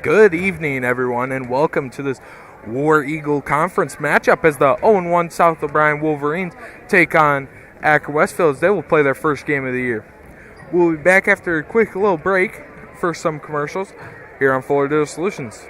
Good evening, everyone, and welcome to this War Eagle Conference matchup as the 0-1 South O'Brien Wolverines take on Akron-Westfield as they will play their first game of the year. We'll be back after a quick little break for some commercials here on Florida Solutions.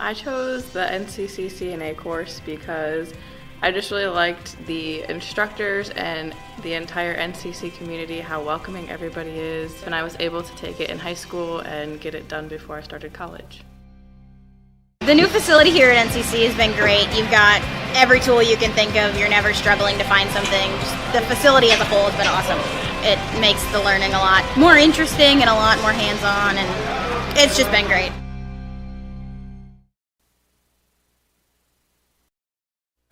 I chose the NCC CNA course because I just really liked the instructors and the entire NCC community, how welcoming everybody is, and I was able to take it in high school and get it done before I started college. The new facility here at NCC has been great. You've got every tool you can think of. You're never struggling to find something. Just the facility as a whole has been awesome. It makes the learning a lot more interesting and a lot more hands-on, and it's just been great.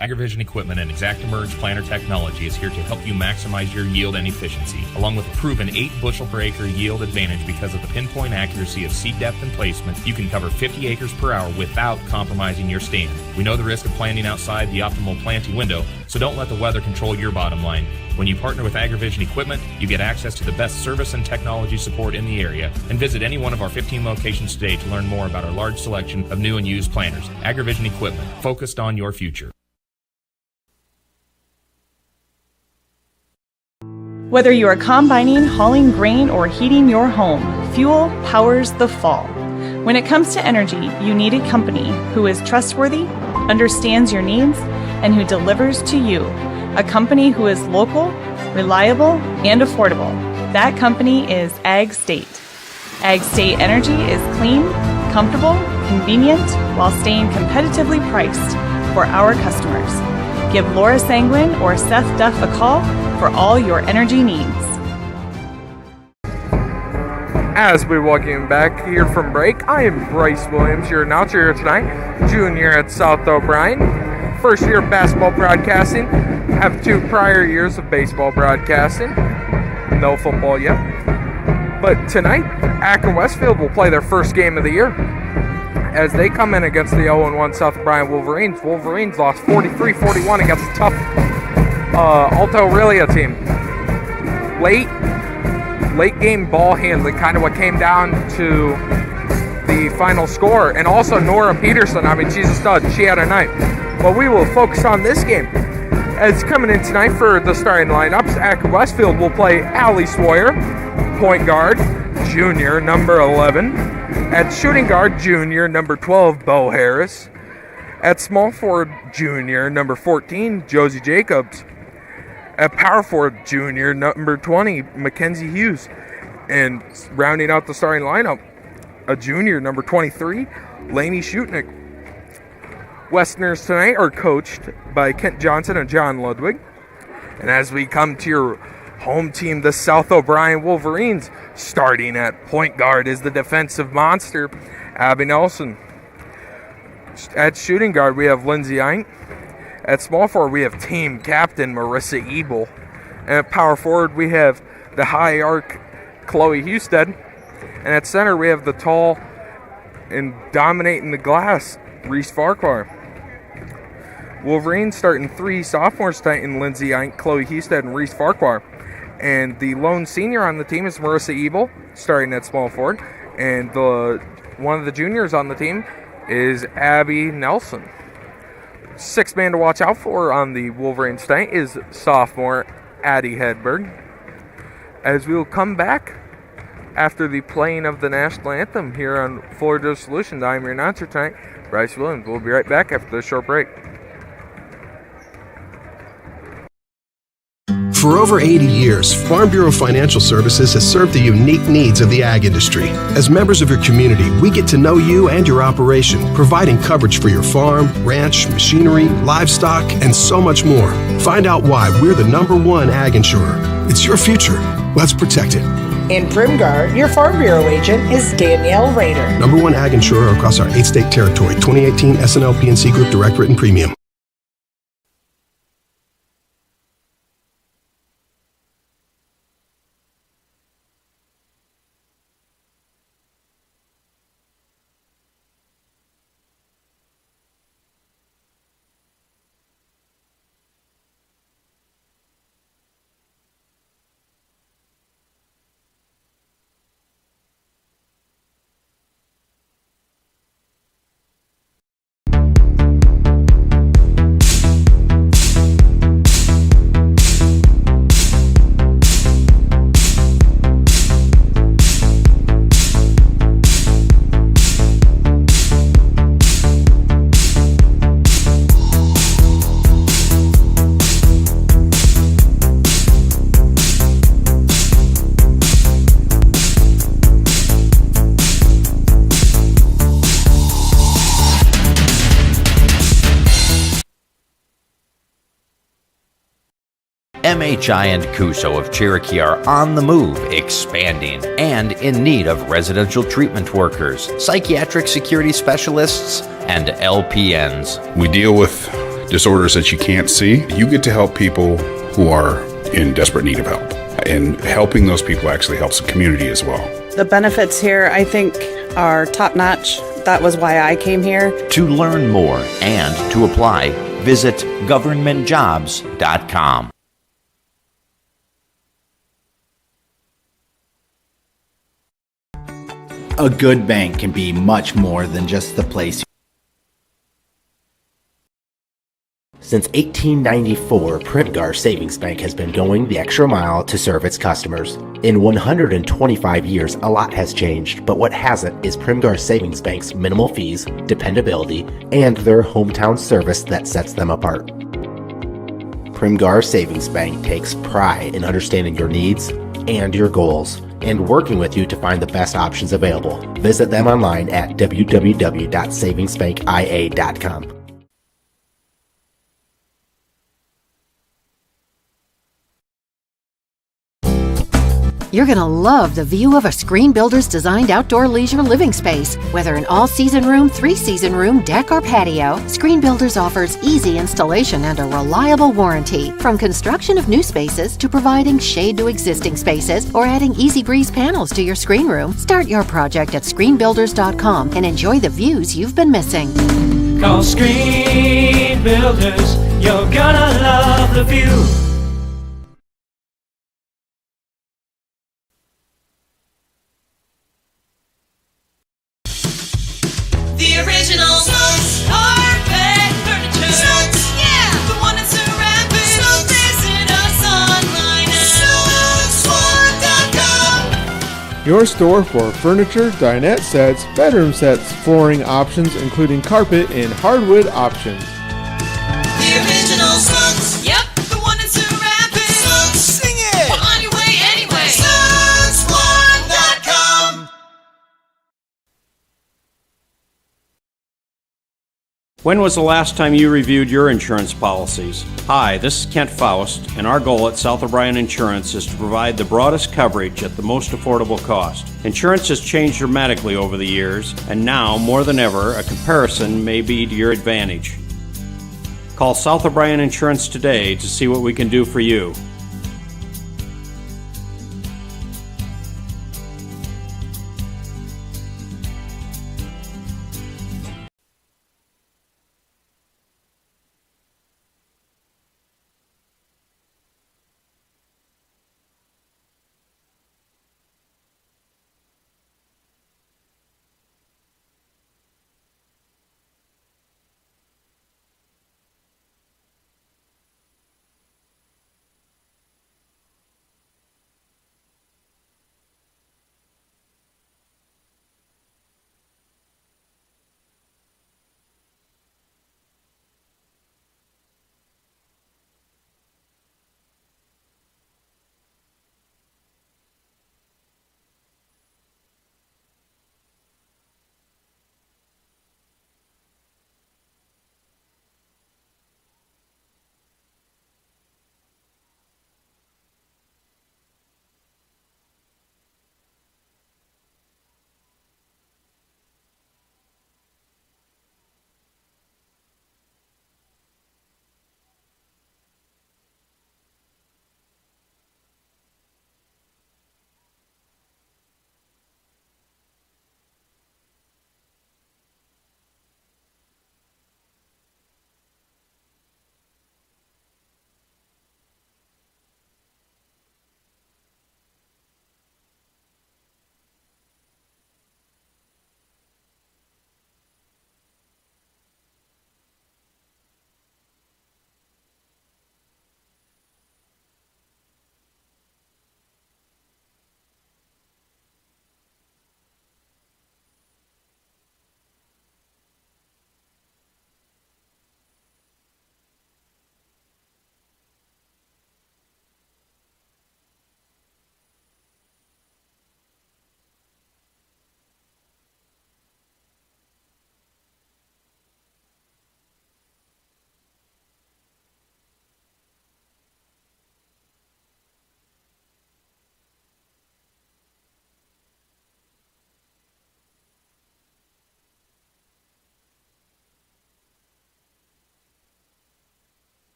AgriVision Equipment and ExactEmerge planter technology is here to help you maximize your yield and efficiency, along with a proven 8 bushel per acre yield advantage because of the pinpoint accuracy of seed depth and placement. You can cover 50 acres per hour without compromising your stand. We know the risk of planting outside the optimal planting window, so don't let the weather control your bottom line. When you partner with AgriVision Equipment, you get access to the best service and technology support in the area. And visit any one of our 15 locations today to learn more about our large selection of new and used planters. AgriVision Equipment, focused on your future. Whether you are combining, hauling grain, or heating your home, fuel powers the fall. When it comes to energy, you need a company who is trustworthy, understands your needs, and who delivers to you. A company who is local, reliable, and affordable. That company is Ag State. Ag State Energy is clean, comfortable, convenient, while staying competitively priced for our customers. Give Laura Sanguin or Seth Duff a call for all your energy needs. As we welcome back here from break, I am Bryce Williams, your announcer here tonight, junior at South O'Brien. First year of basketball broadcasting, have 2 prior years of baseball broadcasting, no football yet. But tonight, Akron-Westfield will play their first game of the year as they come in against the 0-1 South O'Brien Wolverines. Wolverines lost 43-41 against a tough Alto Aurelia team. Late game ball handling, kind of what came down to the final score. And also Nora Peterson, I mean, she's a stud. She had a night. But we will focus on this game. As coming in tonight for the starting lineups, Akron-Westfield will play Allie Swoyer, point guard, junior, number 11. At shooting guard, junior, number 12, Bo Harris. At small forward, junior, number 14, Josie Jacobs. At power forward, junior, number 20, Mackenzie Hughes. And rounding out the starting lineup, a junior, number 23, Lainey Schutnick. Westerners tonight are coached by Kent Johnson and John Ludwig. And as we come to your home team, the South O'Brien Wolverines, starting at point guard is the defensive monster, Abby Nelson. At shooting guard, we have Lindsay Eint. At small forward, we have team captain Marissa Ebel. And at power forward, we have the high arc Chloe Husted. And at center, we have the tall and dominating the glass Reese Farquhar. Wolverines starting 3 sophomores tonight in Lindsay Eint, Chloe Husted, and Reese Farquhar. And the lone senior on the team is Marissa Ebel, starting at small forward. And one of the juniors on the team is Abby Nelson. 6th man to watch out for on the Wolverines tonight is sophomore Addie Hedberg. As we will come back after the playing of the national anthem here on Florida Solutions, I'm your announcer tonight, Bryce Williams. We'll be right back after this short break. For over 80 years, Farm Bureau Financial Services has served the unique needs of the ag industry. As members of your community, we get to know you and your operation, providing coverage for your farm, ranch, machinery, livestock, and so much more. Find out why we're the #1 ag insurer. It's your future. Let's protect it. In Primgar, your Farm Bureau agent is Danielle Rader. #1 ag insurer across our 8-state territory. 2018 SNL PNC Group Direct Written Premium. MHI and Cuso of Cherokee are on the move, expanding, and in need of residential treatment workers, psychiatric security specialists, and LPNs. We deal with disorders that you can't see. You get to help people who are in desperate need of help. And helping those people actually helps the community as well. The benefits here, I think, are top-notch. That was why I came here. To learn more and to apply, visit governmentjobs.com. A good bank can be much more than just the place. Since 1894, Primgar Savings Bank has been going the extra mile to serve its customers. In 125 years, a lot has changed, but what hasn't is Primgar Savings Bank's minimal fees, dependability, and their hometown service that sets them apart. Primgar Savings Bank takes pride in understanding your needs and your goals, and working with you to find the best options available. Visit them online at www.savingsbankia.com. You're going to love the view of a Screen Builder's designed outdoor leisure living space. Whether an all-season room, three-season room, deck, or patio, Screen Builders offers easy installation and a reliable warranty. From construction of new spaces to providing shade to existing spaces or adding Easy Breeze panels to your screen room, start your project at screenbuilders.com and enjoy the views you've been missing. Call Screen Builders, you're gonna love the view. The original Snooks Carpet Furniture. Snooks, yeah, the one that's so rapid. Snooks, visit us online at snooksfarm.com. Your store for furniture, dinette sets, bedroom sets, flooring options, including carpet and hardwood options. The original Snooks, yep, the one that's so rapid. Snooks, sing it. We're on your way anyway. Snooksfarm.com. When was the last time you reviewed your insurance policies? Hi, this is Kent Faust, and our goal at South O'Brien Insurance is to provide the broadest coverage at the most affordable cost. Insurance has changed dramatically over the years, and now, more than ever, a comparison may be to your advantage. Call South O'Brien Insurance today to see what we can do for you.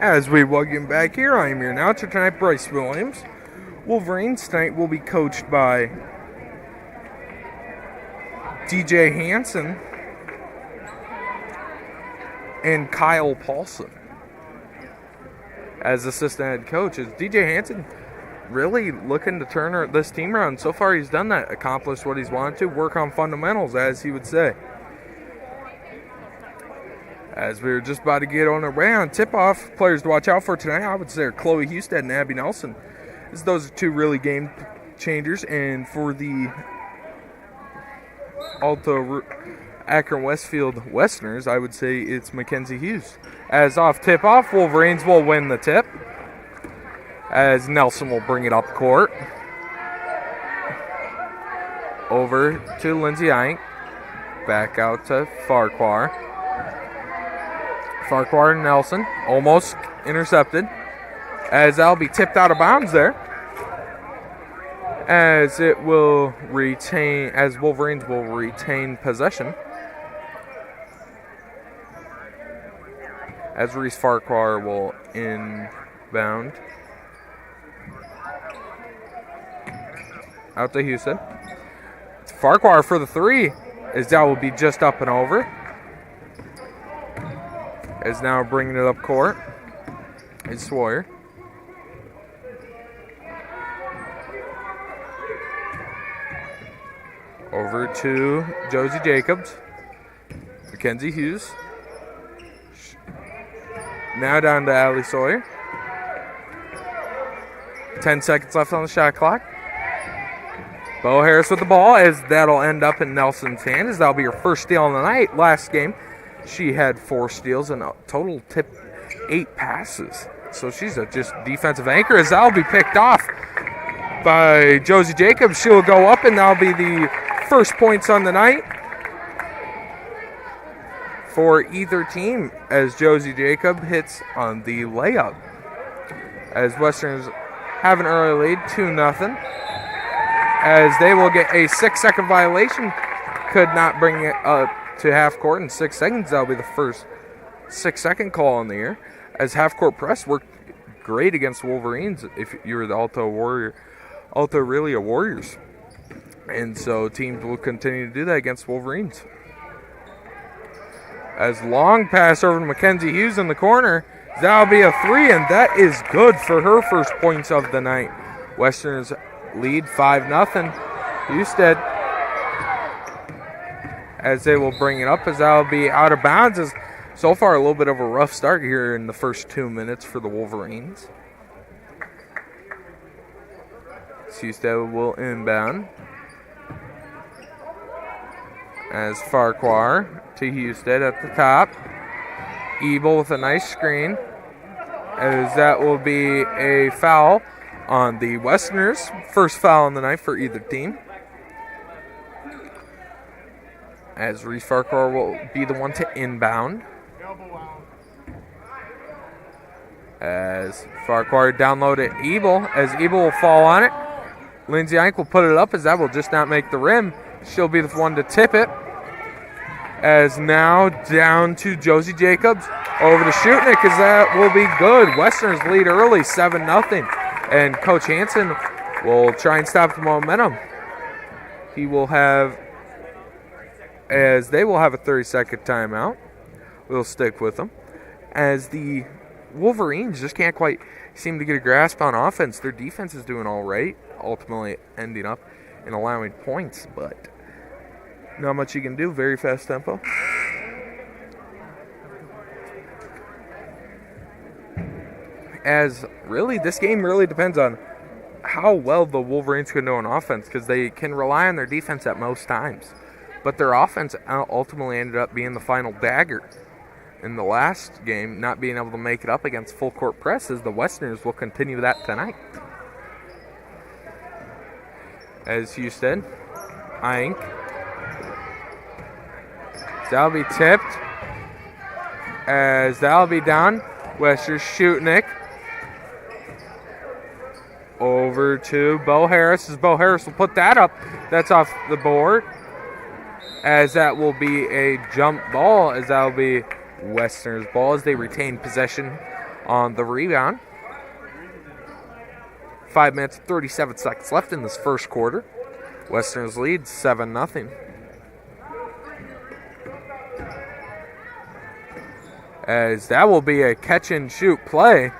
As we welcome back here, I am your announcer tonight, Bryce Williams. Wolverines tonight will be coached by DJ Hansen and Kyle Paulson as assistant head coaches. DJ Hansen really looking to turn this team around. So far he's done that, accomplished what he's wanted to, work on fundamentals, as he would say. As we were just about to get on our way on tip-off, players to watch out for tonight, I would say, are Chloe Husted and Abby Nelson. Those are two really game changers. And for the Akron-Westfield Westerners, I would say it's Mackenzie Hughes. As off tip-off, Wolverines will win the tip, as Nelson will bring it up court. Over to Lindsay Ink. Back out to Farquhar. Farquhar and Nelson almost intercepted, as that'll be tipped out of bounds there, as it will retain, as Wolverines will retain possession, as Reese Farquhar will inbound out to Houston. Farquhar for the three, as that will be just up and over. Is now bringing it up court. Is Sawyer. Over to Josie Jacobs. Mackenzie Hughes. Now down to Allie Sawyer. 10 seconds left on the shot clock. Bo Harris with the ball, as that'll end up in Nelson's hand, as that'll be her first steal on the night. Last game, she had 4 steals and a total tip 8 passes. So she's a just defensive anchor, as that'll be picked off by Josie Jacobs. She'll go up, and that'll be the first points on the night for either team, as Josie Jacob hits on the layup. As Westerners have an early lead, 2-0. As they will get a 6-second violation. Could not bring it up to half court in 6 seconds. That'll be the first 6-second call on the year. As half court press worked great against Wolverines if you were the Alto Aurelia Warriors. And so teams will continue to do that against Wolverines. As long pass over to Mackenzie Hughes in the corner. That'll be a 3, and that is good for her first points of the night. Westerners lead 5-0. Husted, as they will bring it up, as that'll be out of bounds. As so far a little bit of a rough start here in the first 2 minutes for the Wolverines. Husted will inbound. As Farquhar to Husted at the top. Ebel with a nice screen, as that will be a foul on the Westerners. First foul on the night for either team. As Reese Farquhar will be the one to inbound. As Farquhar downloaded Ebel, as Ebel will fall on it. Lindsay Ink will put it up, as that will just not make the rim. She'll be the one to tip it. As now down to Josie Jacobs. Over to Shutnick, as that will be good. Westerners lead early, 7-0. And Coach Hansen will try and stop the momentum. He will have, as they will have a 30-second timeout. We'll stick with them. As the Wolverines just can't quite seem to get a grasp on offense. Their defense is doing all right, ultimately ending up in allowing points, but not much you can do. Very fast tempo. As really, this game really depends on how well the Wolverines can do on offense, because they can rely on their defense at most times. But their offense ultimately ended up being the final dagger in the last game, not being able to make it up against full court presses. The Westerners will continue that tonight. As Houston, Ink. That'll be tipped. As that'll be down. Westerners Shutnick. Over to Bo Harris, as Bo Harris will put that up. That's off the board. As that will be a jump ball, as that will be Westerners' ball, as they retain possession on the rebound. 5 minutes, 37 seconds left in this first quarter. Western's lead 7-0. As that will be a catch and shoot play.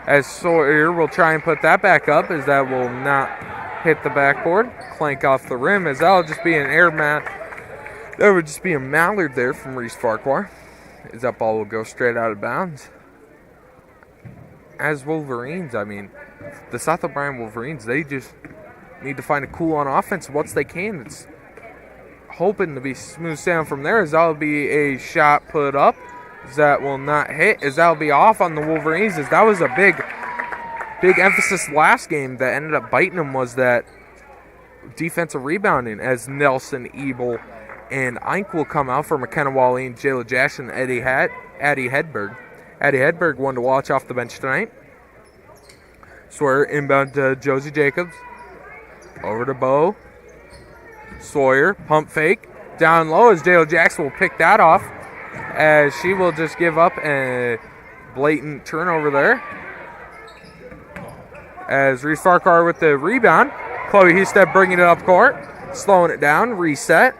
As Sawyer will try and put that back up, as that will not hit the backboard. Clank off the rim, as that will just be an air mat. That would just be a mallard there from Reese Farquhar. As that ball will go straight out of bounds. As Wolverines, I mean, the South O'Brien Wolverines, they just need to find a cool on offense once they can. It's hoping to be smooth sailing from there, as that will be a shot put up. As that will not hit, as that will be off on the Wolverines, as that was a big emphasis last game that ended up biting them, was that defensive rebounding, as Nelson, Ebel, and Eink will come out for McKenna Wallene, Jayla Jackson, Addie Hedberg. Addie Hedberg, one to watch off the bench tonight. Sawyer inbound to Josie Jacobs. Over to Bo. Sawyer, pump fake. Down low, as Jayla Jackson will pick that off, as she will just give up a blatant turnover there. As Reese Farquhar with the rebound. Chloe Husted bringing it up court. Slowing it down. Reset.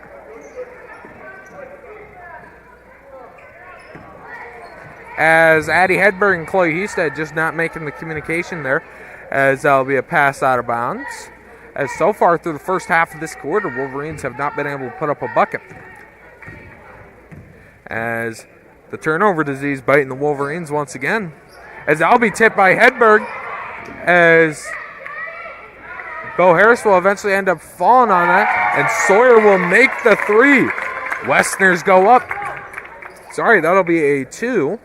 As Addie Hedberg and Chloe Husted just not making the communication there. As that'll be a pass out of bounds. As so far through the first half of this quarter, Wolverines have not been able to put up a bucket. As the turnover disease biting the Wolverines once again. As that'll be tipped by Hedberg. As Bo Harris will eventually end up falling on that. And Sawyer will make the three. Westerners go up. Sorry, that'll be a 2.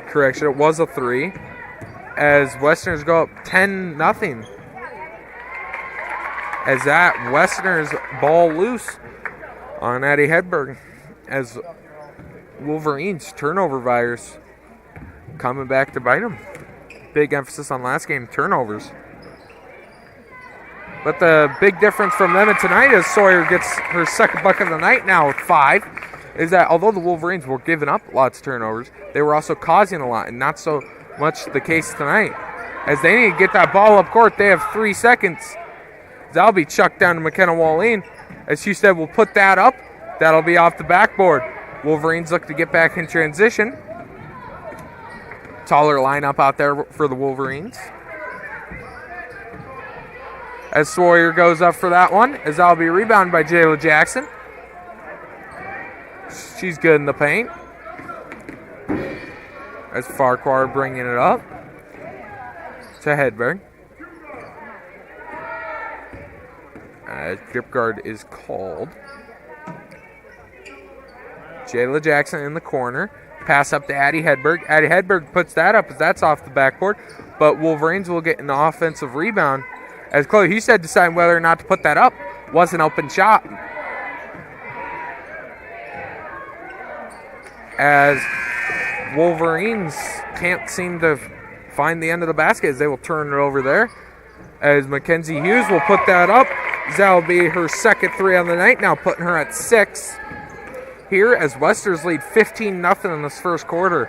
Correction, it was a 3. As Westerners go up 10-0. As that Westerners ball loose on Addie Hedberg, as Wolverines turnover virus coming back to bite them. Big emphasis on last game, turnovers. But the big difference from them and tonight, as Sawyer gets her second bucket of the night now with 5, is that although the Wolverines were giving up lots of turnovers, they were also causing a lot, and not so much the case tonight. As they need to get that ball up court, they have 3 seconds. That'll be chucked down to McKenna Wallene. As Husted will put that up, that'll be off the backboard. Wolverines look to get back in transition. Taller lineup out there for the Wolverines. As Sawyer goes up for that one, as that'll be rebounded by Jayla Jackson. She's good in the paint. As Farquhar bringing it up to Hedberg. Grip guard is called. Jayla Jackson in the corner. Pass up to Addie Hedberg. Addie Hedberg puts that up as that's off the backboard. But Wolverines will get an offensive rebound. As Chloe Husted decided whether or not to put that up. Was an open shot. As Wolverines can't seem to find the end of the basket, as they will turn it over there. As Mackenzie Hughes will put that up. That'll be her second 3 on the night, now putting her at 6 here, as Westers lead 15-0 in this first quarter.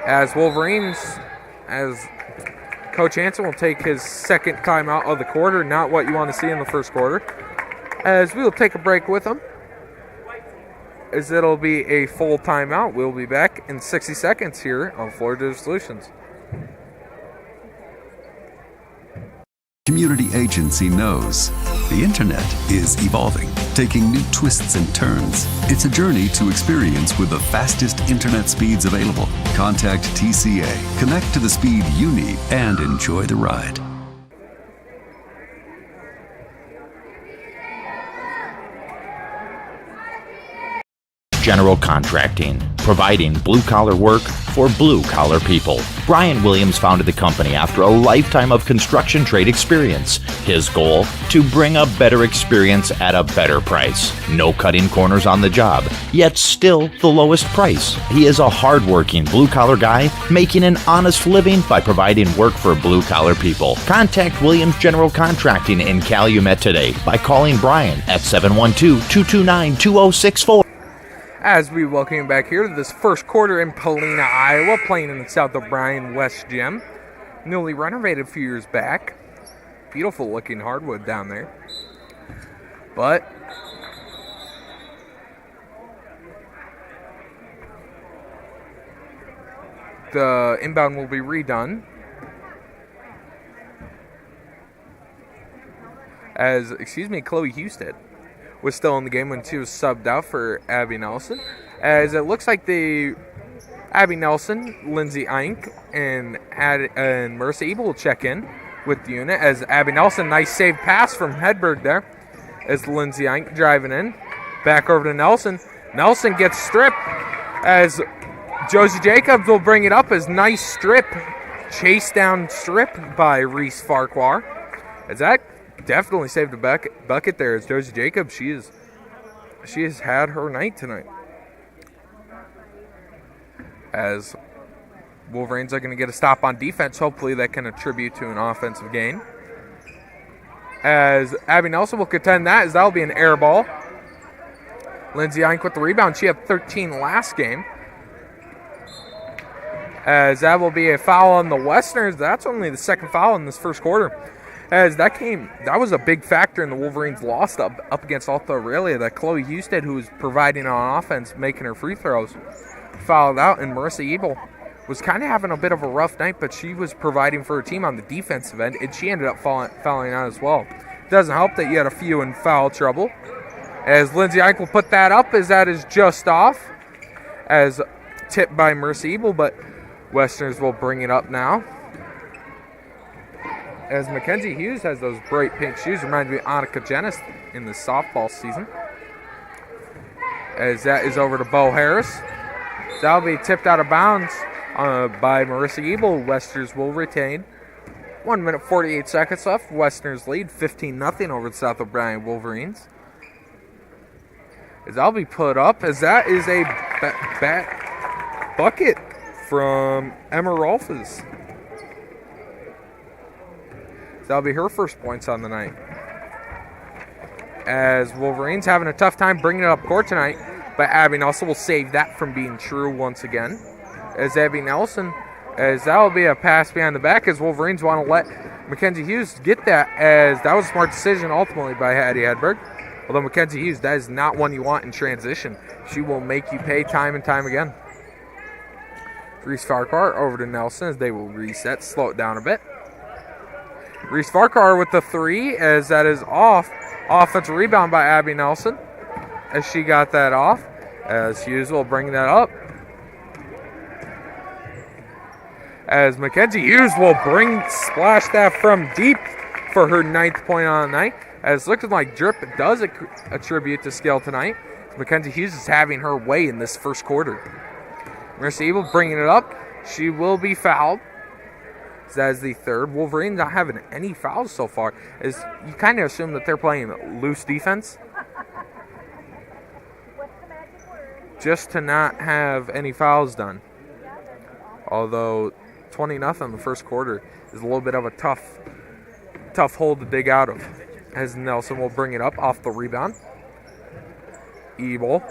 As Wolverines, as Coach Hansen will take his second timeout of the quarter, not what you want to see in the first quarter. As we will take a break with him, as it'll be a full timeout. We'll be back in 60 seconds here on Florida Solutions. Community Agency knows the internet is evolving, taking new twists and turns. It's a journey to experience with the fastest internet speeds available. Contact TCA, connect to the speed you need, and enjoy the ride. General Contracting, providing blue-collar work for blue-collar people. Brian Williams founded the company after a lifetime of construction trade experience. His goal? To bring a better experience at a better price. No cutting corners on the job, yet still the lowest price. He is a hard-working blue-collar guy making an honest living by providing work for blue-collar people. Contact Williams General Contracting in Calumet today by calling Brian at 712-229-2064. As we welcome you back here to this first quarter in Polina, Iowa, playing in the South O'Brien West Gym. Newly renovated a few years back. Beautiful looking hardwood down there. But the inbound will be redone. As, Chloe Husted was still in the game when she was subbed out for Abby Nelson. As it looks like Abby Nelson, Lindsay Eink, and Marissa Ebel will check in with the unit. As Abby Nelson, nice save pass from Hedberg there. As Lindsay Eink driving in. Back over to Nelson. Nelson gets stripped as Josie Jacobs will bring it up as nice strip. Chase down strip by Reese Farquhar. As that definitely saved a bucket there as Josie Jacobs. She has had her night tonight. As Wolverines are going to get a stop on defense. Hopefully that can attribute to an offensive gain. As Abby Nelson will contend that, as that'll be an air ball. Lindsay Eink with the rebound. She had 13 last game. As that will be a foul on the Westerners. That's only the second foul in this first quarter. As that was a big factor in the Wolverines' loss up against Alta Aurelia. That Chloe Husted, who was providing on offense, making her free throws, fouled out, and Marissa Ebel was kind of having a bit of a rough night, but she was providing for her team on the defensive end, and she ended up fouling out as well. Doesn't help that you had a few in foul trouble. As Lindsay Eink will put that up, as that is just off, as tipped by Marissa Ebel, but Westerners will bring it up now. As Mackenzie Hughes has those bright pink shoes, reminds me of Annika Jenis in the softball season. As that is over to Bo Harris. That'll be tipped out of bounds by Marissa Ebel. Westerners will retain. 1 minute 48 seconds left. Westerners lead 15-0 over the South O'Brien Wolverines. As that'll be put up, as that is a bucket from Emma Rolfes. That'll be her first points on the night. As Wolverines having a tough time bringing it up court tonight, but Abby Nelson will save that from being true once again. As Abby Nelson, as that will be a pass behind the back, as Wolverines want to let Mackenzie Hughes get that, as that was a smart decision ultimately by Hattie Hedberg. Although Mackenzie Hughes, that is not one you want in transition. She will make you pay time and time again. Reese Farquhar over to Nelson as they will reset, slow it down a bit. Reese Farquhar with the three, as that is off. Offensive rebound by Abby Nelson, as she got that off. As Hughes will bring that up. As Mackenzie Hughes will splash that from deep for her 9th point on the night. As looking like Drip does attribute to skill tonight. Mackenzie Hughes is having her way in this first quarter. Marissa Ebel bringing it up. She will be fouled. That is the third. Wolverines not having any fouls so far. As you kind of assume that they're playing loose defense. Just to not have any fouls done. Although 20-0 in the first quarter is a little bit of a tough hole to dig out of. As Nelson will bring it up off the rebound. Ebel.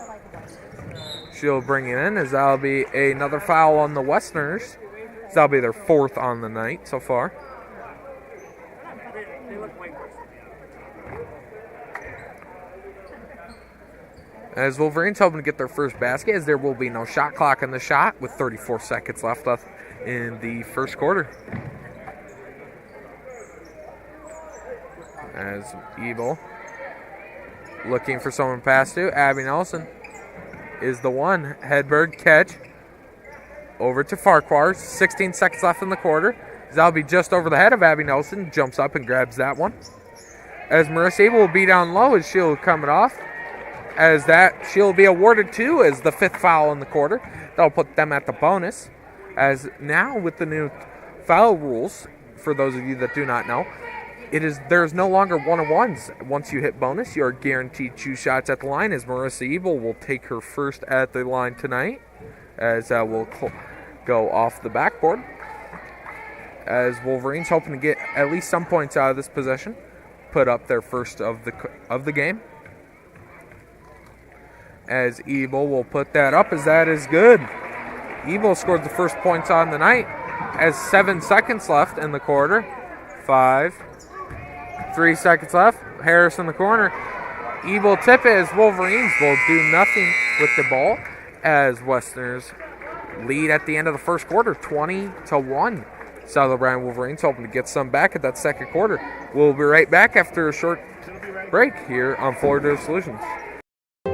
She'll bring it in as that'll be another foul on the Westerners. That'll be their 4th on the night so far. As Wolverines hoping to get their first basket, as there will be no shot clock on the shot with 34 seconds left in the first quarter. As Ebel looking for someone to pass to. Abby Nelson is the one. Hedberg catch. Over to Farquhar. 16 seconds left in the quarter. That'll be just over the head of Abby Nelson. Jumps up and grabs that one. As Marissa Ebel will be down low as she'll come it off. As that, she'll be awarded 2 as the 5th foul in the quarter. That'll put them at the bonus. As now with the new foul rules, for those of you that do not know, there's no longer one-on-ones. Once you hit bonus, you are guaranteed 2 shots at the line, as Marissa Ebel will take her first at the line tonight. As that will go off the backboard. As Wolverines hoping to get at least some points out of this possession. Put up their first of the game. As Evil will put that up, as that is good. Evil scored the first points on the night. As 7 seconds left in the quarter. 5. 3 seconds left. Harris in the corner. Evil tip it as Wolverines will do nothing with the ball as Westerners lead at the end of the first quarter, 20-1. South O'Brien Wolverines hoping to get some back at that second quarter. We'll be right back after a short break here on Florida Solutions.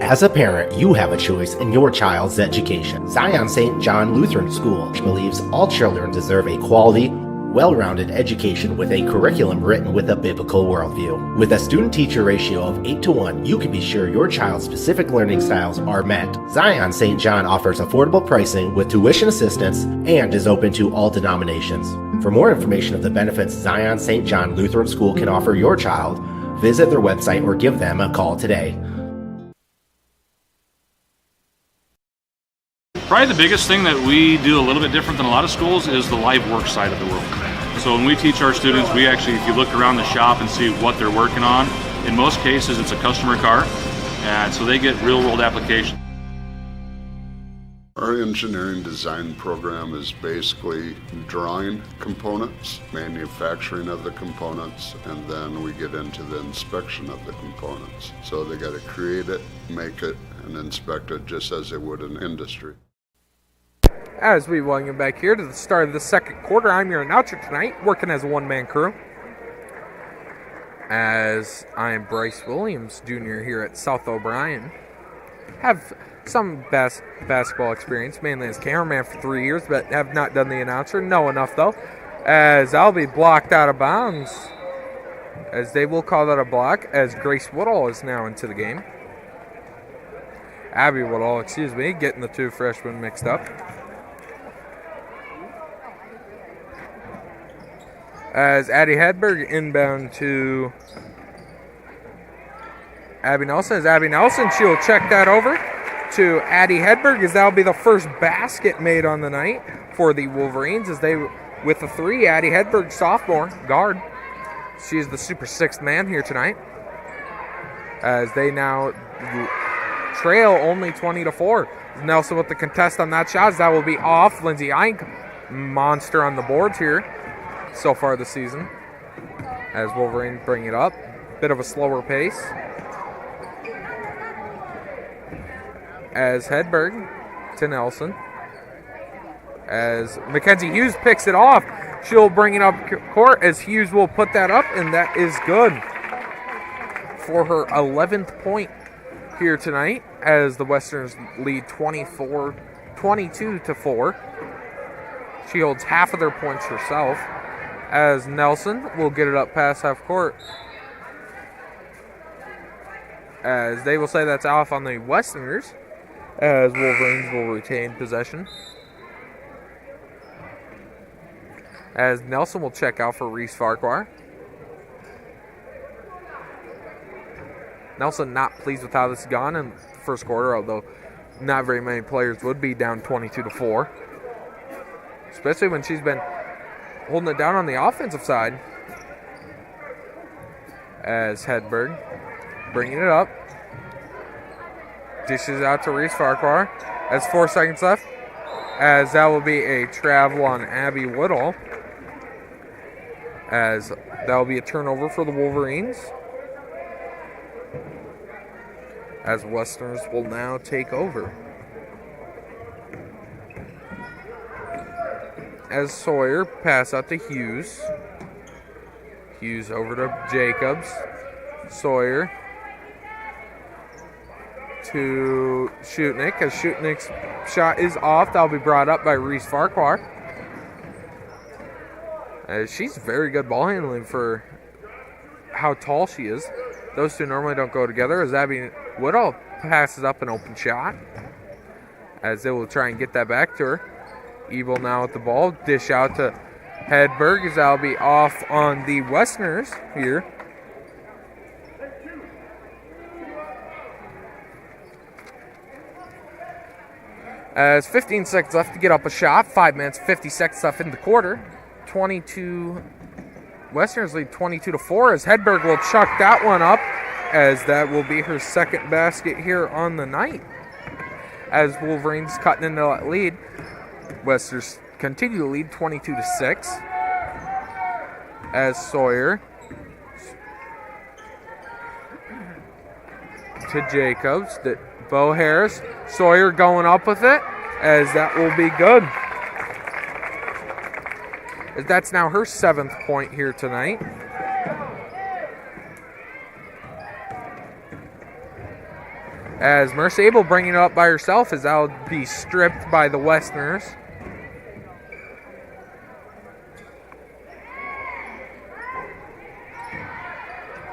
As a parent, you have a choice in your child's education. Zion St. John Lutheran School believes all children deserve a quality, well-rounded education with a curriculum written with a biblical worldview. With a student-teacher ratio of 8-1, you can be sure your child's specific learning styles are met. Zion St. John offers affordable pricing with tuition assistance and is open to all denominations. For more information of the benefits Zion St. John Lutheran School can offer your child, visit their website or give them a call today. Probably the biggest thing that we do a little bit different than a lot of schools is the live work side of the world. So when we teach our students, we actually, if you look around the shop and see what they're working on, in most cases it's a customer car, and so they get real world application. Our engineering design program is basically drawing components, manufacturing of the components, and then we get into the inspection of the components. So they got to create it, make it, and inspect it just as they would in industry. As we welcome back here to the start of the second quarter, I'm your announcer tonight, working as a one-man crew. As I am Bryce Williams, Jr. here at South O'Brien. Have some basketball experience, mainly as cameraman for 3 years, but have not done the announcer. Know enough, though, as I'll be blocked out of bounds, as they will call that a block, as Grace Woodall is now into the game. Abby Woodall, excuse me, getting the two freshmen mixed up. As Addie Hedberg inbound to Abby Nelson. As Abby Nelson, she'll check that over to Addie Hedberg, as that'll be the first basket made on the night for the Wolverines, as they, with the three, Addie Hedberg, sophomore, guard. She is the super sixth man here tonight, as they now trail only 20-4. Nelson with the contest on that shot, as that will be off. Lindsay Eink, monster on the boards here so far this season, as Wolverines bring it up. Bit of a slower pace. As Hedberg to Nelson. As Mackenzie Hughes picks it off, she'll bring it up court, as Hughes will put that up, and that is good for her 11th point here tonight, as the Westerns lead 22-4. She holds half of their points herself, as Nelson will get it up past half court, as they will say that's off on the Westerners, as Wolverines will retain possession. As Nelson will check out for Reese Farquhar. Nelson not pleased with how this has gone in the first quarter, although not very many players would be down 22-4. Especially when she's been holding it down on the offensive side. As Hedberg bringing it up. Dishes out to Reese Farquhar. As 4 seconds left. As that will be a travel on Abby Woodall. As that will be a turnover for the Wolverines. As Westerners will now take over. As Sawyer pass out to Hughes. Hughes over to Jacobs. Sawyer to Schutnick, as Schutnick's shot is off. That'll be brought up by Reese Farquhar. As she's very good ball handling for how tall she is. Those two normally don't go together, as Abby Woodall passes up an open shot, as they will try and get that back to her. Evil now with the ball. Dish out to Hedberg, as that'll be off on the Westerners here. As 15 seconds left to get up a shot. 5 minutes, 50 seconds left in the quarter. Westerners lead 22-4, as Hedberg will chuck that one up, as that will be her second basket here on the night as Wolverines cutting into that lead. Westerners continue to lead 22-6 as Sawyer to Jacobs. Bo Harris. Sawyer going up with it, as that will be good. As that's now her 7th point here tonight. As Mercy Abel bringing it up by herself, as that will be stripped by the Westerners.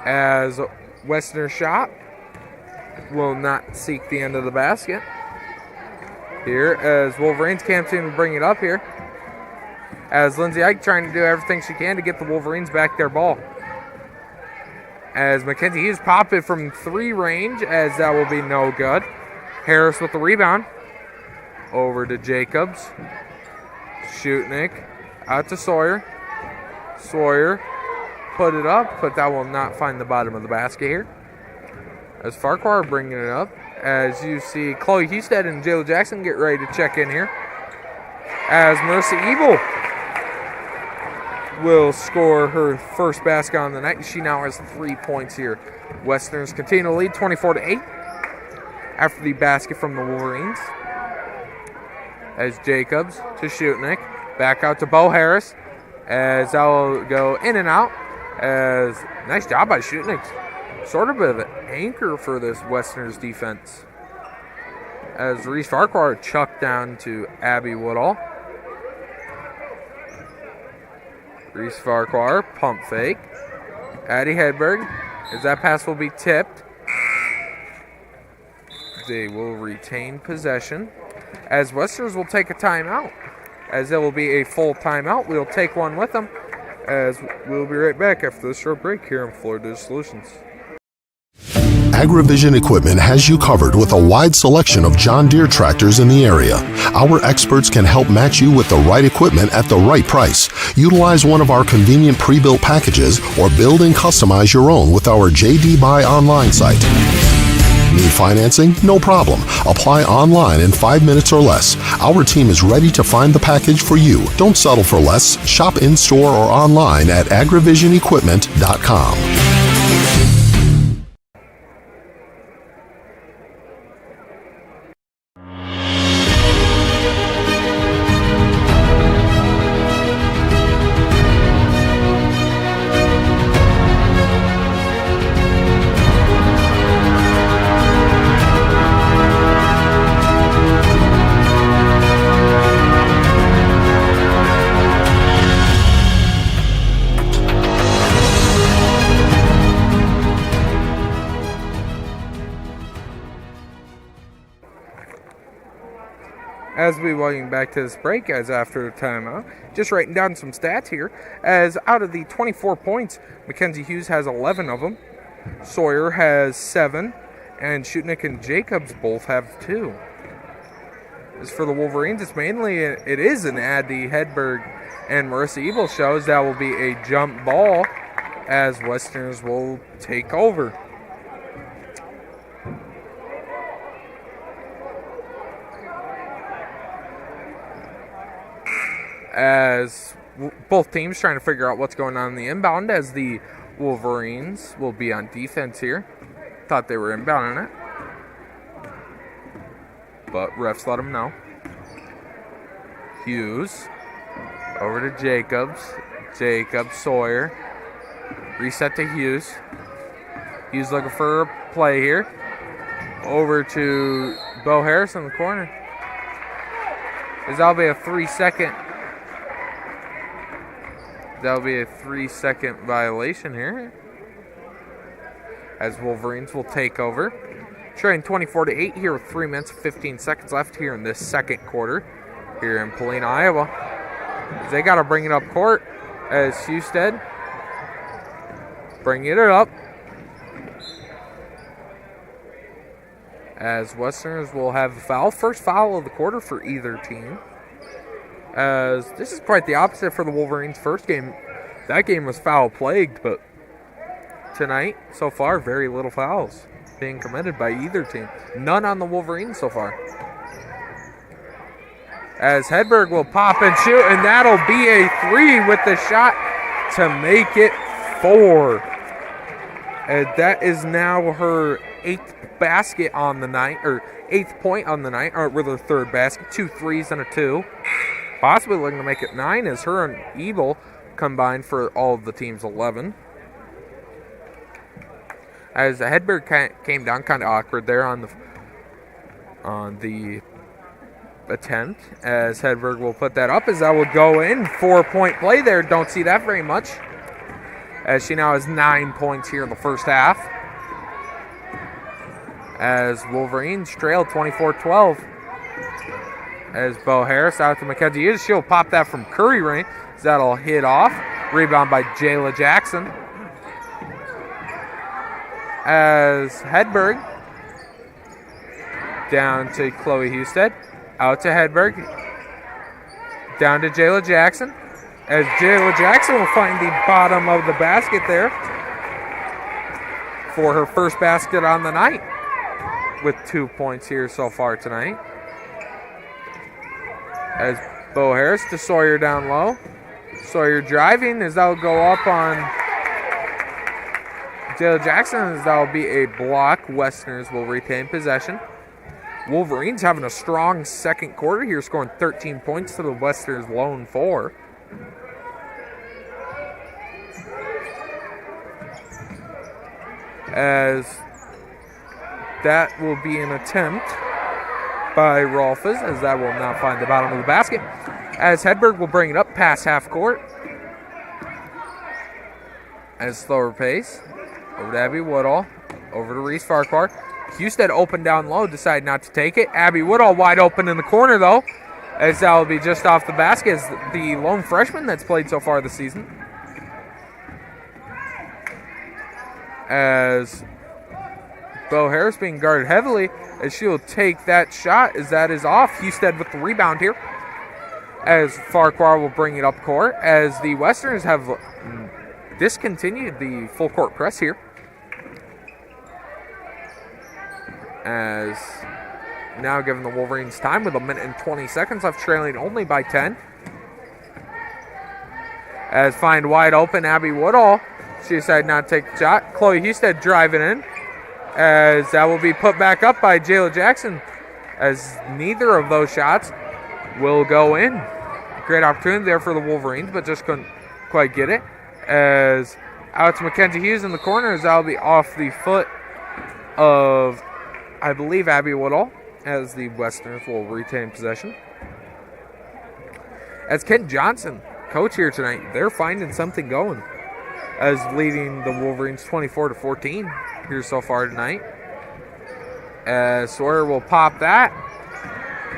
As Western shot will not seek the end of the basket. Here, as Wolverines can't seem to bring it up here. As Lindsay Ike trying to do everything she can to get the Wolverines back their ball. As Mackenzie Hughes pop it from 3 range, as that will be no good. Harris with the rebound. Over to Jacobs. Shutnick out to Sawyer. Sawyer put it up, but that will not find the bottom of the basket here. As Farquhar bringing it up. As you see Chloe Husted and Jayla Jackson get ready to check in here. As Mercy Ebel will score her first basket on the night. She now has 3 points here. Westerners continue to lead 24-8 after the basket from the Wolverines. As Jacobs to Shutnick. Back out to Bo Harris. As that will go in and out. As nice job by Shutnick. Sort of an anchor for this Westerners defense. As Reese Farquhar chucked down to Abby Woodall. Reese Farquhar, pump fake. Addie Hedberg, as that pass will be tipped. They will retain possession. As Westerners will take a timeout. As it will be a full timeout, we'll take one with them. As we'll be right back after this short break here on Florida Solutions. AgriVision Equipment has you covered with a wide selection of John Deere tractors in the area. Our experts can help match you with the right equipment at the right price. Utilize one of our convenient pre-built packages or build and customize your own with our JD Buy online site. Need financing? No problem. Apply online in 5 minutes or less. Our team is ready to find the package for you. Don't settle for less. Shop in-store or online at agrivisionequipment.com. As we welcome back to this break, as after the timeout, just writing down some stats here. As out of the 24 points, Mackenzie Hughes has 11 of them. Sawyer has 7, and Shutnick and Jacobs both have 2. As for the Wolverines, it is an Addie Hedberg and Marissa Ebel shows. That will be a jump ball, as Westerners will take over. As both teams trying to figure out what's going on in the inbound, as the Wolverines will be on defense here. Thought they were inbounding it, but refs let them know. Hughes over to Jacobs. Jacobs, Sawyer. Reset to Hughes. Hughes looking for a play here. Over to Bo Harris in the corner. That'll be a 3-second. That'll be a 3-second violation here. As Wolverines will take over. Trailing 24-8 here with 3 minutes and 15 seconds left here in this second quarter here in Polina, Iowa. They got to bring it up court as Husted bringing it up. As Westerners will have a foul. First foul of the quarter for either team. As this is quite the opposite for the Wolverines' first game. That game was foul-plagued, but tonight, so far, very little fouls being committed by either team. None on the Wolverines so far. As Hedberg will pop and shoot, and that'll be a 3 with the shot to make it 4. And that is now her 8th basket on the night, or 8th point on the night, or with her 3rd basket. 2 threes and a 2. Possibly looking to make it 9 as her and Ebel combined for all of the team's 11. As Hedberg came down kind of awkward there on the attempt, as Hedberg will put that up as that will go in. 4-point play there. Don't see that very much, as she now has 9 points here in the first half, as Wolverines trail 24-12. As Bo Harris out to Mackenzie Hughes. She'll pop that from Curry range. That'll hit off. Rebound by Jayla Jackson. As Hedberg down to Chloe Husted. Out to Hedberg. Down to Jayla Jackson. As Jayla Jackson will find the bottom of the basket there for her first basket on the night, with 2 points here so far tonight. As Bo Harris to Sawyer down low. Sawyer driving as that'll go up on Jayla Jackson as that'll be a block. Westerners will retain possession. Wolverines having a strong second quarter here, scoring 13 points to the Westerners' lone 4. As that will be an attempt by Rolfes, as that will not find the bottom of the basket. As Hedberg will bring it up past half court. As slower pace. Over to Abby Woodall. Over to Reese Farquhar. Husted open down low, decide not to take it. Abby Woodall wide open in the corner though, as that will be just off the basket, as the lone freshman that's played so far this season. As Bo Harris being guarded heavily, as she'll take that shot as that is off. Husted with the rebound here, as Farquhar will bring it up court, as the Westerners have discontinued the full court press here. As now giving the Wolverines time with 1 minute and 20 seconds left, trailing only by 10. As find wide open Abby Woodall. She decided not to take the shot. Chloe Husted driving in. As that will be put back up by Jayla Jackson. As neither of those shots will go in. Great opportunity there for the Wolverines, but just couldn't quite get it. As out to Mackenzie Hughes in the corner, as that'll be off the foot of, I believe, Abby Woodall, as the Westerners will retain possession. As Kent Johnson, coach here tonight, they're finding something going, as leading the Wolverines 24-14 here so far tonight. As Sawyer will pop that,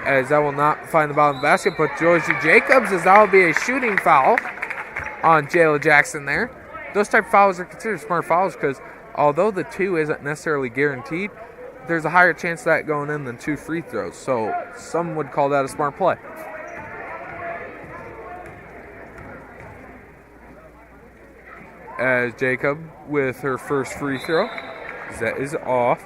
as that will not find the bottom of the basket, but Josie Jacobs, as that will be a shooting foul on Jayla Jackson there. Those type of fouls are considered smart fouls because although the 2 isn't necessarily guaranteed, there's a higher chance of that going in than 2 free throws. So some would call that a smart play. As Jacob with her first free throw. That is off.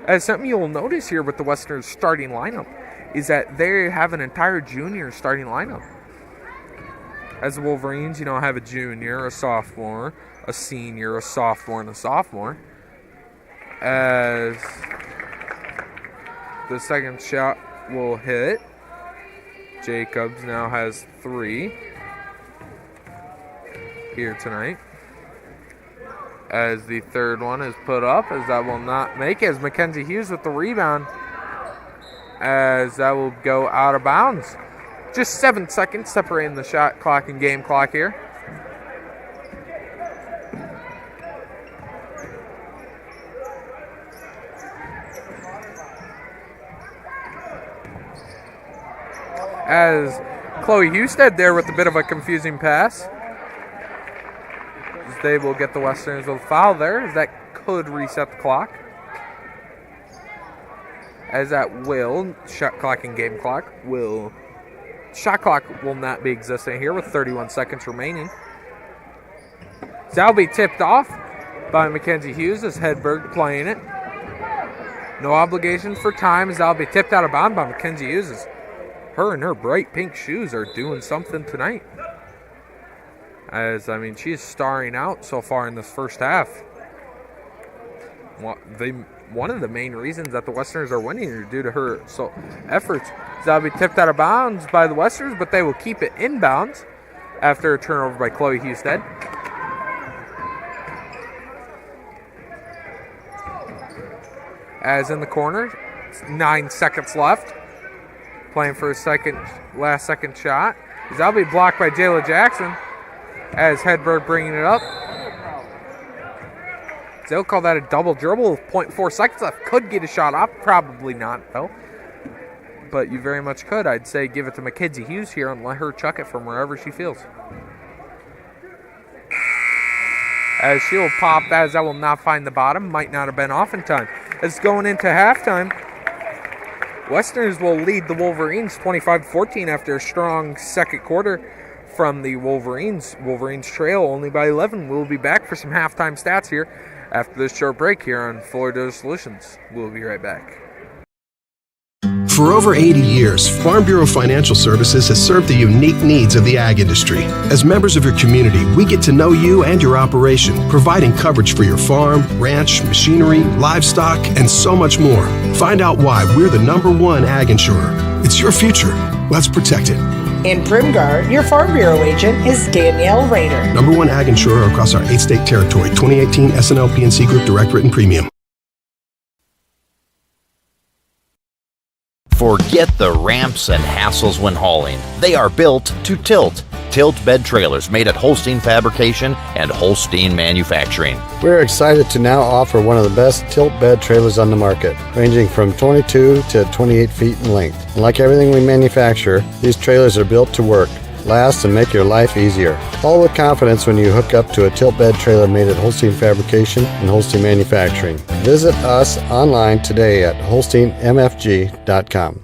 As something you'll notice here with the Westerners starting lineup is that they have an entire junior starting lineup. As the Wolverines, have a junior, a sophomore, a senior, a sophomore, and a sophomore. As the second shot will hit. Jacobs now has 3 here tonight. As the third one is put up, as that will not make it. As Mackenzie Hughes with the rebound, as that will go out of bounds. Just 7 seconds separating the shot clock and game clock here. As Chloe Husted there with a bit of a confusing pass. As they will get the Westerners with a foul there, as that could reset the clock. As that will, shot clock and game clock will... Shot clock will not be existing here with 31 seconds remaining. So that'll be tipped off by Mackenzie Hughes as Hedberg playing it. No obligation for time as that'll be tipped out of bounds by Mackenzie Hughes. her and her bright pink shoes are doing something tonight. As, I mean, she's starring out so far in this first half. One of the main reasons that the Westerners are winning are due to her efforts. That'll be tipped out of bounds by the Westerners, but they will keep it inbounds after a turnover by Chloe Husted. As in the corner, 9 seconds left. Playing for a last second shot. That'll be blocked by Jayla Jackson. As Hedberg bringing it up. They'll call that a double dribble with 0.4 seconds left. Could get a shot off. Probably not, though. But you very much could. I'd say give it to Mackenzie Hughes here and let her chuck it from wherever she feels. As she'll pop that, as that will not find the bottom. Might not have been off in time. As going into halftime, Westerners will lead the Wolverines 25-14 after a strong second quarter from the Wolverines. Wolverines trail only by 11. We'll be back for some halftime stats here after this short break here on Florida Solutions. We'll be right back. For over 80 years, Farm Bureau Financial Services has served the unique needs of the ag industry. As members of your community, we get to know you and your operation, providing coverage for your farm, ranch, machinery, livestock, and so much more. Find out why we're the #1 ag insurer. It's your future. Let's protect it. In Primgar, your Farm Bureau agent is Danielle Rader. #1 ag insurer across our 8-state territory. 2018 SNL PNC Group Direct Written Premium. Forget the ramps and hassles when hauling. They are built to tilt. Tilt bed trailers made at Holstein Fabrication and Holstein Manufacturing. We're excited to now offer one of the best tilt bed trailers on the market, ranging from 22 to 28 feet in length. And like everything we manufacture, these trailers are built to work, last, and make your life easier. All with confidence when you hook up to a tilt bed trailer made at Holstein Fabrication and Holstein Manufacturing. Visit us online today at holsteinmfg.com.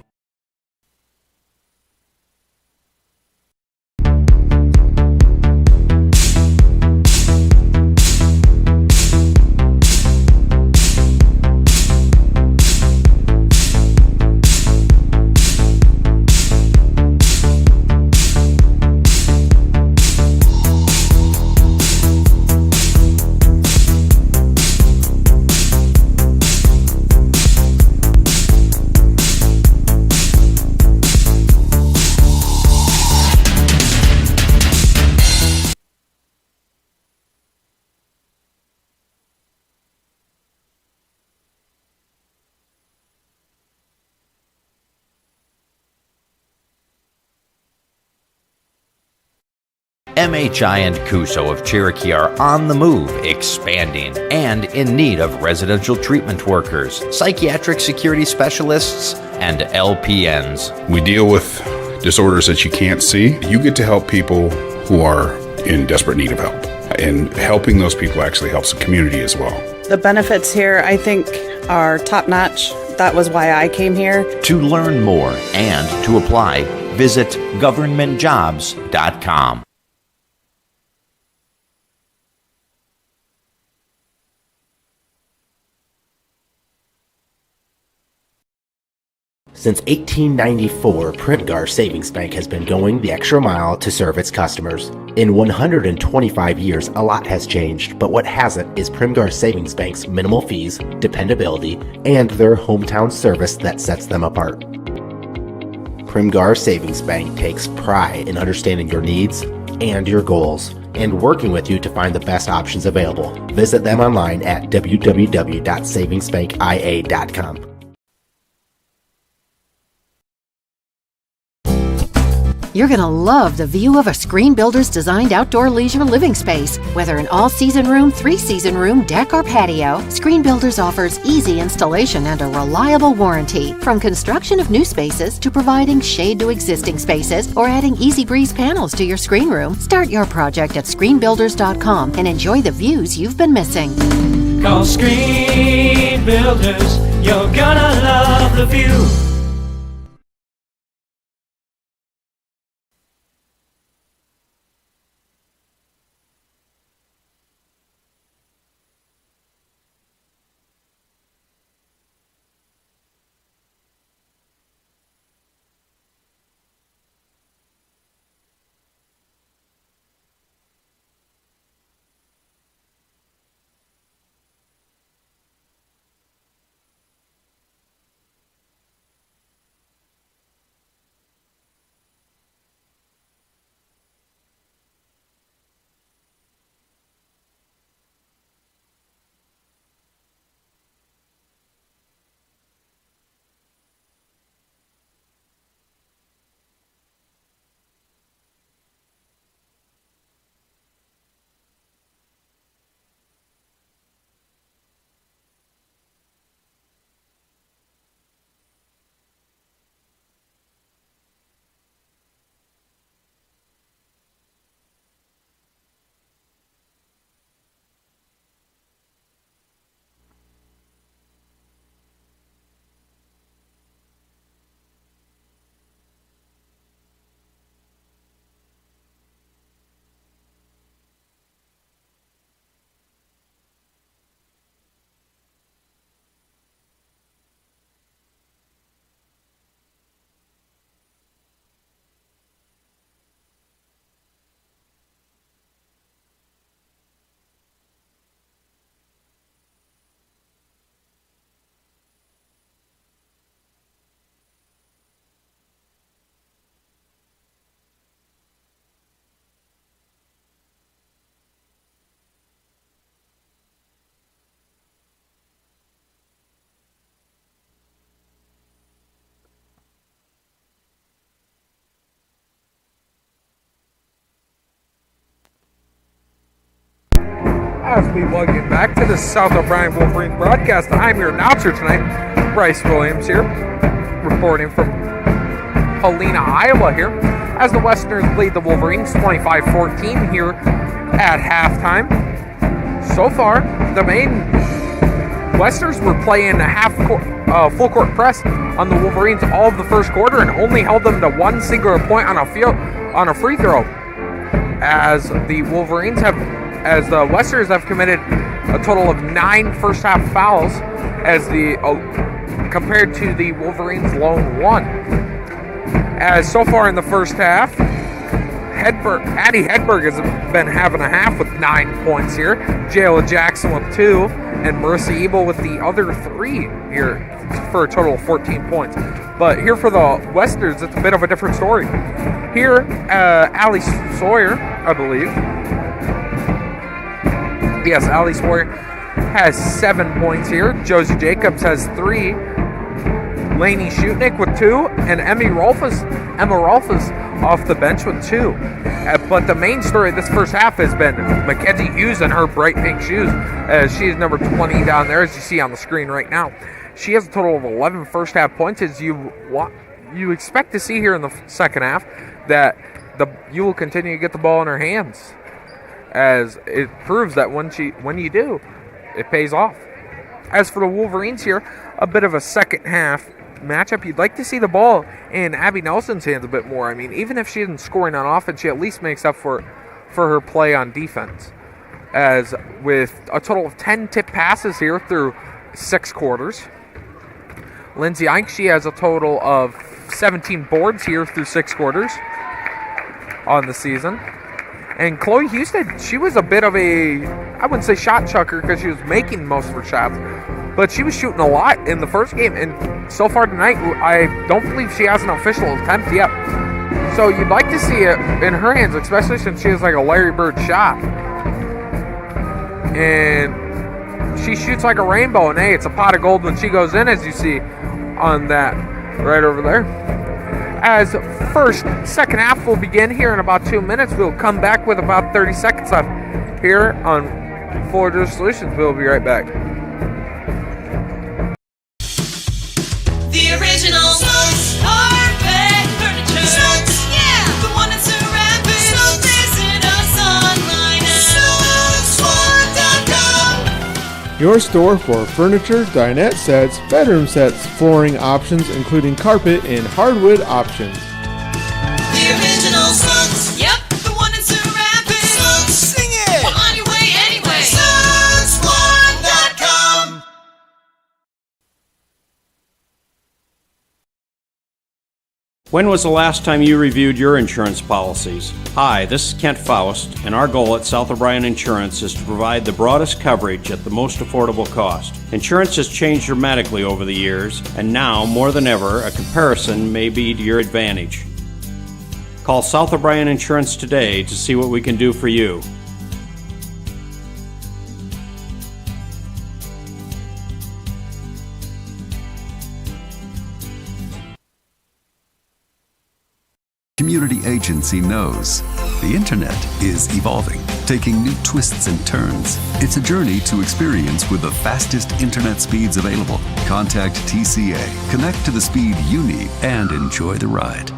MHI and Cuso of Cherokee are on the move, expanding, and in need of residential treatment workers, psychiatric security specialists, and LPNs. We deal with disorders that you can't see. You get to help people who are in desperate need of help. And helping those people actually helps the community as well. The benefits here, I think, are top-notch. That was why I came here. To learn more and to apply, visit governmentjobs.com. Since 1894, Primgar Savings Bank has been going the extra mile to serve its customers. In 125 years, a lot has changed, but what hasn't is Primgar Savings Bank's minimal fees, dependability, and their hometown service that sets them apart. Primgar Savings Bank takes pride in understanding your needs and your goals and working with you to find the best options available. Visit them online at www.savingsbankia.com. You're going to love the view of a Screen Builder's designed outdoor leisure living space. Whether an all-season room, 3-season room, deck, or patio, Screen Builders offers easy installation and a reliable warranty. From construction of new spaces to providing shade to existing spaces or adding Easy Breeze panels to your screen room, start your project at screenbuilders.com and enjoy the views you've been missing. Call Screen Builders, you're gonna love the view. As we welcome you back to the South O'Brien Wolverines broadcast, I'm your announcer tonight, Bryce Williams here, reporting from Helena, Iowa here, as the Westerners lead the Wolverines 25-14 here at halftime. So far, the main Westerners were playing a full court press on the Wolverines all of the first quarter and only held them to one singular point on a free throw. As the Westerners have committed a total of 9 first half fouls, compared to the Wolverines' lone 1. As so far in the first half, Addie Hedberg has been having a half with 9 points here. Jayla Jackson with 2, and Marissa Ebel with the other 3 here for a total of 14 points. But here for the Westerners, it's a bit of a different story. Here, Allie Sawyer, I believe. Yes, Allie Sawyer has 7 points here. Josie Jacobs has 3. Lainey Schutnick with 2. And Emma Rolfes off the bench with 2. But the main story this first half has been Mackenzie Hughes and her bright pink shoes, as she is number 20 down there, as you see on the screen right now. She has a total of 11 first half points, as you expect to see here in the second half, that you will continue to get the ball in her hands, as it proves that when you do, it pays off. As for the Wolverines here, a bit of a second half matchup. You'd like to see the ball in Abby Nelson's hands a bit more. I mean, even if she isn't scoring on offense, she at least makes up for her play on defense. As with a total of 10 tip passes here through 6 quarters. Lindsay Eink, she has a total of 17 boards here through 6 quarters on the season. And Chloe Houston, she was a bit of I wouldn't say shot chucker because she was making most of her shots, but she was shooting a lot in the first game. And so far tonight, I don't believe she has an official attempt yet. So you'd like to see it in her hands, especially since she has like a Larry Bird shot. And she shoots like a rainbow, and hey, it's a pot of gold when she goes in, as you see on that right over there. As second half will begin here in about 2 minutes. We'll come back with about 30 seconds left here on Florida Solutions. We'll be right back. The original Snows Carpet Furniture. Snows, yeah, the one in Ceramic. Snows, visit us online at snowsword.com. Your store for furniture, dinette sets, bedroom sets, flooring options, including carpet and hardwood options. The original Snows, yep, the one in Ceramic. Snows, sing it! We're on your way anyway. snowsword.com. When was the last time you reviewed your insurance policies? Hi, this is Kent Faust, and our goal at South O'Brien Insurance is to provide the broadest coverage at the most affordable cost. Insurance has changed dramatically over the years, and now, more than ever, a comparison may be to your advantage. Call South O'Brien Insurance today to see what we can do for you. Community Agency knows the internet is evolving, taking new twists and turns. It's a journey to experience with the fastest internet speeds available. Contact TCA, connect to the speed you need, and enjoy the ride.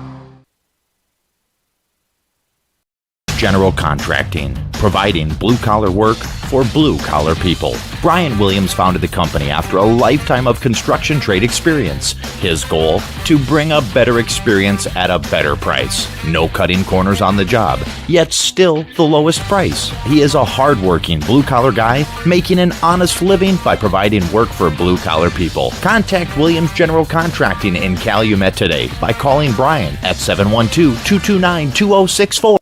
General Contracting, providing blue-collar work for blue-collar people. Brian Williams founded the company after a lifetime of construction trade experience. His goal? To bring a better experience at a better price. No cutting corners on the job, yet still the lowest price. He is a hard-working blue-collar guy making an honest living by providing work for blue-collar people. Contact Williams General Contracting in Calumet today by calling Brian at 712-229-2064.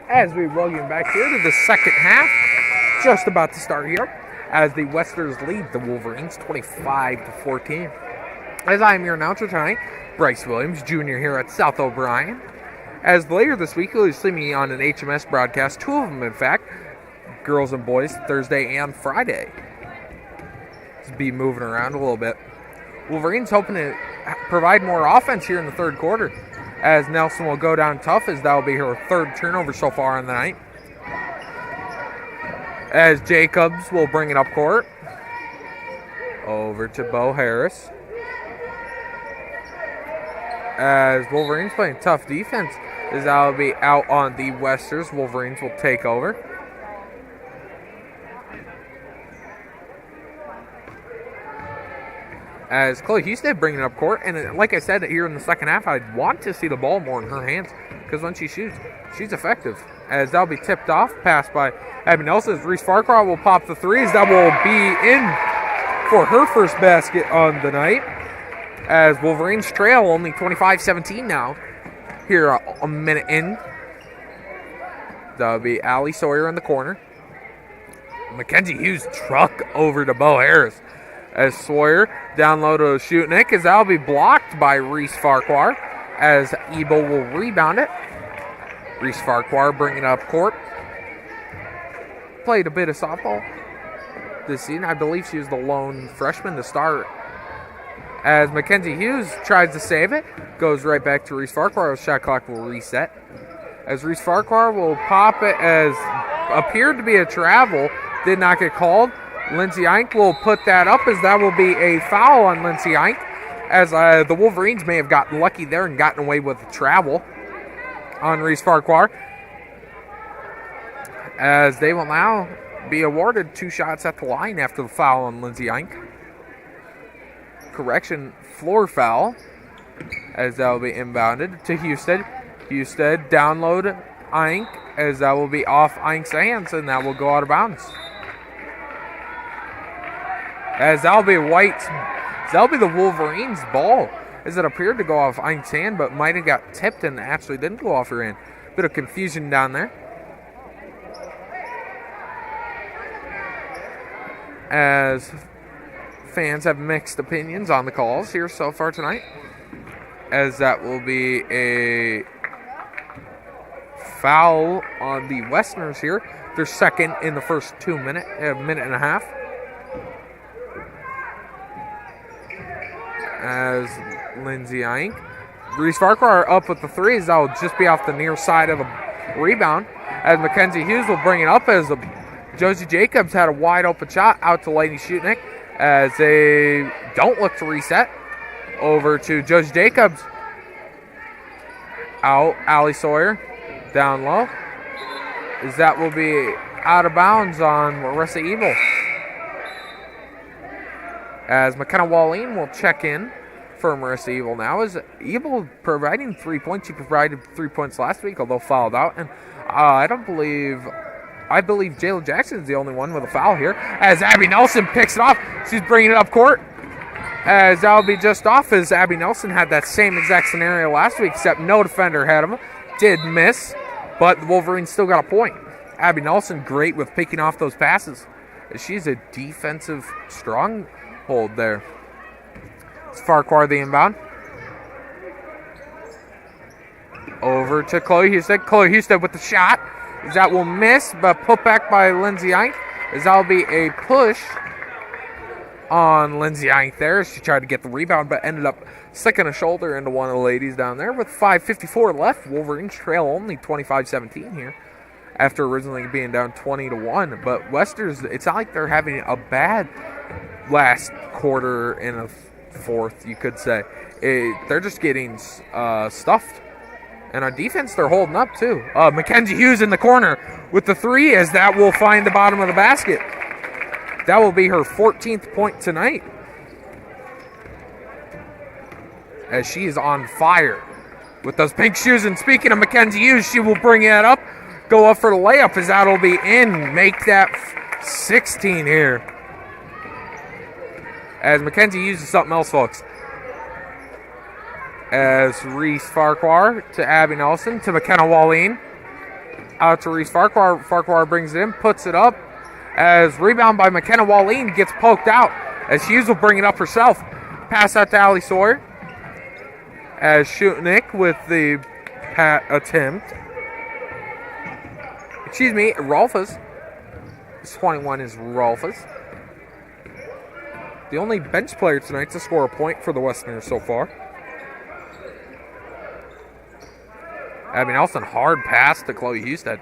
As we welcome you back here to the second half, just about to start here, as the Westerners lead the Wolverines 25-14. As I am your announcer tonight, Bryce Williams, Jr. here at South O'Brien. As later this week, you'll see me on an HMS broadcast, 2 of them in fact, girls and boys, Thursday and Friday. Just be moving around a little bit. Wolverines hoping to provide more offense here in the third quarter, as Nelson will go down tough, as that will be her 3rd turnover so far on the night. As Jacobs will bring it up court. Over to Bo Harris. As Wolverines playing tough defense, as that will be out on the Westers. Wolverines will take over. As Chloe Husted bringing it up court, and like I said here in the second half, I want to see the ball more in her hands because when she shoots, she's effective. As that'll be tipped off, passed by Abby Nelson. As Reese Farquhar will pop the threes. That will be in for her first basket on the night. As Wolverines trail only 25-17 now. Here a minute in. That'll be Allie Sawyer in the corner. Mackenzie Hughes truck over to Bo Harris. As Sawyer down low to Shutnick, as that'll be blocked by Reese Farquhar. As Ebo will rebound it. Reese Farquhar bringing it up court. Played a bit of softball this season. I believe she was the lone freshman to start. As Mackenzie Hughes tries to save it, goes right back to Reese Farquhar. Shot clock will reset. As Reese Farquhar will pop it as appeared to be a travel, did not get called. Lindsay Ink will put that up as that will be a foul on Lindsay Ink. As the Wolverines may have gotten lucky there and gotten away with the travel on Reese Farquhar. As they will now be awarded 2 shots at the line after the foul on Lindsay Ink. Correction, floor foul, as that will be inbounded to Husted. Husted download Ink, as that will be off Ink's hands, and that will go out of bounds. As that'll be that'll be the Wolverines' ball, as it appeared to go off Ink's hand, but might have got tipped and actually didn't go off her hand. Bit of confusion down there. As fans have mixed opinions on the calls here so far tonight, as that will be a foul on the Westerners here. They're second in the first minute and a half. As Lindsay Ink, Reese Farquhar up with the threes. That will just be off the near side of the rebound. As Mackenzie Hughes will bring it up as Josie Jacobs had a wide open shot out to Lady Shutnick. As they don't look to reset. Over to Josie Jacobs. Out, Allie Sawyer. Down low. As that will be out of bounds on Marissa Evil. As McKenna Walleen will check in for Marissa Evil now. As Evil providing 3 points. She provided 3 points last week, although fouled out. And I believe Jayla Jackson is the only one with a foul here. As Abby Nelson picks it off. She's bringing it up court. As that'll be just off, as Abby Nelson had that same exact scenario last week, except no defender had him. Did miss, but the Wolverines still got a point. Abby Nelson great with picking off those passes. She's a defensive stronghold there. It's Farquhar the inbound. Over to Chloe Husted. Chloe Husted with the shot. That will miss, but put back by Lindsay Ink. As that'll be a push on Lindsay Ink there. She tried to get the rebound, but ended up sticking a shoulder into one of the ladies down there. With 5:54 left, Wolverines trail only 25-17 here, after originally being down 20-1. But Westers, it's not like they're having a bad last quarter and a fourth, you could say. They're just getting stuffed. And on defense, they're holding up, too. Mackenzie Hughes in the corner with the three, as that will find the bottom of the basket. That will be her 14th point tonight, as she is on fire with those pink shoes. And speaking of Mackenzie Hughes, she will bring it up, go up for the layup, as that'll be in. Make that 16 here. As Mackenzie Hughes is something else, folks. As Reese Farquhar to Abby Nelson to McKenna Walleen. Out to Reese Farquhar. Farquhar brings it in, puts it up. As rebound by McKenna Walleen gets poked out. As Hughes will bring it up herself. Pass out to Allie Sawyer. As Shutnick with the attempt. Excuse me, Rolfes. This 21 is Rolfes. The only bench player tonight to score a point for the Westerners so far. Abby Nelson, hard pass to Chloe Husted.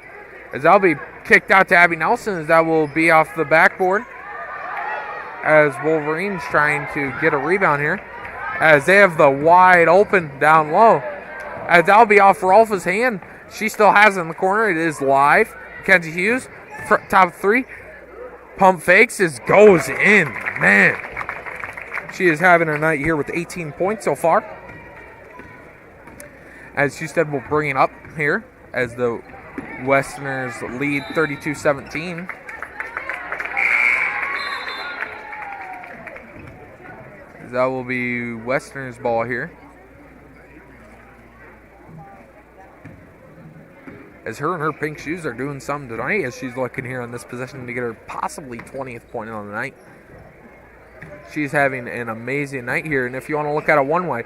As that'll be kicked out to Abby Nelson, as that will be off the backboard. As Wolverines trying to get a rebound here. As they have the wide open down low. As that'll be off Rolfa's hand. She still has it in the corner. It is live. Mackenzie Hughes, top three. Pump fakes, goes in. Man. She is having a night here with 18 points so far. As Husted will bring it up here as the Westerners lead 32-17. That will be Westerners ball here. As her and her pink shoes are doing something tonight, as she's looking here on this possession to get her possibly 20th point on the night. She's having an amazing night here, and if you want to look at it one way,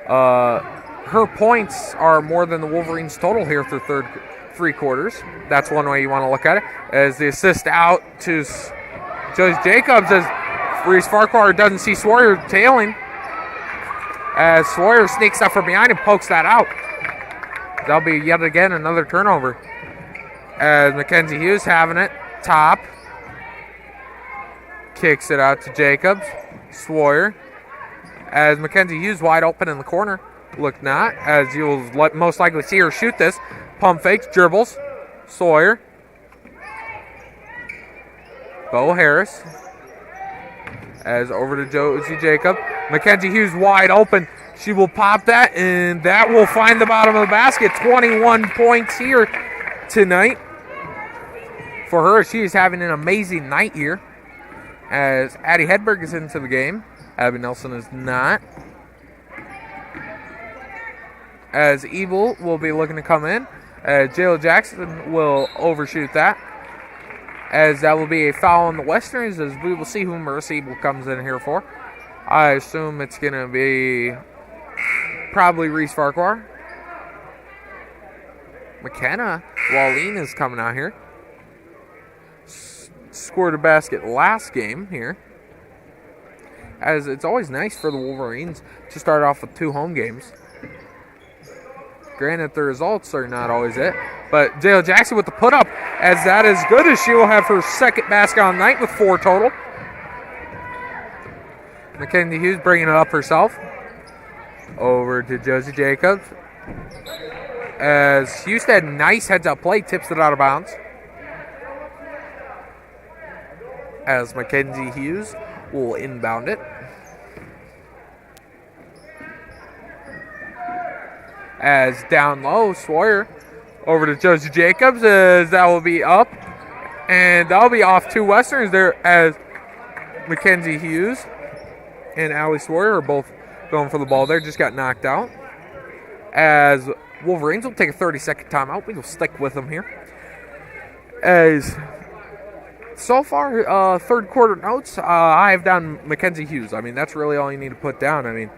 her points are more than the Wolverines' total here through three quarters. That's one way you want to look at it. As the assist out to Joyce Jacobs, as Reese Farquhar doesn't see Sawyer tailing, as Sawyer sneaks up from behind and pokes that out. That'll be yet again another turnover. As Mackenzie Hughes having it, top. Kicks it out to Jacobs. Sawyer. As Mackenzie Hughes wide open in the corner. Look not, as you'll most likely see her shoot this. Pump fakes, dribbles. Sawyer. Bo Harris. As over to Josie Jacob. Mackenzie Hughes wide open. She will pop that, and that will find the bottom of the basket. 21 points here tonight for her. She is having an amazing night here. As Addie Hedberg is into the game. Abby Nelson is not. As Evil will be looking to come in. Jayla Jackson will overshoot that. As that will be a foul on the Westerns, as we will see who Marissa Evil comes in here for. I assume it's going to be probably Reese Farquhar. McKenna Wallin is coming out here. Scored a basket last game here. As it's always nice for the Wolverines to start off with 2 home games. Granted, the results are not always it. But Jayla Jackson with the put up, as that is good, as she will have her second basket on the night with 4 total. Mackenzie Hughes bringing it up herself. Over to Josie Jacobs. As Houston, nice heads-up play, tips it out of bounds. As Mackenzie Hughes will inbound it. As down low, Sawyer over to Josie Jacobs, as that will be up. And that'll be off 2 Westerns there, as Mackenzie Hughes and Allie Sawyer are both going for the ball there. Just got knocked out. As Wolverines will take a 30-second timeout. We will stick with them here. As so far, third quarter notes, I have down Mackenzie Hughes. I mean, that's really all you need to put down. I mean,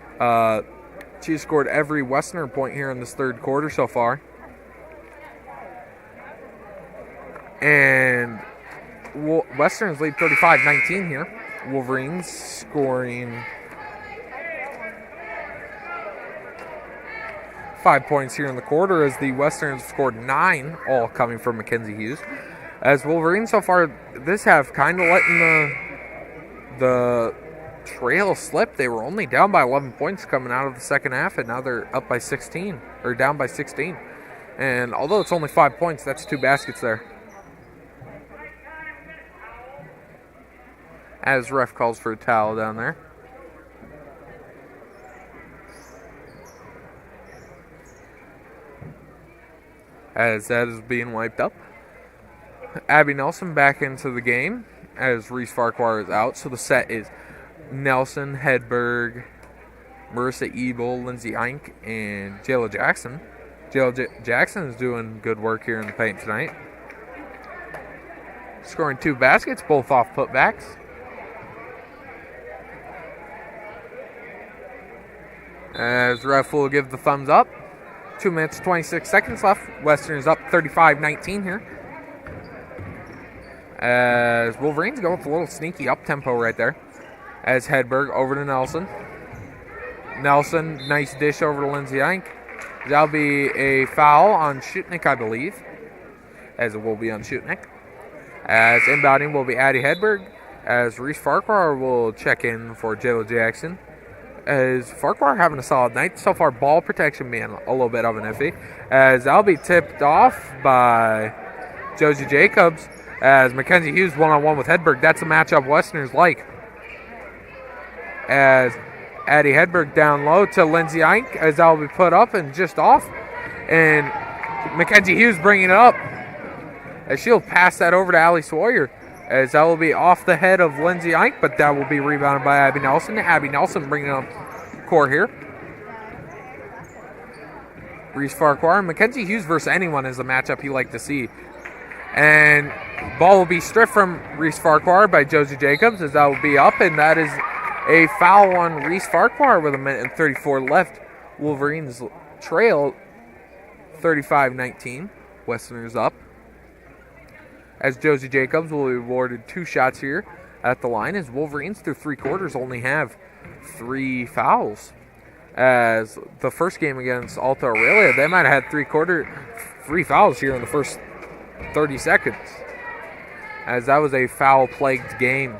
she scored every Westerner point here in this third quarter so far. And Westerns lead 35-19 here. Wolverines scoring 5 points here in the quarter, as the Westerns scored 9, all coming from Mackenzie Hughes. As Wolverines so far this half kind of letting the trail slip. They were only down by 11 points coming out of the second half, and now they're up by 16, or down by 16. And although it's only 5 points, that's 2 baskets there. As ref calls for a towel down there. As that is being wiped up. Abby Nelson back into the game as Reese Farquhar is out. So the set is Nelson, Hedberg, Marissa Ebel, Lindsay Eink, and Jayla Jackson. Jayla Jackson is doing good work here in the paint tonight. Scoring 2 baskets, both off putbacks. As ref will give the thumbs up. 2 minutes, 26 seconds left. Western is up 35-19 here. As Wolverines go with a little sneaky up-tempo right there. As Hedberg over to Nelson. Nelson, nice dish over to Lindsay Eink. That'll be a foul on Shutnik, I believe. as it will be on Shutnik. As inbounding will be Addie Hedberg, as Reese Farquhar will check in for Jayla Jackson. As Farquhar having a solid night so far, ball protection being a little bit of an iffy. As that'll be tipped off by Josie Jacobs, as Mackenzie Hughes one-on-one with Hedberg. That's a matchup Westerners like. As Addie Hedberg down low to Lindsay Ike, as that will be put up and just off. And Mackenzie Hughes bringing it up, as she'll pass that over to Allie Sawyer, as that will be off the head of Lindsay Ike, but that will be rebounded by Abby Nelson. Abby Nelson bringing up core here. Reese Farquhar. Mackenzie Hughes versus anyone is a matchup you like to see. And ball will be stripped from Reese Farquhar by Josie Jacobs, as that will be up, and that is a foul on Reese Farquhar with 1:34 left. Wolverines trail 35-19. Westerners up. As Josie Jacobs will be awarded 2 shots here at the line, as Wolverines through 3 quarters only have 3 fouls. As the first game against Alta Aurelia, they might have had 3 fouls here in the first 30 seconds, as that was a foul-plagued game.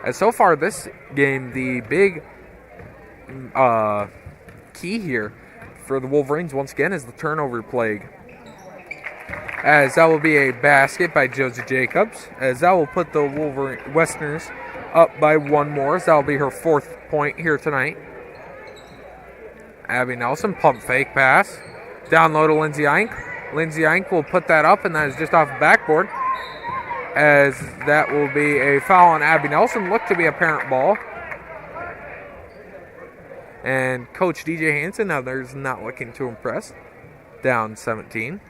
As so far this game, the big key here for the Wolverines once again is the turnover plague, as that will be a basket by Josie Jacobs, as that will put the Westerners up by 1 more, as that will be her 4th point here tonight. Abby Nelson, pump fake pass, down low to Lindsay Ike. Lindsay Ike will put that up, and that is just off the backboard, as that will be a foul on Abby Nelson. Looked to be a parent ball. And Coach DJ Hansen, now there's not looking too impressed. Down 17.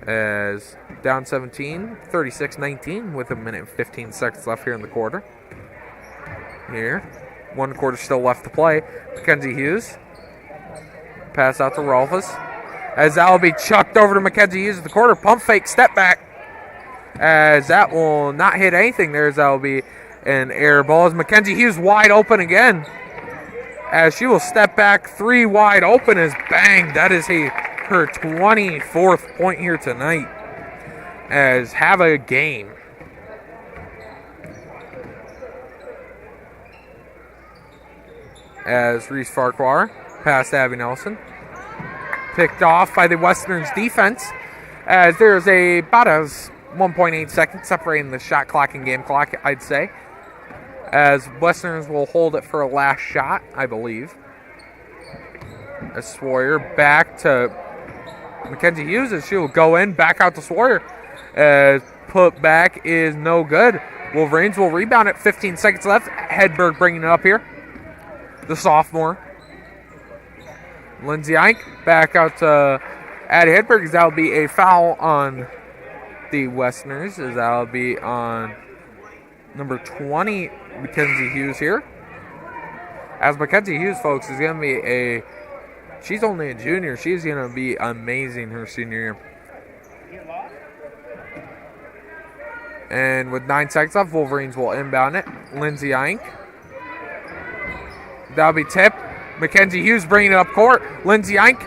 As down 17, 36-19 with 1:15 left here in the quarter. Here, 1 quarter still left to play. Mackenzie Hughes. Pass out to Rolfus, as that will be chucked over to Mackenzie Hughes at the quarter. Pump fake, step back, as that will not hit anything. That will be an air ball, as Mackenzie Hughes wide open again, as she will step back 3 wide open, as bang, that is her 24th point here tonight, as have a game. As Reese Farquhar past Abby Nelson, picked off by the Westerners defense, as there's about a 1.8 seconds separating the shot clock and game clock, I'd say, as Westerners will hold it for a last shot, I believe. As Sawyer back to Mackenzie Hughes, as she will go in, back out to Sawyer, as put back is no good. Wolverines will rebound at 15 seconds left. Hedberg bringing it up here, the sophomore. Lindsay Ike back out to Addie Hedberg, as that will be a foul on the Westerners, as that will be on number 20, Mackenzie Hughes here. As Mackenzie Hughes, folks, is going to be she's only a junior. She's going to be amazing her senior year. And with 9 seconds left, Wolverines will inbound it. Lindsay Ike. That'll be tipped. Mackenzie Hughes bringing it up court. Lindsay Ike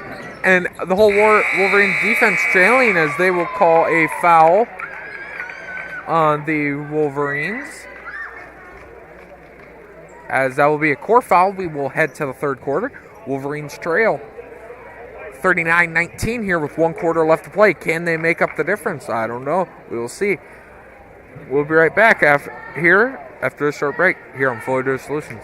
and the whole Wolverines defense trailing, as they will call a foul on the Wolverines. As that will be a core foul, we will head to the 3rd quarter. Wolverines trail 39-19 here with 1 quarter left to play. Can they make up the difference? I don't know. We will see. We'll be right back after a short break here on Florida Solutions.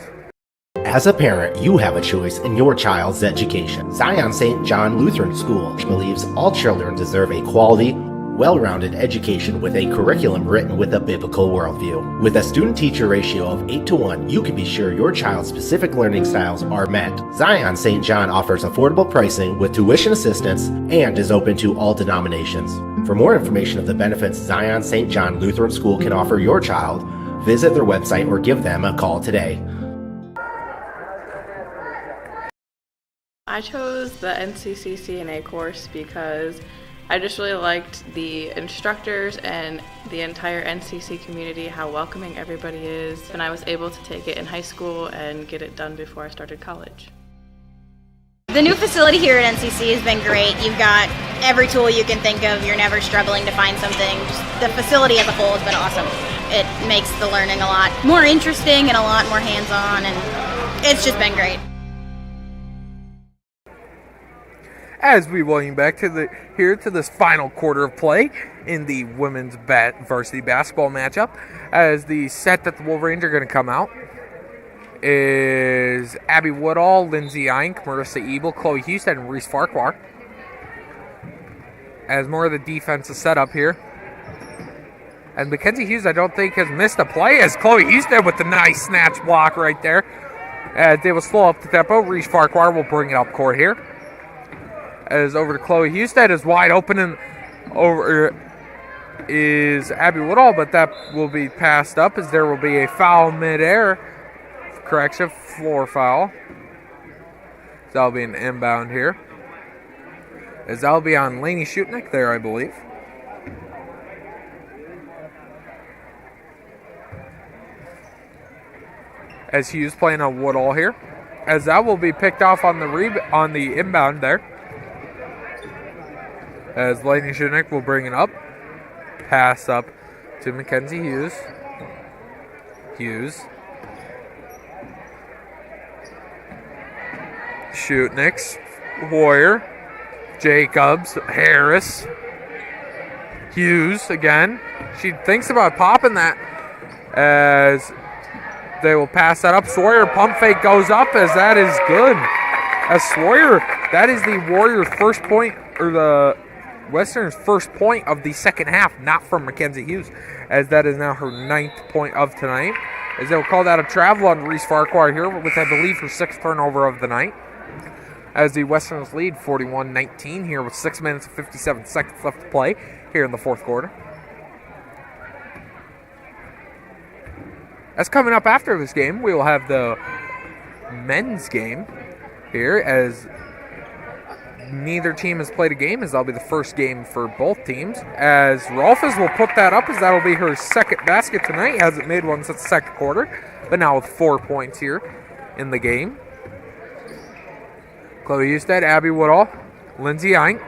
As a parent, you have a choice in your child's education. Zion St. John Lutheran School believes all children deserve a quality, well-rounded education with a curriculum written with a biblical worldview. With a student-teacher ratio of 8-to-1, you can be sure your child's specific learning styles are met. Zion St. John offers affordable pricing with tuition assistance and is open to all denominations. For more information of the benefits Zion St. John Lutheran School can offer your child, visit their website or give them a call today. I chose the NCC CNA course because I just really liked the instructors and the entire NCC community, how welcoming everybody is, and I was able to take it in high school and get it done before I started college. The new facility here at NCC has been great. You've got every tool you can think of. You're never struggling to find something. Just the facility as a whole has been awesome. It makes the learning a lot more interesting and a lot more hands-on, and it's just been great. As we welcome back to this final quarter of play in the women's varsity basketball matchup, as the set that the Wolverines are going to come out is Abby Woodall, Lindsay Eink, Marissa Ebel, Chloe Houston, and Reese Farquhar. As more of the defense is set up here. And Mackenzie Hughes, I don't think, has missed a play, as Chloe Houston with the nice snatch block right there. As they will slow up the tempo, Reese Farquhar will bring it up court here. As over to Chloe Houston is wide open, and over is Abby Woodall, but that will be passed up as there will be a foul midair. Correction, floor foul. So that'll be an inbound here. As that'll be on Lainey Schutnick there, I believe. As Hughes playing on Woodall here. As that will be picked off on the inbound there. As Lainey Schutnick will bring it up. Pass up to Mackenzie Hughes. Hughes. Schutnick. Warrior. Jacobs. Harris. Hughes again. She thinks about popping that as they will pass that up. Sawyer pump fake goes up as that is good. As Sawyer, that is the Warriors' first point, or the Western's first point of the second half, not from Mackenzie Hughes, as that is now her 9th point of tonight. As they will call that a travel on Reese Farquhar here, with I believe her 6th turnover of the night. As the Westerns lead 41-19 here with 6 minutes and 57 seconds left to play here in the fourth quarter. As coming up after this game, we will have the men's game here, as neither team has played a game, as that'll be the first game for both teams. As Rolfes will put that up, as that'll be her second basket tonight. Hasn't made one since the second quarter, but now with 4 points here in the game. Chloe Husted, Abby Woodall, Lindsay Eink.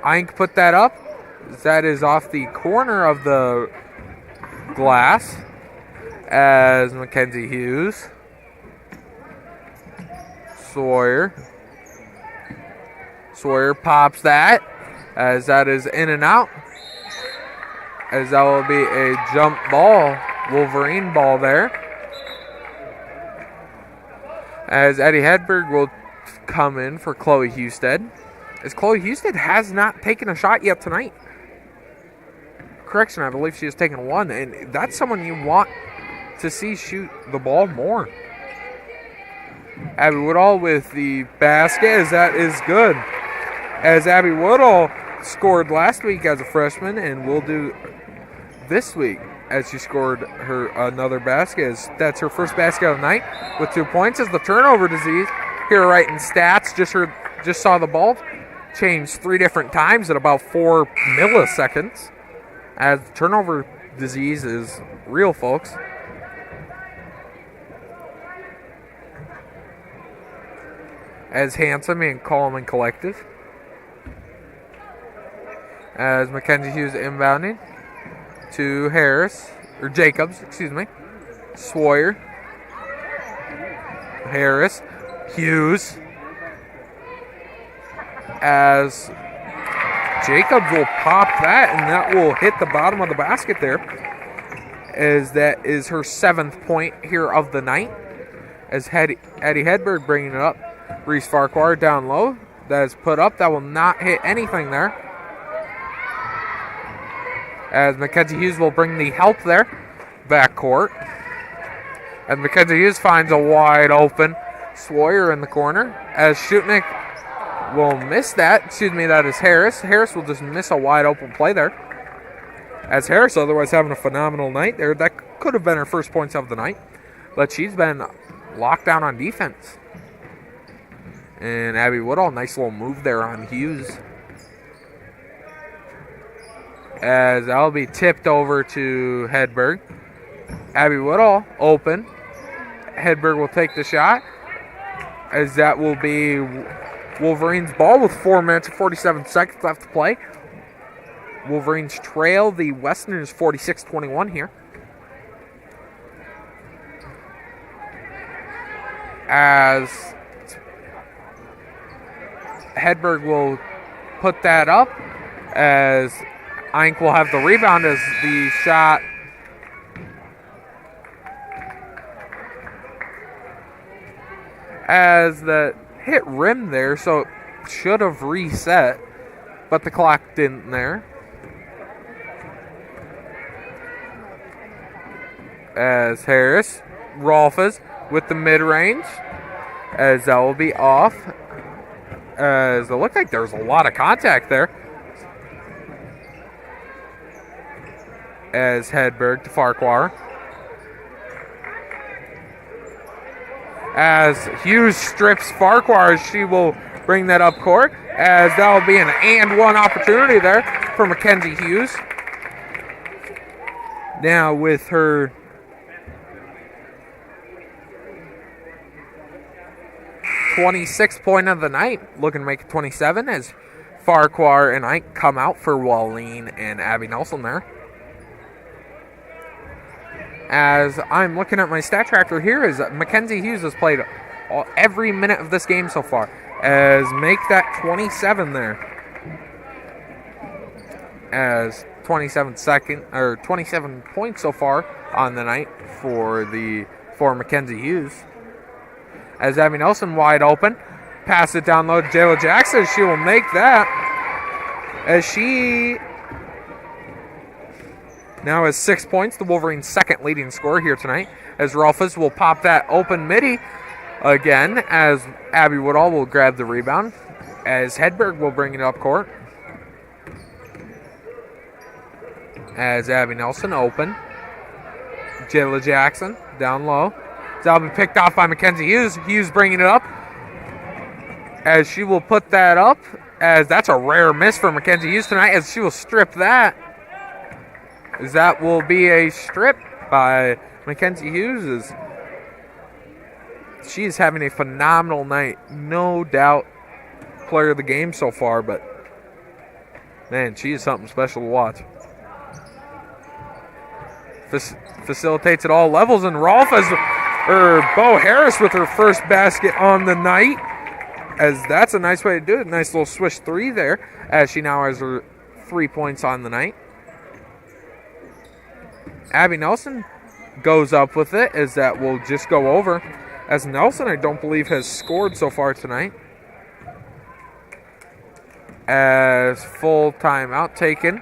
Eink put that up. That is off the corner of the glass. As Mackenzie Hughes. Sawyer pops that, as that is in and out. As that will be a jump ball, Wolverine ball there. As Eddie Hedberg will come in for Chloe Husted. As Chloe Husted has not taken a shot yet tonight. Correction, I believe she has taken one, and that's someone you want to see shoot the ball more. Abby Woodall with the basket, as that is good. As Abby Woodall scored last week as a freshman and will do this week as she scored her another basket. As that's her first basket of the night with 2 points. As the turnover disease here right in stats, just saw the ball change 3 different times at about 4 milliseconds. As the turnover disease is real, folks. As handsome and calm and collective. As Mackenzie Hughes inbounding to Jacobs, excuse me. Sawyer. Harris. Hughes. As Jacobs will pop that, and that will hit the bottom of the basket there. As that is her 7th point here of the night. As Eddie Hedberg bringing it up. Reese Farquhar down low. That is put up. That will not hit anything there. As Mackenzie Hughes will bring the help there. Backcourt. As Mackenzie Hughes finds a wide open Sawyer in the corner. As Schutnick will miss that. Excuse me, that is Harris. Harris will just miss a wide open play there. As Harris otherwise having a phenomenal night there. That could have been her first points of the night. But she's been locked down on defense. And Abby Woodall, nice little move there on Hughes. As that'll be tipped over to Hedberg. Abby Woodall open. Hedberg will take the shot. As that will be Wolverines ball with 4 minutes and 47 seconds left to play. Wolverines trail the Westerners 46-21 here. As Hedberg will put that up, as Eink will have the rebound as the shot as the hit rim there, so it should have reset, but the clock didn't there. As Harris, Rolfes with the mid-range, as that will be off, as it looked like there was a lot of contact there. As Hedberg to Farquhar. As Hughes strips Farquhar, she will bring that up court, as that will be an and one opportunity there for Mackenzie Hughes. Now with her .26 point of the night, looking to make it 27 as Farquhar and Ike come out for Wallene and Abby Nelson there. As I'm looking at my stat tracker here, is Mackenzie Hughes has played every minute of this game so far, as make that 27 there. As 27 points so far on the night for Mackenzie Hughes. As Abby Nelson wide open, pass it down low to Jayla Jackson. She will make that, as she now has 6 points, the Wolverines' second leading scorer here tonight. As Rolfes will pop that open midi again, as Abby Woodall will grab the rebound, as Hedberg will bring it up court. As Abby Nelson open, Jayla Jackson down low. That'll be picked off by Mackenzie Hughes. Hughes bringing it up, as she will put that up, as that's a rare miss for Mackenzie Hughes tonight, as she will strip that. As that will be a strip by Mackenzie Hughes. She is having a phenomenal night. No doubt player of the game so far, but man, she is something special to watch. Facilitates at all levels, and Bo Harris with her first basket on the night, as that's a nice way to do it. Nice little swish three there, as she now has her 3 points on the night. Abby Nelson goes up with it, as that will just go over, as Nelson, I don't believe, has scored so far tonight. As full timeout taken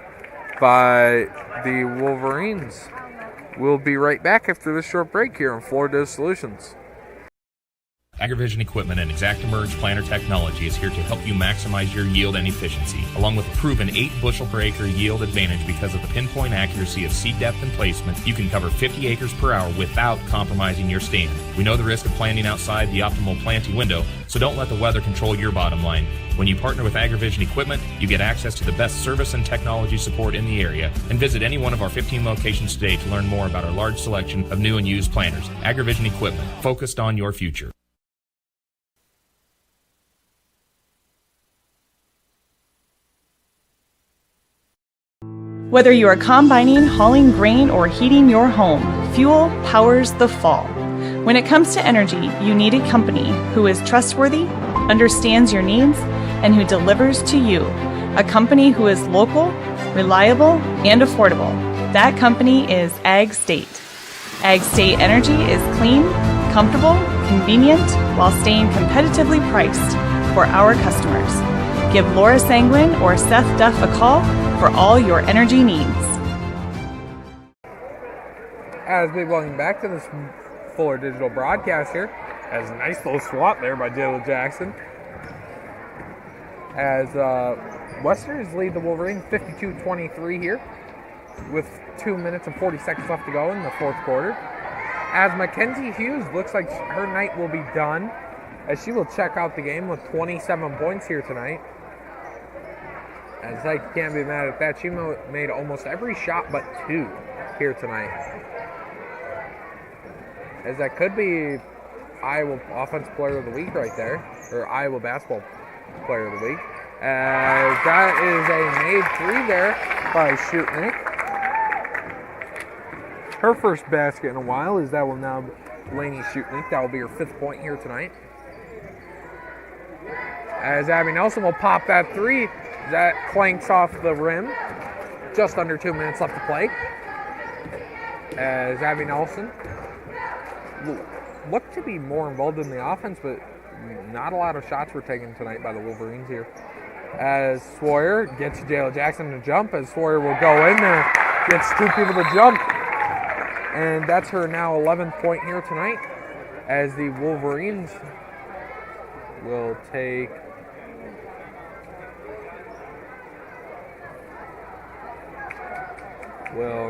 by the Wolverines. We'll be right back after this short break here on Florida Solutions. AgriVision Equipment and ExactEmerge planter technology is here to help you maximize your yield and efficiency, along with a proven 8 bushel per acre yield advantage because of the pinpoint accuracy of seed depth and placement. You can cover 50 acres per hour without compromising your stand. We know the risk of planting outside the optimal planting window, so don't let the weather control your bottom line. When you partner with AgriVision Equipment, you get access to the best service and technology support in the area. And visit any one of our 15 locations today to learn more about our large selection of new and used planters. AgriVision Equipment, focused on your future. Whether you are combining, hauling grain, or heating your home, fuel powers the fall. When it comes to energy, you need a company who is trustworthy, understands your needs, and who delivers to you. A company who is local, reliable, and affordable. That company is Ag State. Ag State Energy is clean, comfortable, convenient, while staying competitively priced for our customers. Give Laura Sanguin or Seth Duff a call for all your energy needs. As we welcome back to this Fuller Digital broadcast here, as a nice little swat there by Jayla Jackson. As Westerners lead the Wolverines 52-23 here, with 2 minutes and 40 seconds left to go in the fourth quarter. As Mackenzie Hughes looks like her night will be done, as she will check out the game with 27 points here tonight. As I can't be mad at that. She made almost every shot but 2 here tonight. As that could be Iowa Offensive Player of the Week right there, or Iowa Basketball Player of the Week. As that is a made 3 there by Shootnick. Her first basket in a while, as that will now be Lainey Shootnick. That will be her 5th point here tonight. As Abby Nelson will pop that 3. That clanks off the rim. Just under 2 minutes left to play. As Abby Nelson looked to be more involved in the offense, but not a lot of shots were taken tonight by the Wolverines here. As Sawyer gets Jayla Jackson to jump, as Sawyer will go in there, gets 2 people to jump. And that's her now 11th point here tonight, as the Wolverines will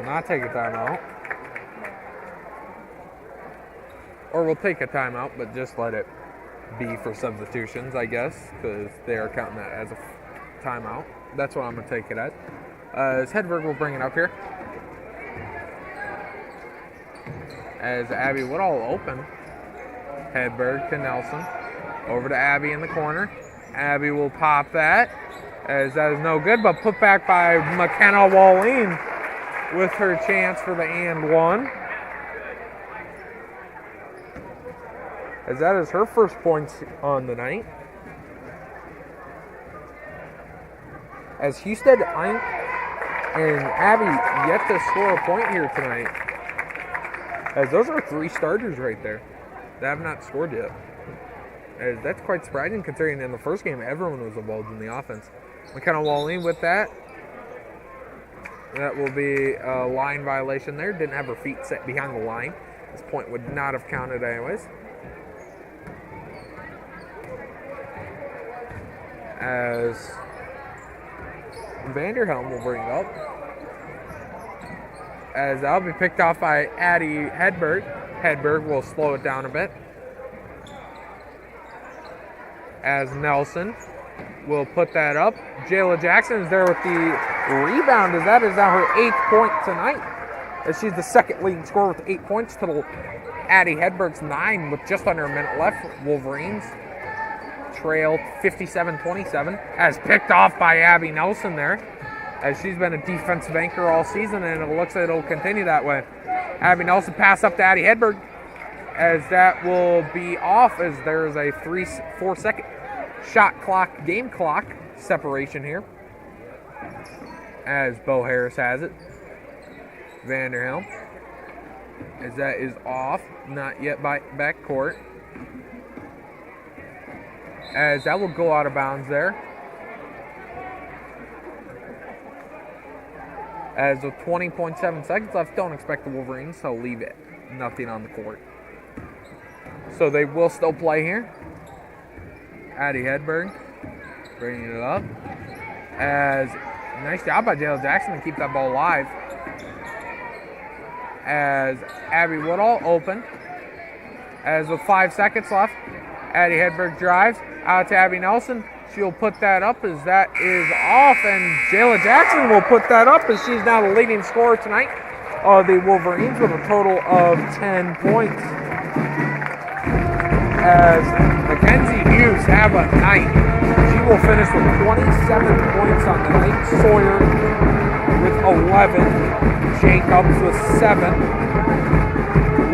not take a timeout. Or we'll take a timeout, but just let it be for substitutions, I guess, because they are counting that as a timeout. That's what I'm going to take it as. As Hedberg will bring it up here. As Abby Woodall open. Hedberg to Nelson. Over to Abby in the corner. Abby will pop that, as that is no good, but put back by McKenna Walleen with her chance for the and one. As that is her first points on the night. As Husted, Eink, and Abby yet to score a point here tonight. As those are 3 starters right there that have not scored yet. As that's quite surprising considering in the first game everyone was involved in the offense. McKenna Walleen with that. That will be a line violation there. Didn't have her feet set behind the line. This point would not have counted anyways. As Vanderhelm will bring it up. As that'll be picked off by Addie Hedberg. Hedberg will slow it down a bit. As Nelson will put that up. Jayla Jackson is there with the rebound, as that is now her 8th point tonight. As she's the second leading scorer with 8 points to Addie Hedberg's 9 with just under a minute left. Wolverines trail 57-27 as picked off by Abby Nelson there, as she's been a defensive anchor all season, and it looks like it'll continue that way. Abby Nelson pass up to Addie Hedberg, as that will be off, as there's a 4 second shot clock, game clock separation here, as Bo Harris has it. Vanderhelm, as that is off, not yet by backcourt, as that will go out of bounds there. As with 20.7 seconds left, don't expect the Wolverines to leave it nothing on the court. So they will still play here. Addie Hedberg bringing it up. As nice job by Jayla Jackson to keep that ball alive. As Abby Woodall open. As with 5 seconds left, Addie Hedberg drives out to Abby Nelson. She'll put that up, as that is off, and Jayla Jackson will put that up, as she's now the leading scorer tonight of the Wolverines with a total of 10 points. As Mackenzie Hughes have a night. She will finish with 27 points on the night. Sawyer with 11. Jacobs with 7.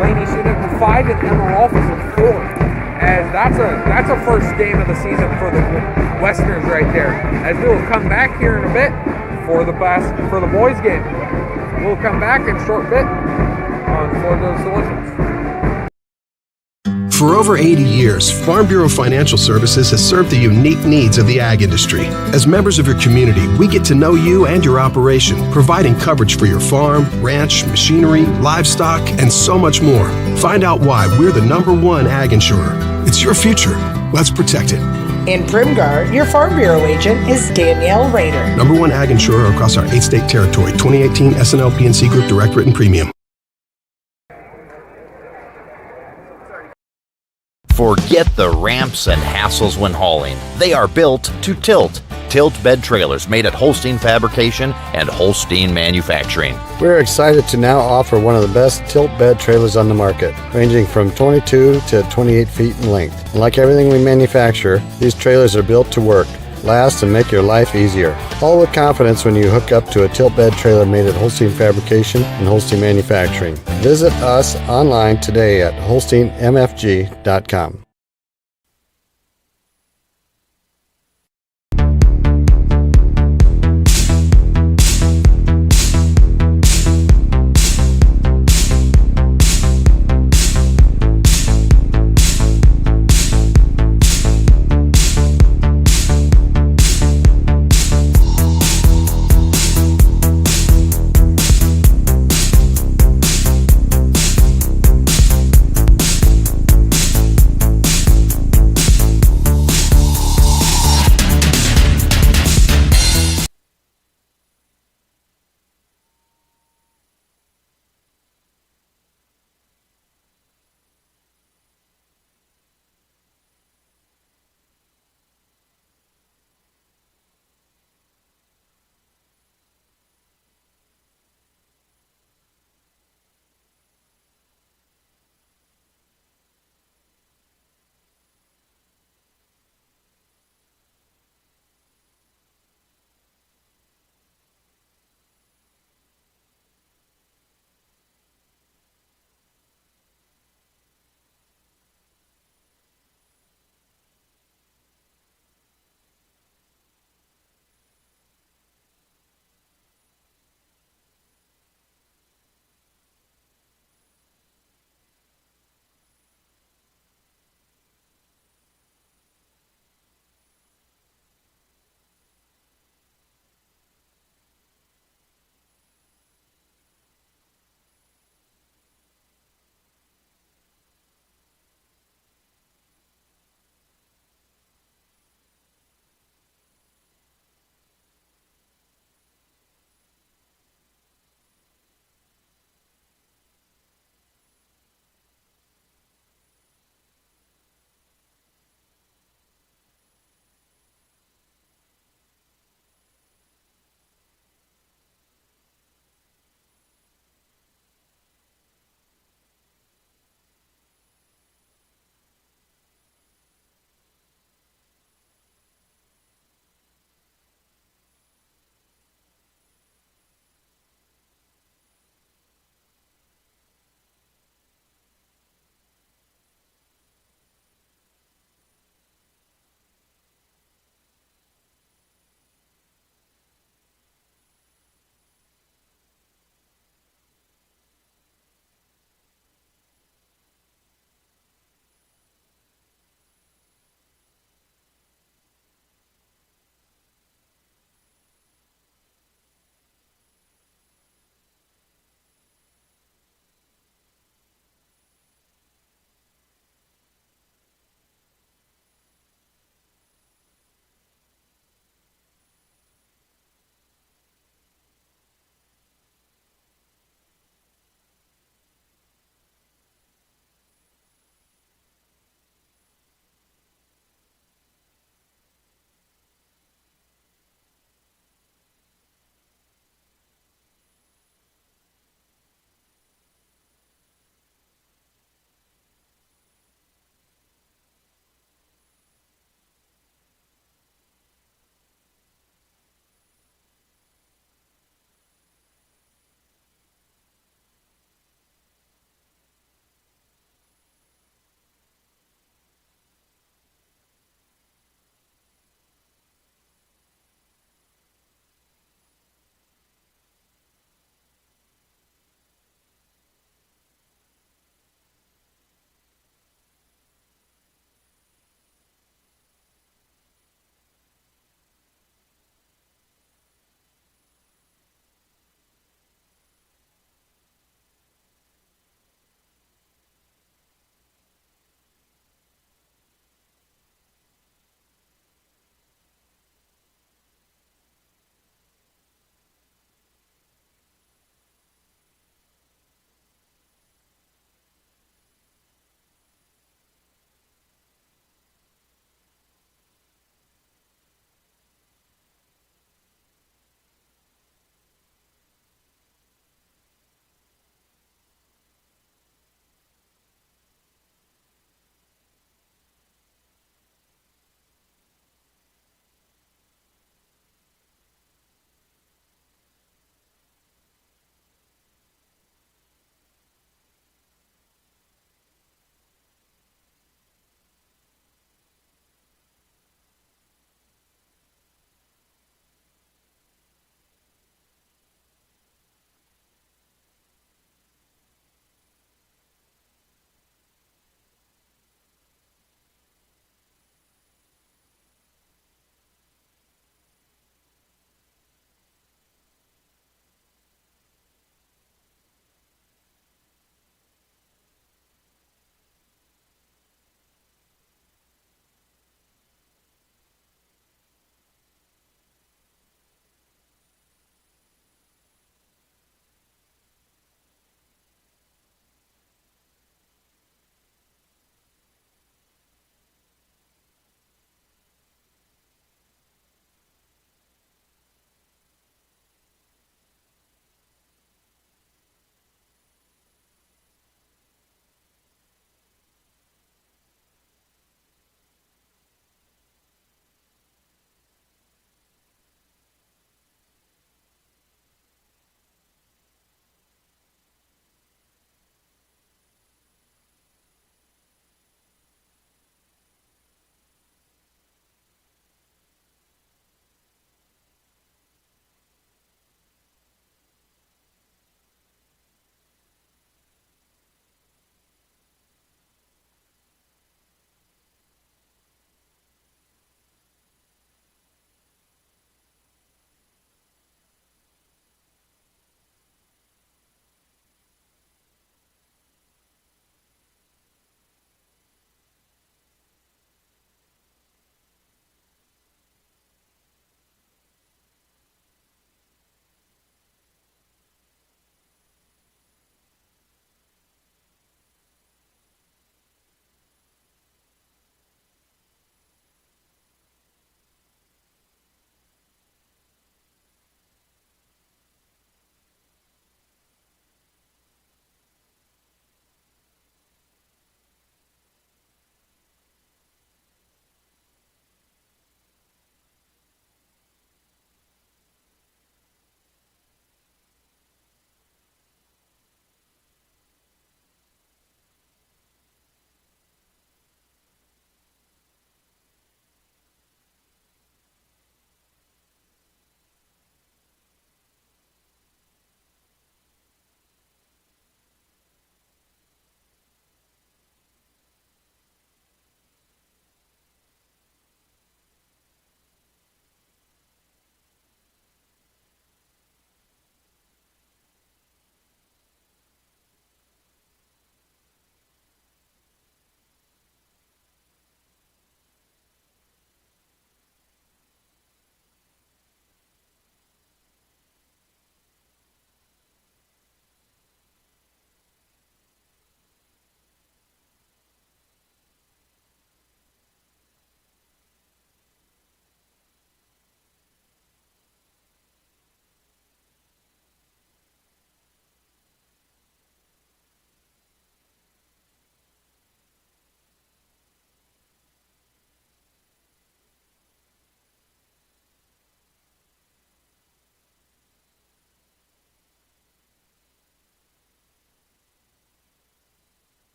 Lainey Sunick with 5, and Emma Rolfes with 4. As that's a first game of the season for the Westerners right there. As we will come back here in a bit for the boys game. We'll come back in a short bit on Florida Solutions. For over 80 years, Farm Bureau Financial Services has served the unique needs of the ag industry. As members of your community, we get to know you and your operation, providing coverage for your farm, ranch, machinery, livestock, and so much more. Find out why we're the #1 ag insurer. It's your future. Let's protect it. In Primgar, your Farm Bureau agent is Danielle Rader. #1 ag insurer across our 8-state territory. 2018 SNL PNC Group Direct Written Premium. Forget the ramps and hassles when hauling. They are built to tilt. tilt bed trailers made at Holstein Fabrication and Holstein Manufacturing. We're excited to now offer one of the best tilt bed trailers on the market, ranging from 22 to 28 feet in length. And like everything we manufacture, these trailers are built to work, last, and make your life easier. All with confidence when you hook up to a tilt bed trailer made at Holstein Fabrication and Holstein Manufacturing. Visit us online today at holsteinmfg.com.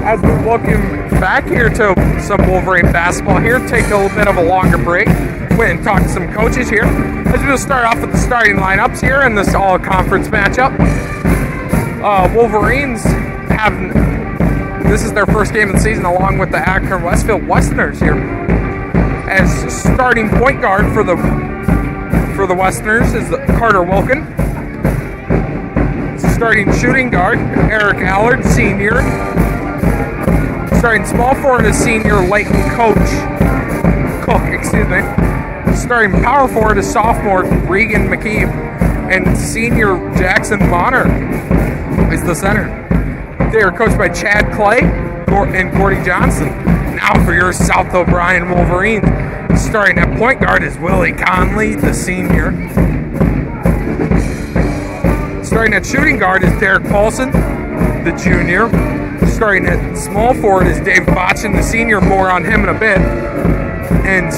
as we're looking back here to some Wolverine basketball here, take a little bit of a longer break. Went and talked to some coaches here. As we'll start off with the starting lineups here in this all-conference matchup. Wolverines this is their first game of the season along with the Akron-Westfield Westerners here. As starting point guard for the Westerners is Carter Wilkin. Starting shooting guard, Eric Allard, senior. Starting small forward is senior Leighton Cook. Starting power forward is sophomore Regan McKeeb. And senior Jackson Bonner is the center. They are coached by Chad Clay and Gordy Johnson. Now for your South O'Brien Wolverines. Starting at point guard is Willie Conley, the senior. Starting at shooting guard is Derek Paulson, the junior. Starting at small forward is Dave Botchin, the senior. More on him in a bit. And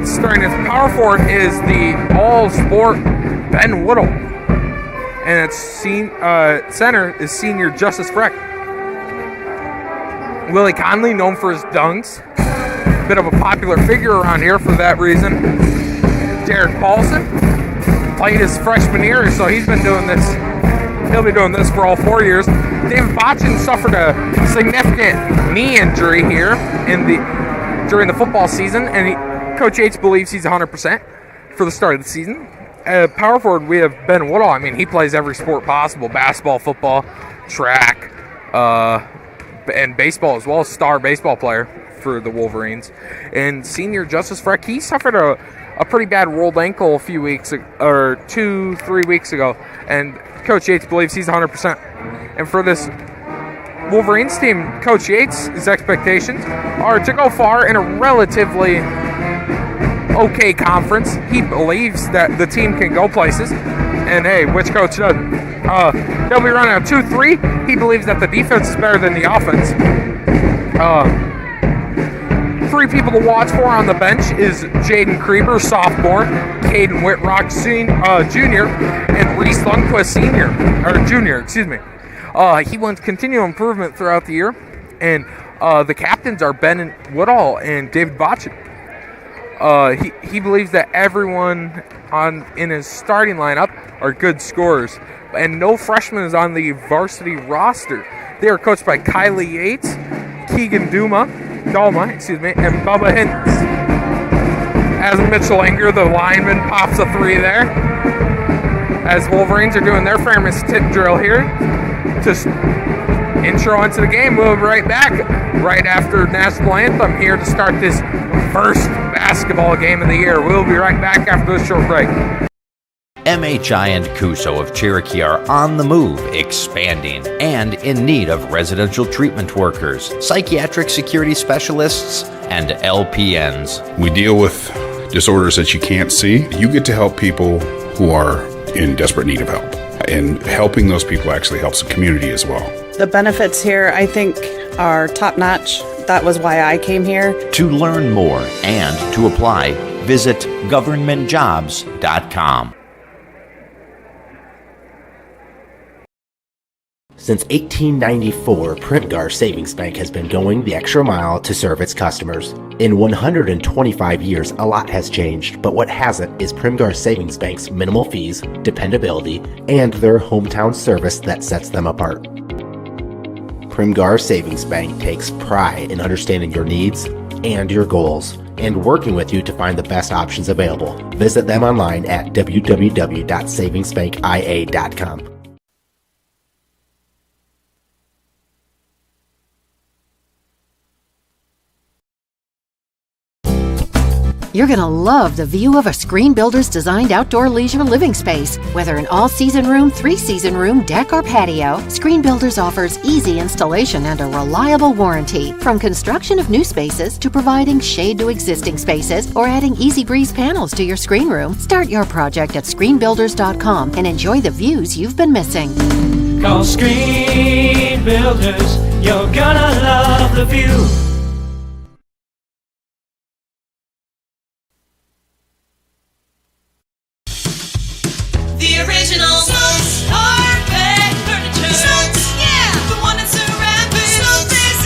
starting at power forward is the all-sport Ben Woodall. And at center is senior Justice Freck. Willie Conley, known for his dunks. Bit of a popular figure around here for that reason. Derek Paulson played his freshman year, so he's been doing this. He'll be doing this for all 4 years. David Botchin suffered a significant knee injury here during the football season, and Coach Yates believes he's 100% for the start of the season. Power forward, we have Ben Woodall. I mean, he plays every sport possible: basketball, football, track, and baseball as well. Star baseball player for the Wolverines. And senior Justice Freck, he suffered a pretty bad rolled ankle a few weeks, or 2-3 weeks ago, and Coach Yates believes he's 100%. And for this Wolverines team, Coach Yates' expectations are to go far in a relatively okay conference. He believes that the team can go places, and hey, which coach doesn't? They'll be running a 2-3. He believes that the defense is better than the offense. 3 people to watch for on the bench is Jaden Krieber, sophomore, Caden Whitrock, junior, and Reese Lundquist, junior. He wants continual improvement throughout the year, and the captains are Ben Woodall and David Botchin. He believes that everyone in his starting lineup are good scorers, and no freshman is on the varsity roster. They are coached by Kylie Yates, Keegan Dalma, and Bubba Hintz. As Mitchell Enger, the lineman, pops a 3 there. As Wolverines are doing their famous tip drill here. Just intro into the game. We'll be right back right after National Anthem here to start this first basketball game of the year. We'll be right back after this short break. MHI and Cuso of Cherokee are on the move, expanding, and in need of residential treatment workers, psychiatric security specialists, and LPNs. We deal with disorders that you can't see. You get to help people who are in desperate need of help. And helping those people actually helps the community as well. The benefits here, I think, are top-notch. That was why I came here. To learn more and to apply, visit governmentjobs.com. Since 1894, Printgar Savings Bank has been going the extra mile to serve its customers. In 125 years, a lot has changed, but what hasn't is Printgar Savings Bank's minimal fees, dependability, and their hometown service that sets them apart. Printgar Savings Bank takes pride in understanding your needs and your goals and working with you to find the best options available. Visit them online at www.savingsbankia.com. You're going to love the view of a Screen Builder's designed outdoor leisure living space. Whether an all-season room, 3-season room, deck, or patio, Screen Builders offers easy installation and a reliable warranty. From construction of new spaces to providing shade to existing spaces or adding Easy Breeze panels to your screen room, start your project at screenbuilders.com and enjoy the views you've been missing. Call Screen Builders, you're gonna love the view. The original Snows Carpet Furniture. Snows, yeah, the one that's around. Snows is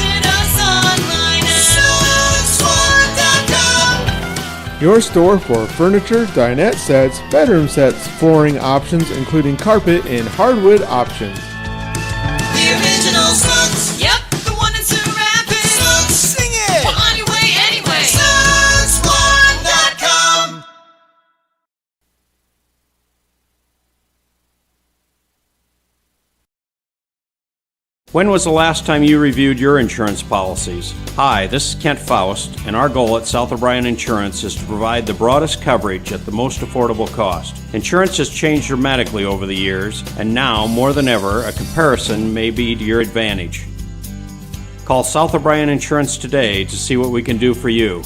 Your store for furniture, dinette sets, bedroom sets, flooring options, including carpet and hardwood options. The original Snooks. Yep, the one in Cedar Rapids. Snooks. Sing it. Well, on your way anyway. Snooksflooring.com. When was the last time you reviewed your insurance policies? Hi, this is Kent Faust, and our goal at South O'Brien Insurance is to provide the broadest coverage at the most affordable cost. Insurance has changed dramatically over the years, and now, more than ever, a comparison may be to your advantage. Call South O'Brien Insurance today to see what we can do for you.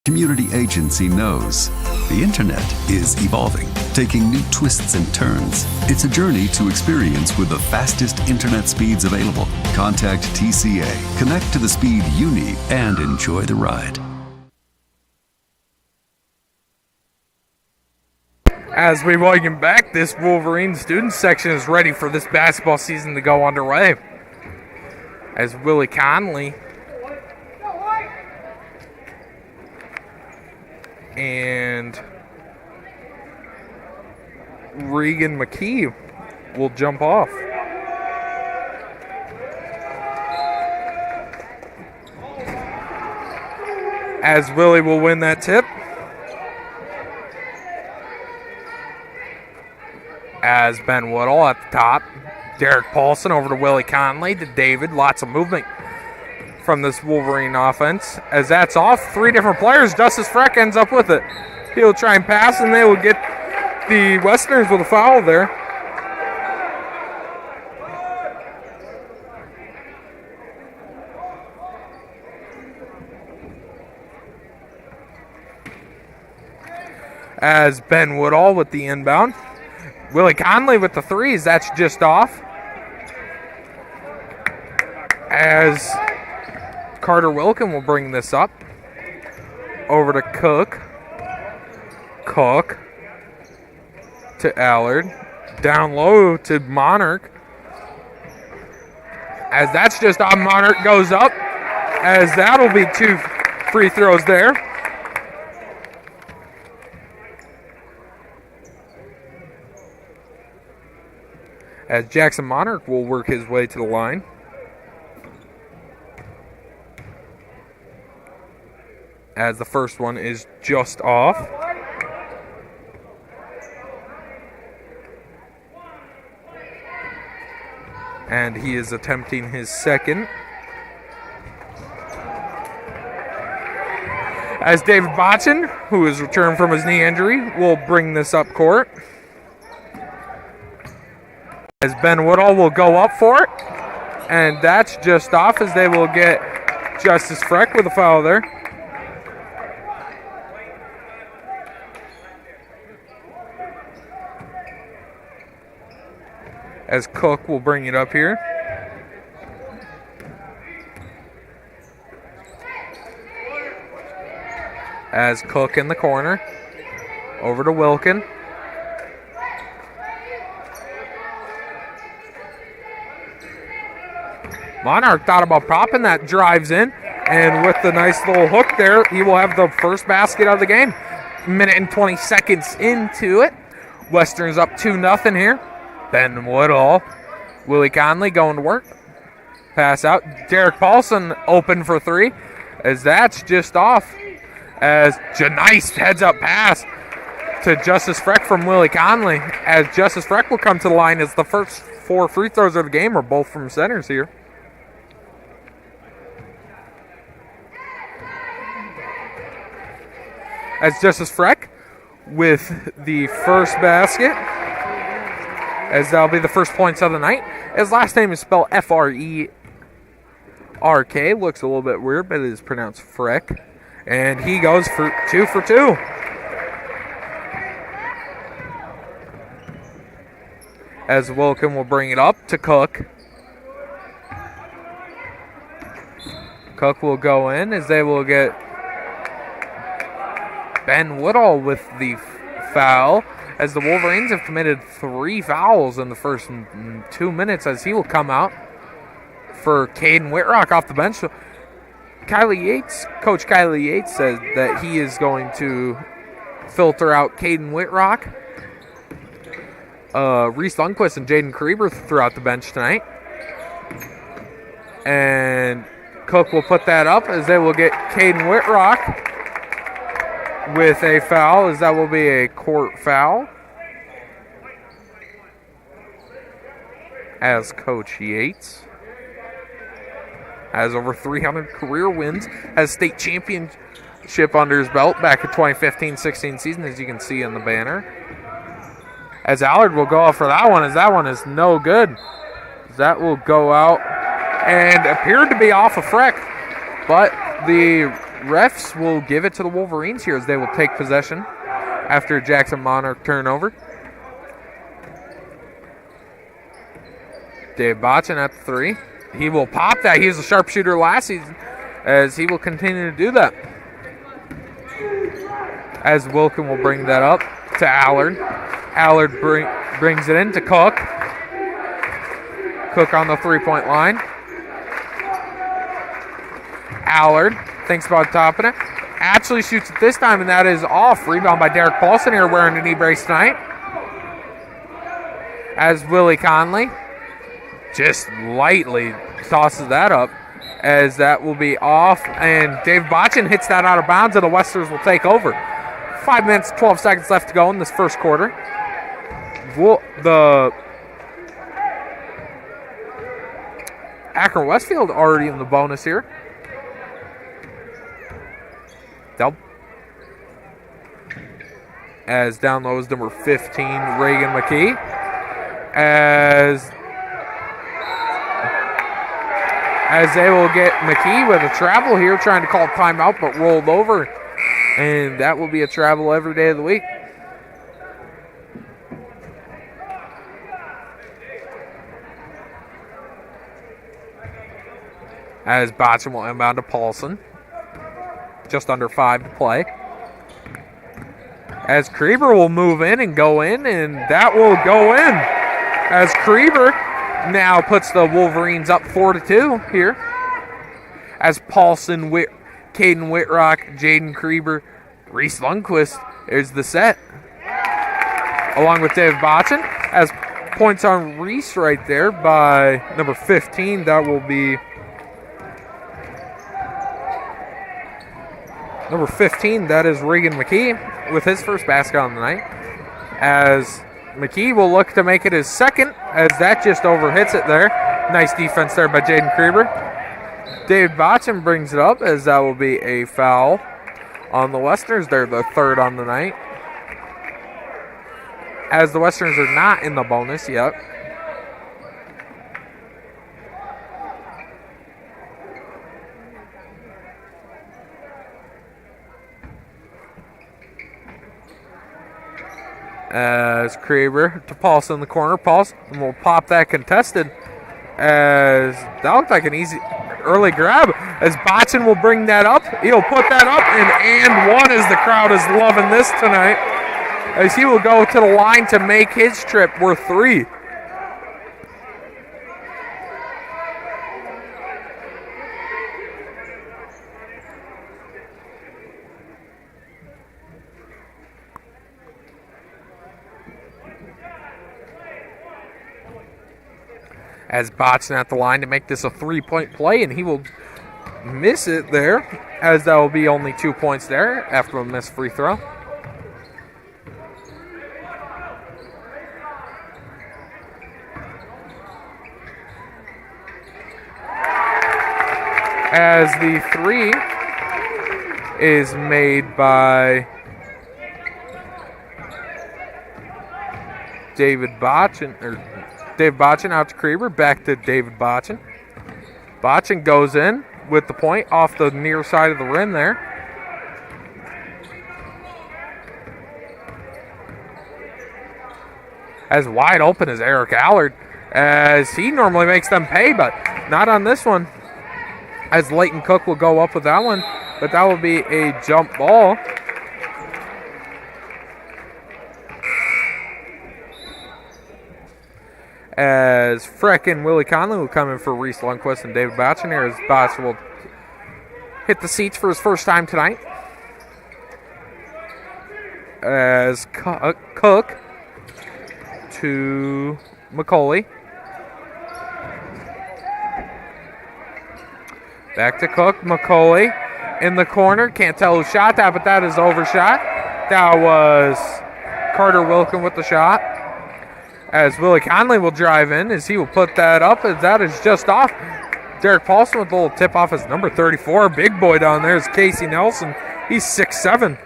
Community Agency knows the internet is evolving, taking new twists and turns. It's a journey to experience with the fastest internet speeds available. Contact TCA, connect to the speed you need, and enjoy the ride. As we welcome back, this Wolverine student section is ready for this basketball season to go underway. As Willie Conley and Regan McKee will jump off. As Willie will win that tip. As Ben Woodall at the top. Derek Paulson over to Willie Conley to David. Lots of movement from this Wolverine offense. As that's off, three different players. Justice Freck ends up with it. He'll try and pass, and they will get the Westerners with a foul there. As Ben Woodall with the inbound. Willie Conley with the threes. That's just off. As Carter Wilkin will bring this up. Over to Cook. Cook to Allard. Down low to Monarch. As that's just on, Monarch goes up. As that'll be two free throws there. As Jackson Monarch will work his way to the line. As the first one is just off. And he is attempting his second. As David Botchin, who has returned from his knee injury, will bring this up court. As Ben Woodall will go up for it. And that's just off, as they will get Justice Freck with a foul there. As Cook will bring it up here. As Cook in the corner. Over to Wilkin. Monarch thought about popping that, drives in. And with the nice little hook there, he will have the first basket of the game. Minute and 20 seconds into it. Western's up 2-0 here. Ben Woodall. Willie Conley going to work. Pass out. Derek Paulson open for three. As that's just off. As nice heads up pass to Justice Freck from Willie Conley. As Justice Freck will come to the line as the first four free throws of the game are both from centers here. As Justice Freck with the first basket. As that'll be the first points of the night. His last name is spelled F-R-E-R-K. Looks a little bit weird, but it is pronounced Freck. And he goes for two. As Wilkin will bring it up to Cook. Cook will go in as they will get Ben Woodall with the foul. as the Wolverines have committed 3 fouls in the first 2 minutes, as he will come out for Caden Whitrock off the bench. So Coach Kylie Yates says that he is going to filter out Caden Whitrock. Reese Lundquist and Jaden Kreber throughout the bench tonight. And Cook will put that up as they will get Caden Whitrock with a foul, as that will be a court foul. As Coach Yates has over 300 career wins, has state championship under his belt back in 2015-16 season, as you can see in the banner. As Allard will go out for that one, as that one is no good. That will go out and appeared to be off a Freck, but the refs will give it to the Wolverines here as they will take possession after a Jackson Monarch turnover. Dave Botchin at the 3. He will pop that. He was a sharpshooter last season, as he will continue to do that. As Wilkin will bring that up to Allard. Allard brings it in to Cook. Cook on the 3-point line. Allard thinks about topping it. Actually shoots it this time, and that is off. Rebound by Derek Paulson here, wearing a knee brace tonight. As Willie Conley just lightly tosses that up, as that will be off. And Dave Botchin hits that out of bounds, and the Westers will take over. 5 minutes, 12 seconds left to go in this first quarter. The Akron-Westfield already in the bonus here. As down low is number 15, Reagan McKee. As they will get McKee with a travel here, trying to call timeout, but rolled over. And that will be a travel every day of the week. As Botchin will inbound to Paulson. Just under 5 to play. As Kreber will move in and go in, and that will go in. As Kreber now puts the Wolverines up 4-2 here. As Paulson, Caden Whitrock, Jaden Kreber, Reese Lundquist is the set. Along with Dave Botchin. As points on Reese right there by number 15, that will be number 15, that is Reagan McKee with his first basket on the night. As McKee will look to make it his second, as that just overhits it there. Nice defense there by Jaden Kreber. Dave Botchin brings it up, as that will be a foul on the Westerners. They're the third on the night, as the Westerners are not in the bonus yet. As Kreber to Paulson in the corner. Paulson will pop that contested, as that looked like an easy early grab. As Botchin will bring that up. He'll put that up, and one, as the crowd is loving this tonight, as he will go to the line to make his trip worth 3. As Botchin at the line to make this a 3-point play, and he will miss it there, as that will be only 2 points there after a missed free throw. As the 3 is made by David Botchin, Dave Botchin out to Kreber, back to David Botchin. Botchin goes in with the point off the near side of the rim there. As wide open as Eric Allard, as he normally makes them pay, but not on this one. As Leighton Cook will go up with that one, but that will be a jump ball. as Freck and Willie Conley will come in for Reese Lundquist and David Batchen here, as Batchen will hit the seats for his first time tonight. As Cook to McCauley. Back to Cook. McCauley in the corner. Can't tell who shot that, but that is overshot. That was Carter Wilkin with the shot. As Willie Conley will drive in, as he will put that up, as that is just off. Derek Paulson with a little tip off his number 34. Big boy down there is Casey Nelson. He's 6'7".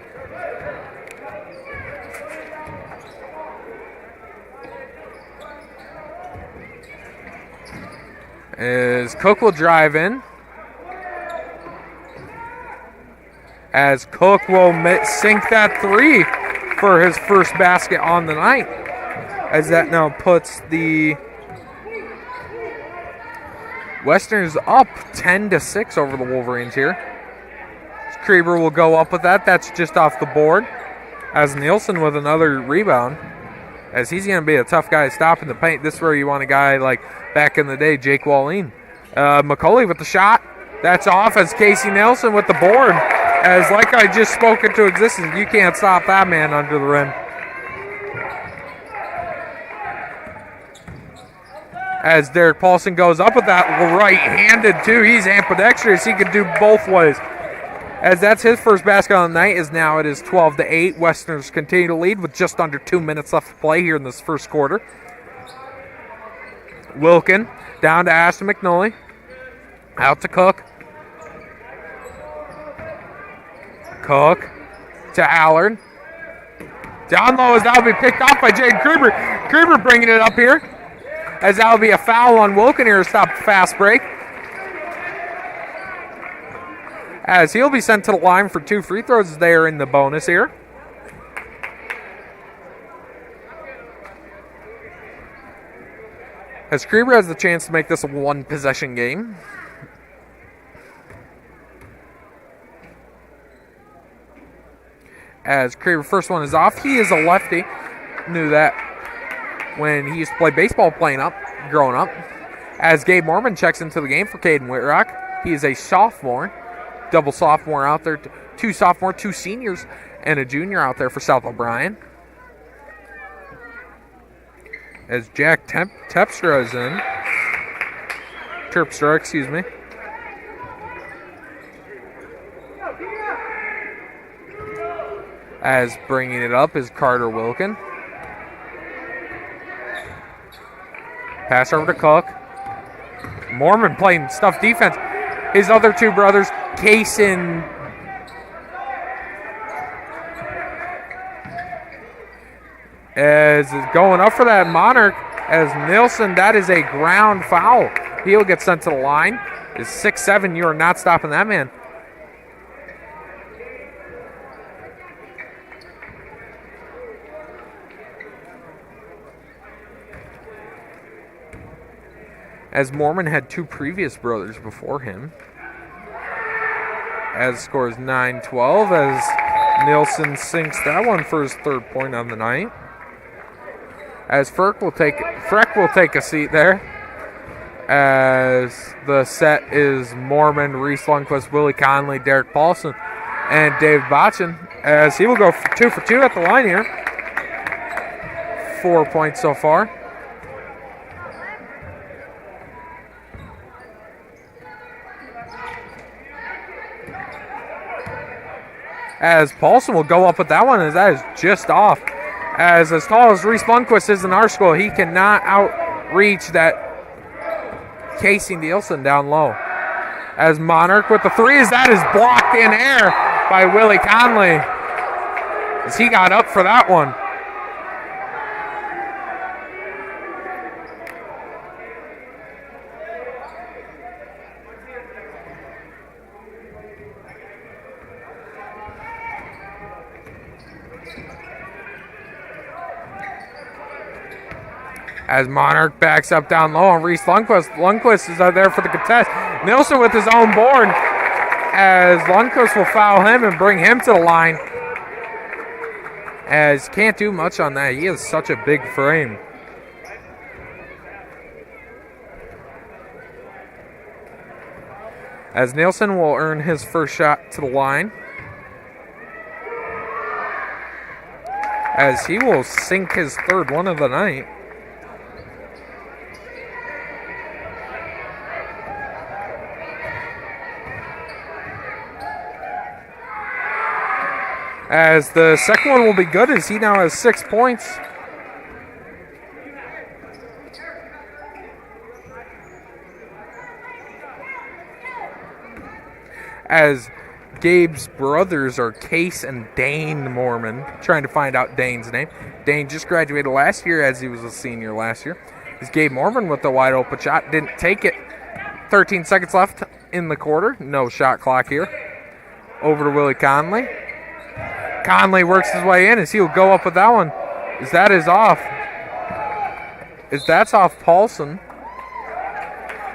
As Cook will drive in. As Cook will sink that three for his first basket on the night. As that now puts the Westerners up 10-6 over the Wolverines here. Krieber will go up with that. That's just off the board. As Nielsen with another rebound. As he's going to be a tough guy to stop in the paint. This is where you want a guy like back in the day, Jake Wallin. McCauley with the shot. That's off as Casey Nelson with the board. As like I just spoke into existence, you can't stop that man under the rim. As Derek Paulson goes up with that right-handed too. He's ambidextrous. He can do both ways. As that's his first basket on the night, is now it is 12-8. Westerners continue to lead with just under 2 minutes left to play here in this first quarter. Wilkin down to Ashton McNully. Out to Cook. Cook to Allard. Down low as that will be picked off by Jaden Krieber. Krieber bringing it up here. As that will be a foul on Wilkin here to stop the fast break. As he'll be sent to the line for 2 free throws there in the bonus here. As Krieber has the chance to make this a 1-possession game. As Krieber first one is off. He is a lefty. Knew that when he used to play baseball growing up. As Gabe Mormon checks into the game for Caden Whitrock. He is a sophomore. Double sophomore out there. 2 sophomore, 2 seniors, and a junior out there for South O'Brien. As Jack Terpstra is in. Terpstra, excuse me. As bringing it up is Carter Wilkin. Pass over to Cook. Mormon playing tough defense. His other 2 brothers, Case and as is going up for that Monarch as Nilsson, that is a ground foul. He'll get sent to the line. Is 6'7", you are not stopping that man. As Mormon had 2 previous brothers before him. As scores 9-12 as Nielsen sinks that one for his 3rd point on the night. As Freck will take a seat there. As the set is Mormon, Reese Lundquist, Willie Conley, Derek Paulson, and Dave Botchin. As he will go for 2 for 2 at the line here. 4 points so far. As Paulson will go up with that one, as that is just off. As tall as Reese Lundquist is in our school, he cannot outreach that Casey Nielsen down low. As Monarch with the 3, as that is blocked in air by Willie Conley. As he got up for that one. As Monarch backs up down low on Reese Lundquist. Lundquist is out there for the contest. Nilsson with his own board. As Lundquist will foul him and bring him to the line. As can't do much on that. He has such a big frame. As Nielsen will earn his first shot to the line. As he will sink his third one of the night. As the second one will be good as he now has 6 points. As Gabe's brothers are Case and Dane Mormon, trying to find out Dane's name. Dane just graduated last year as he was a senior last year. As Gabe Mormon with the wide open shot, didn't take it. 13 seconds left in the quarter. No shot clock here. Over to Willie Conley. Conley works his way in as he'll go up with that one. As that is off. As that's off Paulson.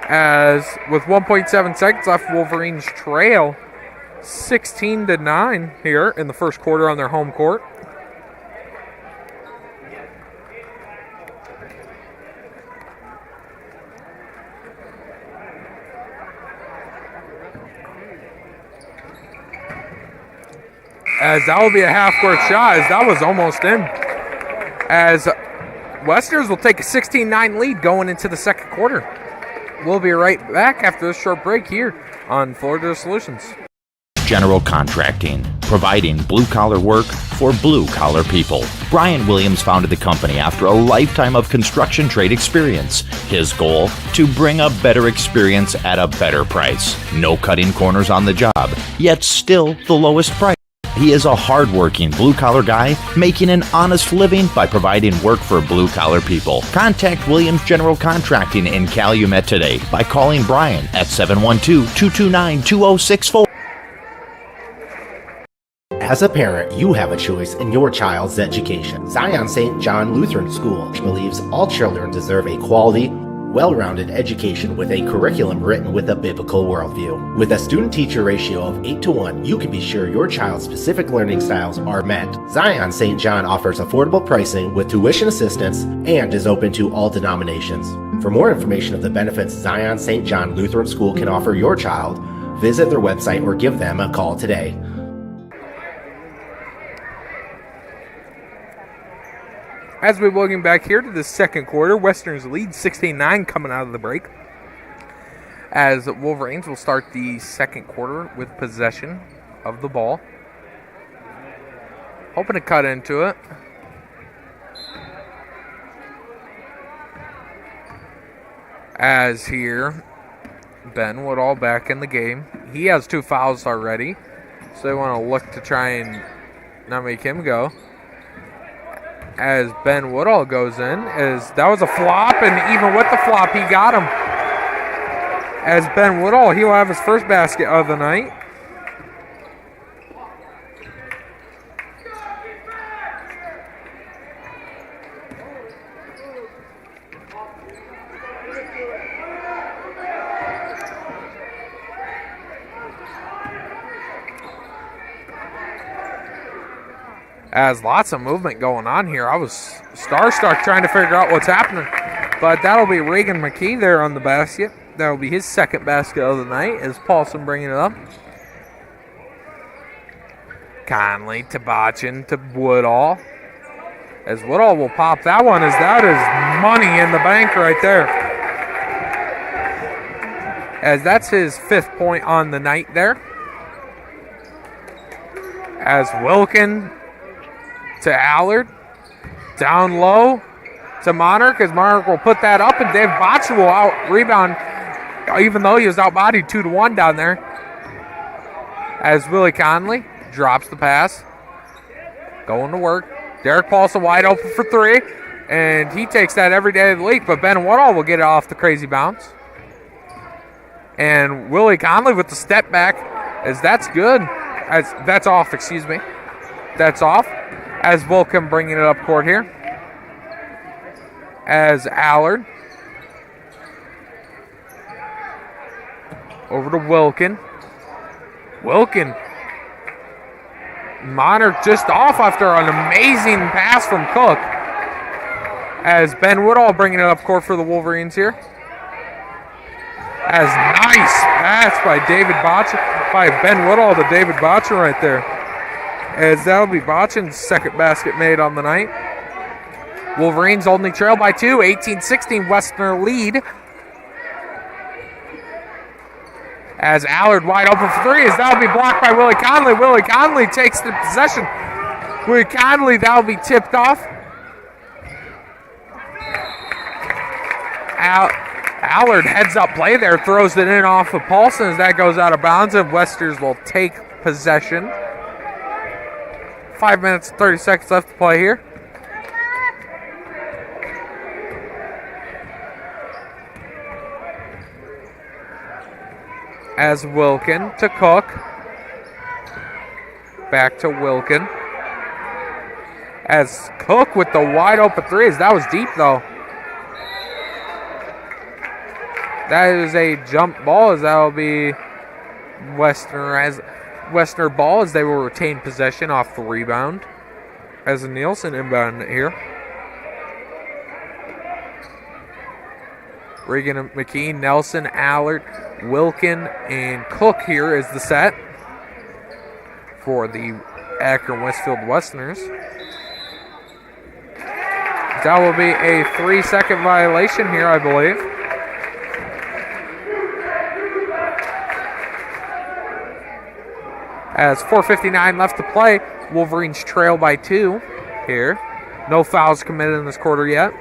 As with 1.7 seconds left, Wolverines trail 16-9 here in the first quarter on their home court. As that will be a half-court shot, as that was almost in. As Westerners will take a 16-9 lead going into the second quarter. We'll be right back after this short break here on Florida Solutions. General Contracting, providing blue-collar work for blue-collar people. Brian Williams founded the company after a lifetime of construction trade experience. His goal, to bring a better experience at a better price. No cutting corners on the job, yet still the lowest price. He is a hard-working blue-collar guy making an honest living by providing work for blue-collar people. Contact Williams General Contracting in Calumet today by calling Brian at 712-229-2064. As a parent, you have a choice in your child's education. Zion St. John Lutheran School believes all children deserve a quality, well-rounded education with a curriculum written with a biblical worldview. With a student-teacher ratio of 8-1, you can be sure your child's specific learning styles are met. Zion St. John offers affordable pricing with tuition assistance and is open to all denominations. For more information of the benefits Zion St. John Lutheran School can offer your child, visit their website or give them a call today. As we're looking back here to the second quarter, Westerners lead 16-9 coming out of the break. As Wolverines will start the second quarter with possession of the ball. Hoping to cut into it. As here, Ben Woodall back in the game. He has 2 fouls already, so they want to look to try and not make him go. As Ben Woodall goes in, as that was a flop, and even with the flop, he got him. As Ben Woodall, he will have his first basket of the night. As lots of movement going on here. I was starstruck trying to figure out what's happening. But that'll be Reagan McKee there on the basket. That'll be his second basket of the night as Paulson bringing it up. Conley to Botchin to Woodall. As Woodall will pop that one, as that is money in the bank right there. As that's his 5th point on the night there. As Wilkin to Allard, down low to Monarch, as Monarch will put that up, and Dave Botcha will out-rebound, even though he was outbodied 2-1 down there. As Willie Conley drops the pass, going to work. Derek Paulson wide open for 3, and he takes that every day of the week, but Ben Woodall will get it off the crazy bounce. And Willie Conley with the step back, as that's good. As that's off, excuse me. That's off. As Volcom bringing it up court here. As Allard. Over to Wilkin. Wilkin. Monarch just off after an amazing pass from Cook. As Ben Woodall bringing it up court for the Wolverines here. As Nice pass by Ben Woodall to David Botchin right there. As that'll be Botchin's second basket made on the night. Wolverines only trail by 2, 18-16, Westerner lead. As Allard wide open for 3, as that'll be blocked by Willie Conley. Willie Conley takes the possession. Willie Conley, that'll be tipped off. Allard heads up play there, throws it in off of Paulson as that goes out of bounds, and Westers will take possession. 5 minutes and 30 seconds left to play here. As Wilkin to Cook. Back to Wilkin. As Cook with the wide open 3s. That was deep though. That is a jump ball, as that will be Westerner ball, as they will retain possession off the rebound. As Nielsen inbound it here. Regan McKee, Nelson, Allard, Wilkin, and Cook here is the set for the Akron-Westfield Westerners. That will be a 3-second violation here, I believe. As 4:59 left to play, Wolverines trail by 2 here. No fouls committed in this quarter yet.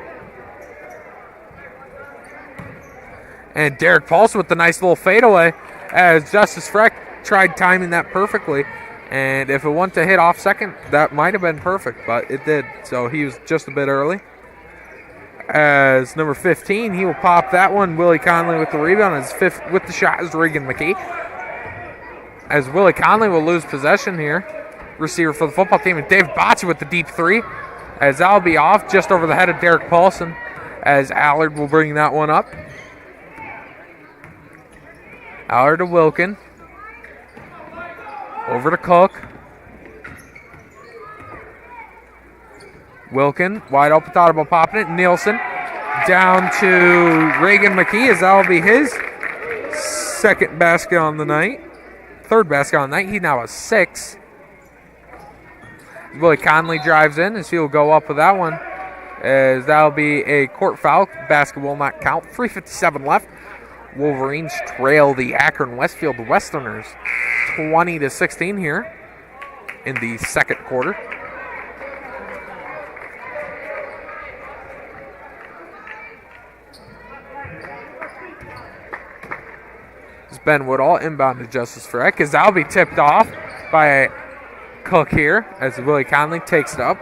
And Derek Paulson with the nice little fadeaway, as Justice Freck tried timing that perfectly. And if it went to hit off second, that might have been perfect, but it did. So he was just a bit early. As number 15, he will pop that one. Willie Conley with the rebound. As fifth with the shot is Regan McKee. As Willie Conley will lose possession here. Receiver for the football team, and Dave Bocci with the deep 3. As that'll be off just over the head of Derek Paulson. As Allard will bring that one up. Allard to Wilkin. Over to Cook. Wilkin, wide open, thought about popping it. Nielsen down to Reagan McKee, as that'll be his second basket on the night. Third basket on the night. He now has 6. Willie Conley drives in, as he'll go up with that one. As that'll be a court foul. Basket will not count. 3:57 left. Wolverines trail the Akron-Westfield Westerners 20-16 here in the second quarter. It's Ben Woodall inbound to Justice Freck, as that'll be tipped off by Cook here, as Willie Conley takes it up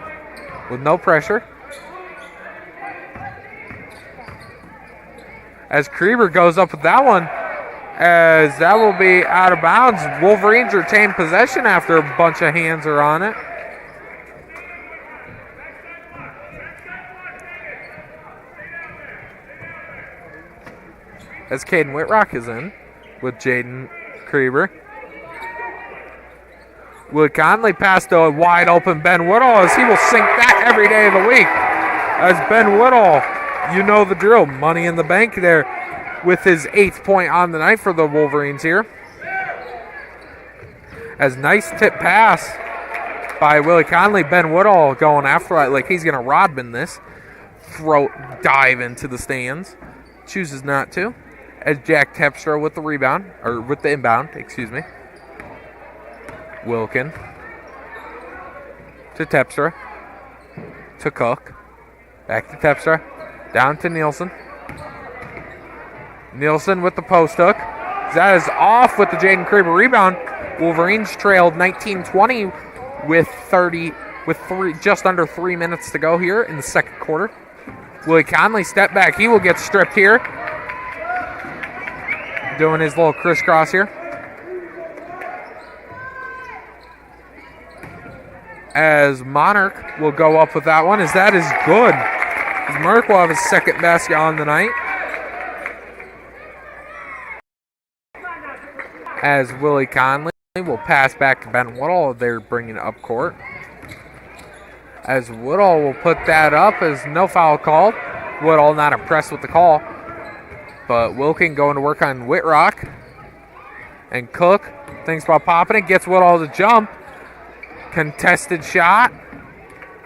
with no pressure. As Krieber goes up with that one, as that will be out of bounds. Wolverines retain possession after a bunch of hands are on it. As Caden Whitrock is in with Jaden Krieber. Will Conley passed to a wide open Ben Woodall, as he will sink that every day of the week. As Ben Woodall, you know the drill. Money in the bank there with his 8th point on the night for the Wolverines here. As nice tip pass by Willie Conley. Ben Woodall going after it like he's going to Rodman this. Throat dive into the stands. Chooses not to. As Jack Tepstra with the rebound, or with the inbound, excuse me. Wilkin to Tepstra. To Cook. Back to Tepstra. Down to Nielsen. Nielsen with the post hook. That is off with the Jaden Krieber rebound. Wolverines trailed 19-20 with just under 3 minutes to go here in the second quarter. Willie Conley step back. He will get stripped here. Doing his little crisscross here. As Monarch will go up with that one, as that is good. As Monarch will have his second basket on the night. As Willie Conley will pass back to Ben Woodall. They're bringing it up court. As Woodall will put that up, as no foul called. Woodall not impressed with the call. But Wilkin going to work on Whitrock. And Cook thinks about popping it, gets Woodall to jump. Contested shot.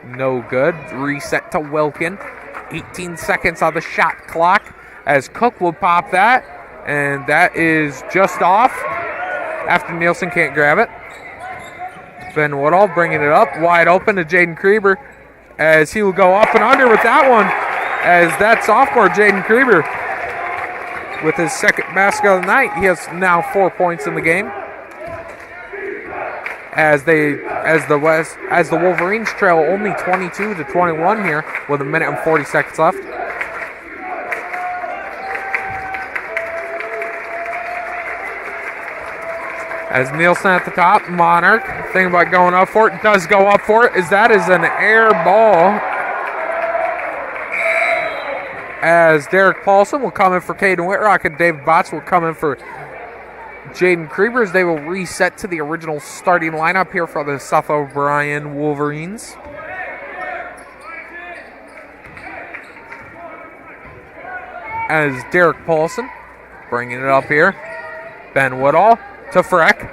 No good. Reset to Wilkin. 18 seconds on the shot clock as Cook will pop that. And that is just off after Nielsen can't grab it. Ben Woodall bringing it up wide open to Jaden Krieber as he will go up and under with that one, as that sophomore Jaden Krieber with his second basket of the night. He has now 4 points in the game as the Wolverines trail only 22-21 here with 1 minute and 40 seconds left. As Nielsen at the top, Monarch thinking about going up for it, does go up for it, as that is an air ball. As Derek Paulson will come in for Caden Whitrock and David Botts will come in for Jaden Krieber, as they will reset to the original starting lineup here for the South O'Brien Wolverines. As Derek Paulson bringing it up here. Ben Woodall to Freck,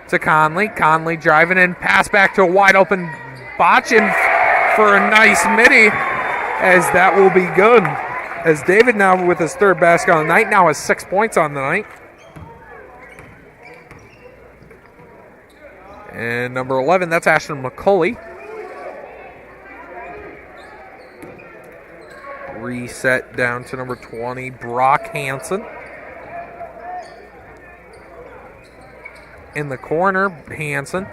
to Conley. Conley driving in, pass back to a wide open Botchin for a nice midi, as that will be good. As David now with his third basket on the night, now has 6 points on the night. And number 11, that's Ashton McCulley. Reset down to number 20, Brock Hansen. In the corner, Hansen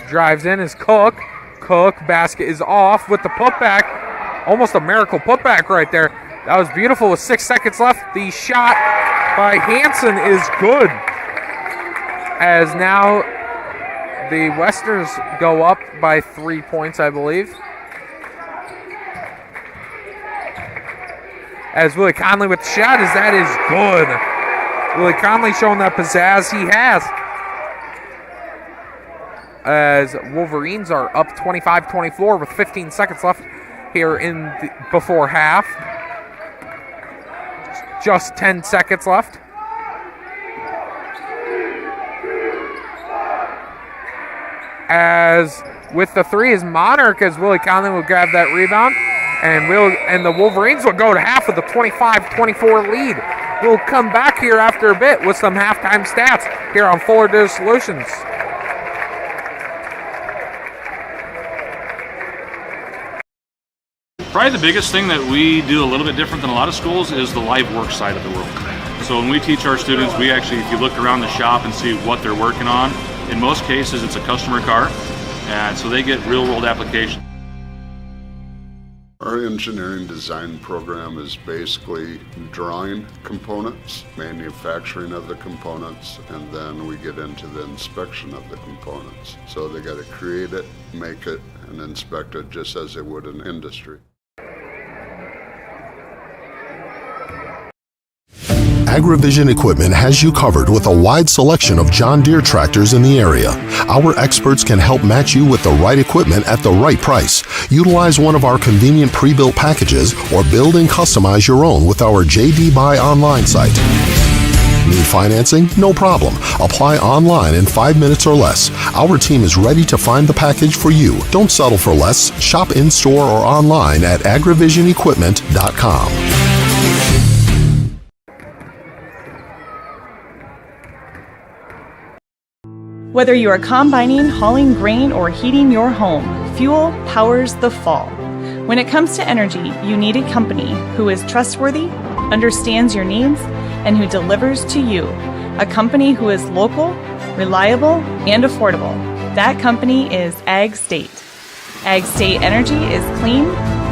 drives in as Cook. Cook, basket is off with the putback. Almost a miracle putback right there. That was beautiful with 6 seconds left. The shot by Hansen is good. As now the Westerners go up by 3 points, I believe. As Willie Conley with the shot, as that is good. Willie Conley showing that pizzazz he has. As Wolverines are up 25-24 with 15 seconds left here before half. Just 10 seconds left. As with the three is Monarch, as Willie Conley will grab that rebound. And the Wolverines will go to half with a 25-24 lead. We'll come back here after a bit with some halftime stats here on Fuller Digital Solutions. Probably the biggest thing that we do a little bit different than a lot of schools is the live work side of the world. So when we teach our students, we actually, if you look around the shop and see what they're working on, in most cases it's a customer car, and so they get real world application. Our engineering design program is basically drawing components, manufacturing of the components, and then we get into the inspection of the components. So they got to create it, make it, and inspect it just as they would in industry. AgriVision Equipment has you covered with a wide selection of John Deere tractors in the area. Our experts can help match you with the right equipment at the right price. Utilize one of our convenient pre-built packages or build and customize your own with our JD Buy online site. Need financing? No problem. Apply online in 5 minutes or less. Our team is ready to find the package for you. Don't settle for less. Shop in-store or online at agrivisionequipment.com. Whether you are combining, hauling grain, or heating your home, fuel powers the fall. When it comes to energy, you need a company who is trustworthy, understands your needs, and who delivers to you. A company who is local, reliable, and affordable. That company is Ag State. Ag State Energy is clean,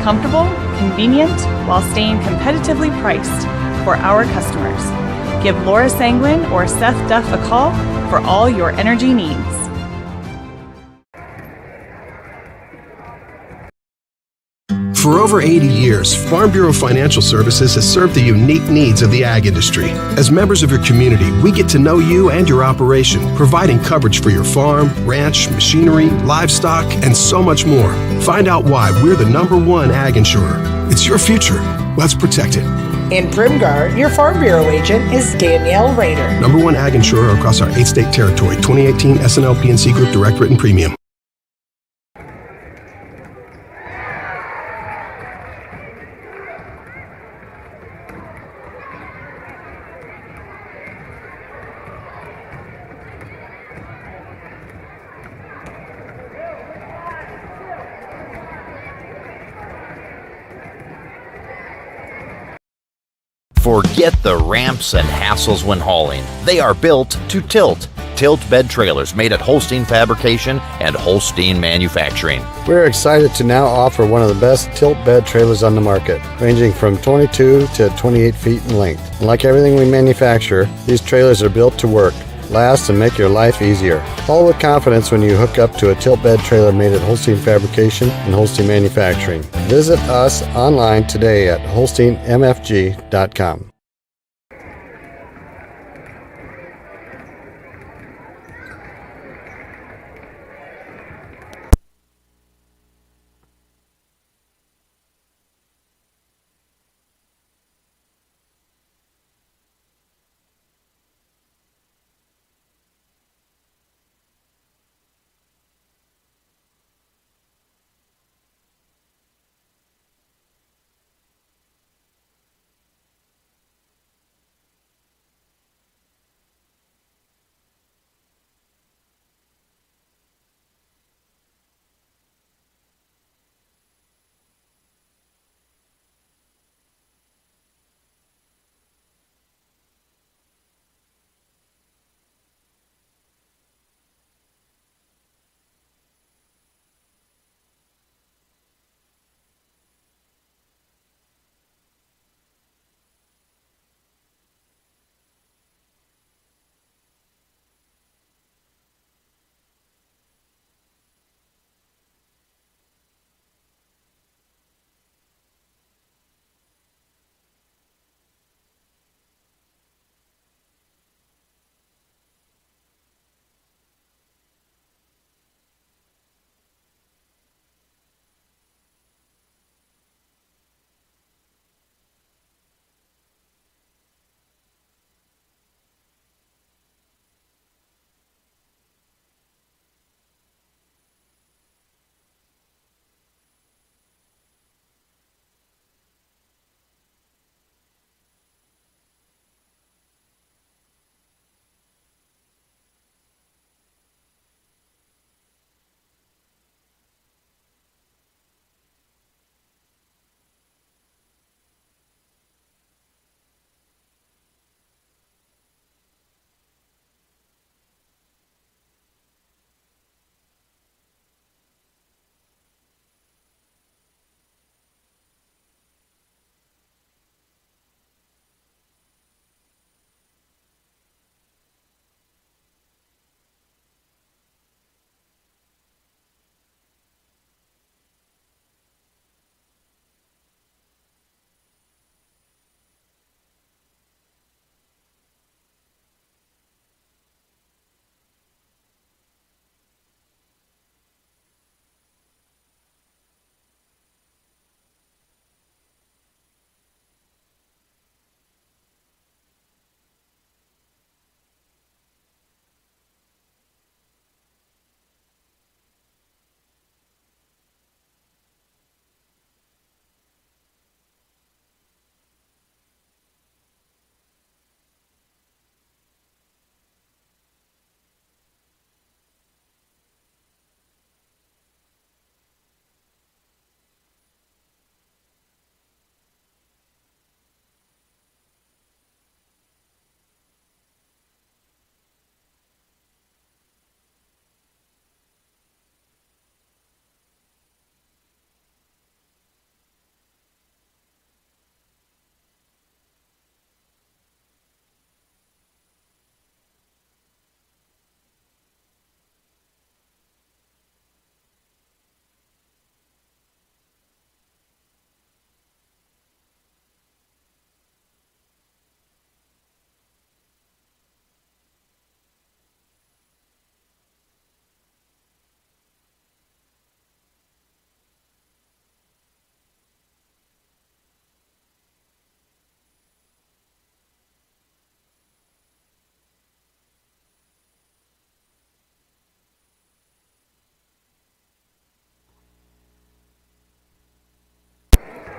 comfortable, convenient, while staying competitively priced for our customers. Give Laura Sanguin or Seth Duff a call for all your energy needs. For over 80 years, Farm Bureau Financial Services has served the unique needs of the ag industry. As members of your community, we get to know you and your operation, providing coverage for your farm, ranch, machinery, livestock, and so much more. Find out why we're the #1 ag insurer. It's your future. Let's protect it. In Primgar, your Farm Bureau agent is Danielle Rader. #1 ag insurer across our 8-state territory. 2018 SNL PNC Group Direct Written Premium. Forget the ramps and hassles when hauling. They are built to tilt. Tilt bed trailers made at Holstein Fabrication and Holstein Manufacturing. We're excited to now offer one of the best tilt bed trailers on the market, ranging from 22 to 28 feet in length. And like everything we manufacture, these trailers are built to work, last, and make your life easier. Haul with confidence when you hook up to a tilt bed trailer made at Holstein Fabrication and Holstein Manufacturing. Visit us online today at holsteinmfg.com.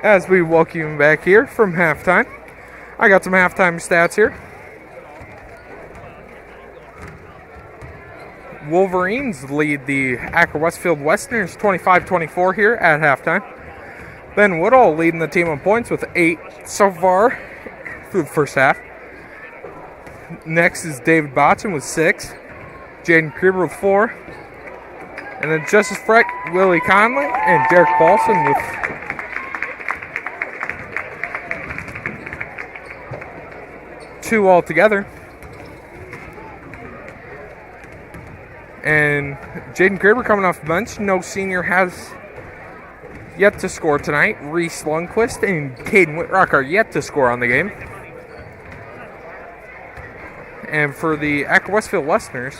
as we welcome you back here from halftime. I got some halftime stats here. Wolverines lead the Akron-Westfield Westerners 25-24 here at halftime. Ben Woodall leading the team on points with 8 so far through the first half. Next is David Botchin with 6. Jaden Kruber with 4. And then Justice Freck, Willie Conley, and Derek Paulson with 2 altogether. And Jaden Kruber coming off the bench. No senior has yet to score tonight. Reese Lundquist and Caden Whitrock are yet to score on the game. And for the Akron-Westfield Westerners,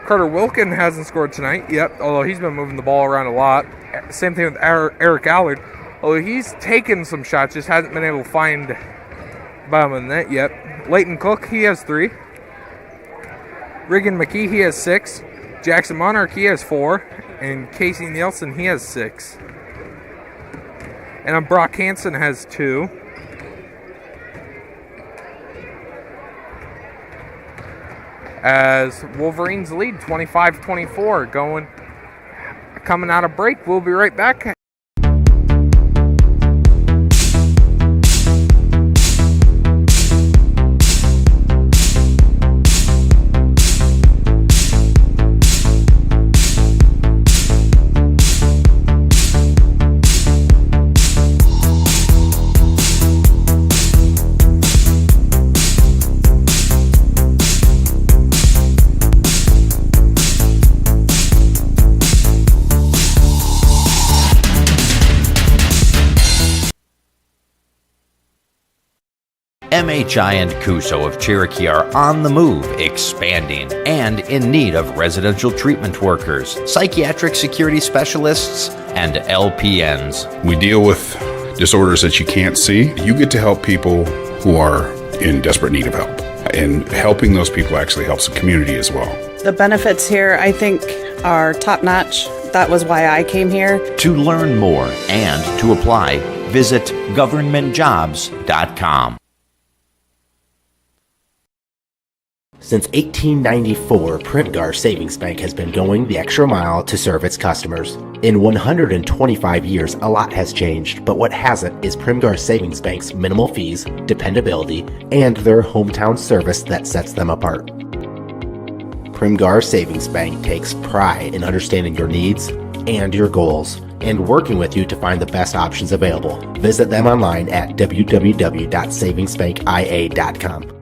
Carter Wilkin hasn't scored tonight yet, although he's been moving the ball around a lot. Same thing with Eric Allard, although he's taken some shots, just hasn't been able to find bottom of the net yet. Leighton Cook, he has 3. Regan McKee, he has 6. Jackson Monarch, he has 4. And Casey Nielsen, he has 6. And Brock Hansen has 2. As Wolverines lead 25-24, coming out of break. We'll be right back. MHI and Cuso of Cherokee are on the move, expanding, and in need of residential treatment workers, psychiatric security specialists, and LPNs. We deal with disorders that you can't see. You get to help people who are in desperate need of help. And helping those people actually helps the community as well. The benefits here, I think, are top-notch. That was why I came here. To learn more and to apply, visit governmentjobs.com. Since 1894, Printgar Savings Bank has been going the extra mile to serve its customers. In 125 years, a lot has changed, but what hasn't is Printgar Savings Bank's minimal fees, dependability, and their hometown service that sets them apart. Printgar Savings Bank takes pride in understanding your needs and your goals and working with you to find the best options available. Visit them online at www.savingsbankia.com.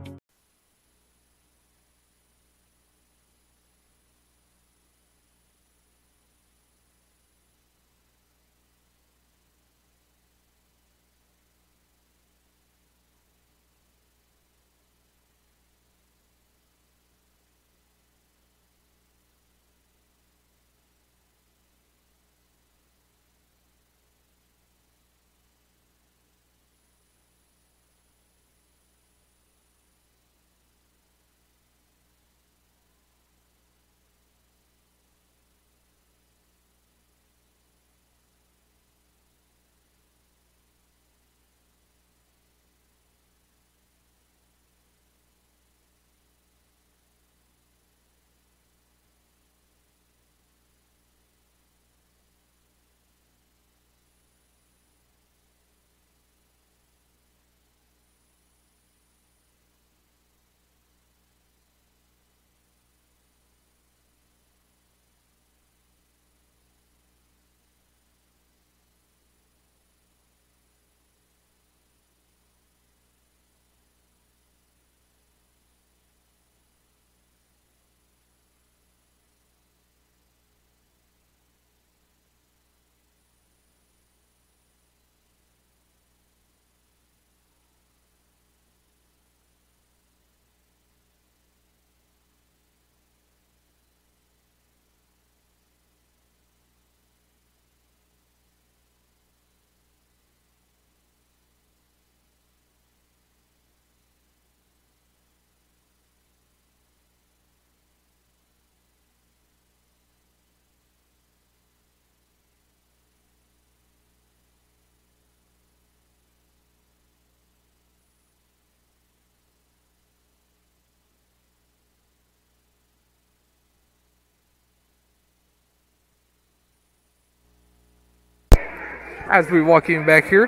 As we welcome you back here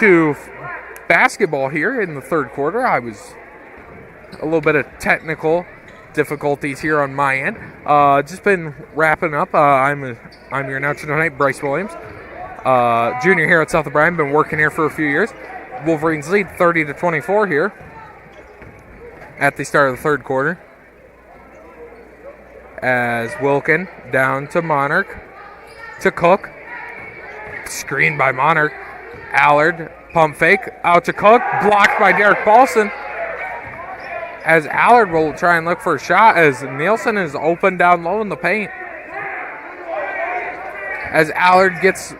to basketball here in the third quarter. I was a little bit of technical difficulties here on my end. Just been wrapping up. I'm your announcer tonight, Bryce Williams, junior here at South O'Brien. Been working here for a few years. Wolverines lead 30-24 here at the start of the third quarter. As Wilkin down to Monarch to Cook. Screened by Monarch. Allard, pump fake, out to Cook, blocked by Derek Paulson. As Allard will try and look for a shot as Nielsen is open down low in the paint. As Allard gets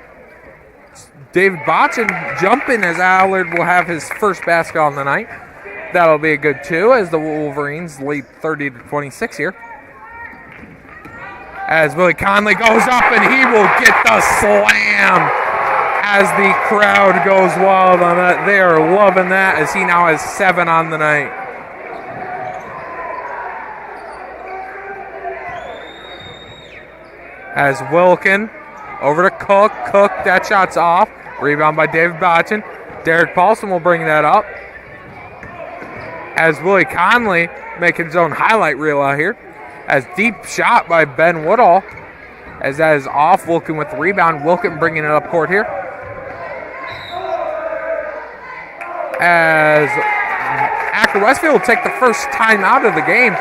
David Botchin jumping, as Allard will have his first basket on the night. That'll be a good two as the Wolverines lead 30-26 here. As Willie Conley goes up and he will get the slam as the crowd goes wild on that. They are loving that as he now has 7 on the night. As Wilkin over to Cook. Cook, that shot's off. Rebound by David Botchin. Derek Paulson will bring that up. As Willie Conley making his own highlight reel out here. As deep shot by Ben Woodall. As that is off. Wilkin with the rebound. Wilkin bringing it up court here. As Akron-Westfield will take the first timeout of the game.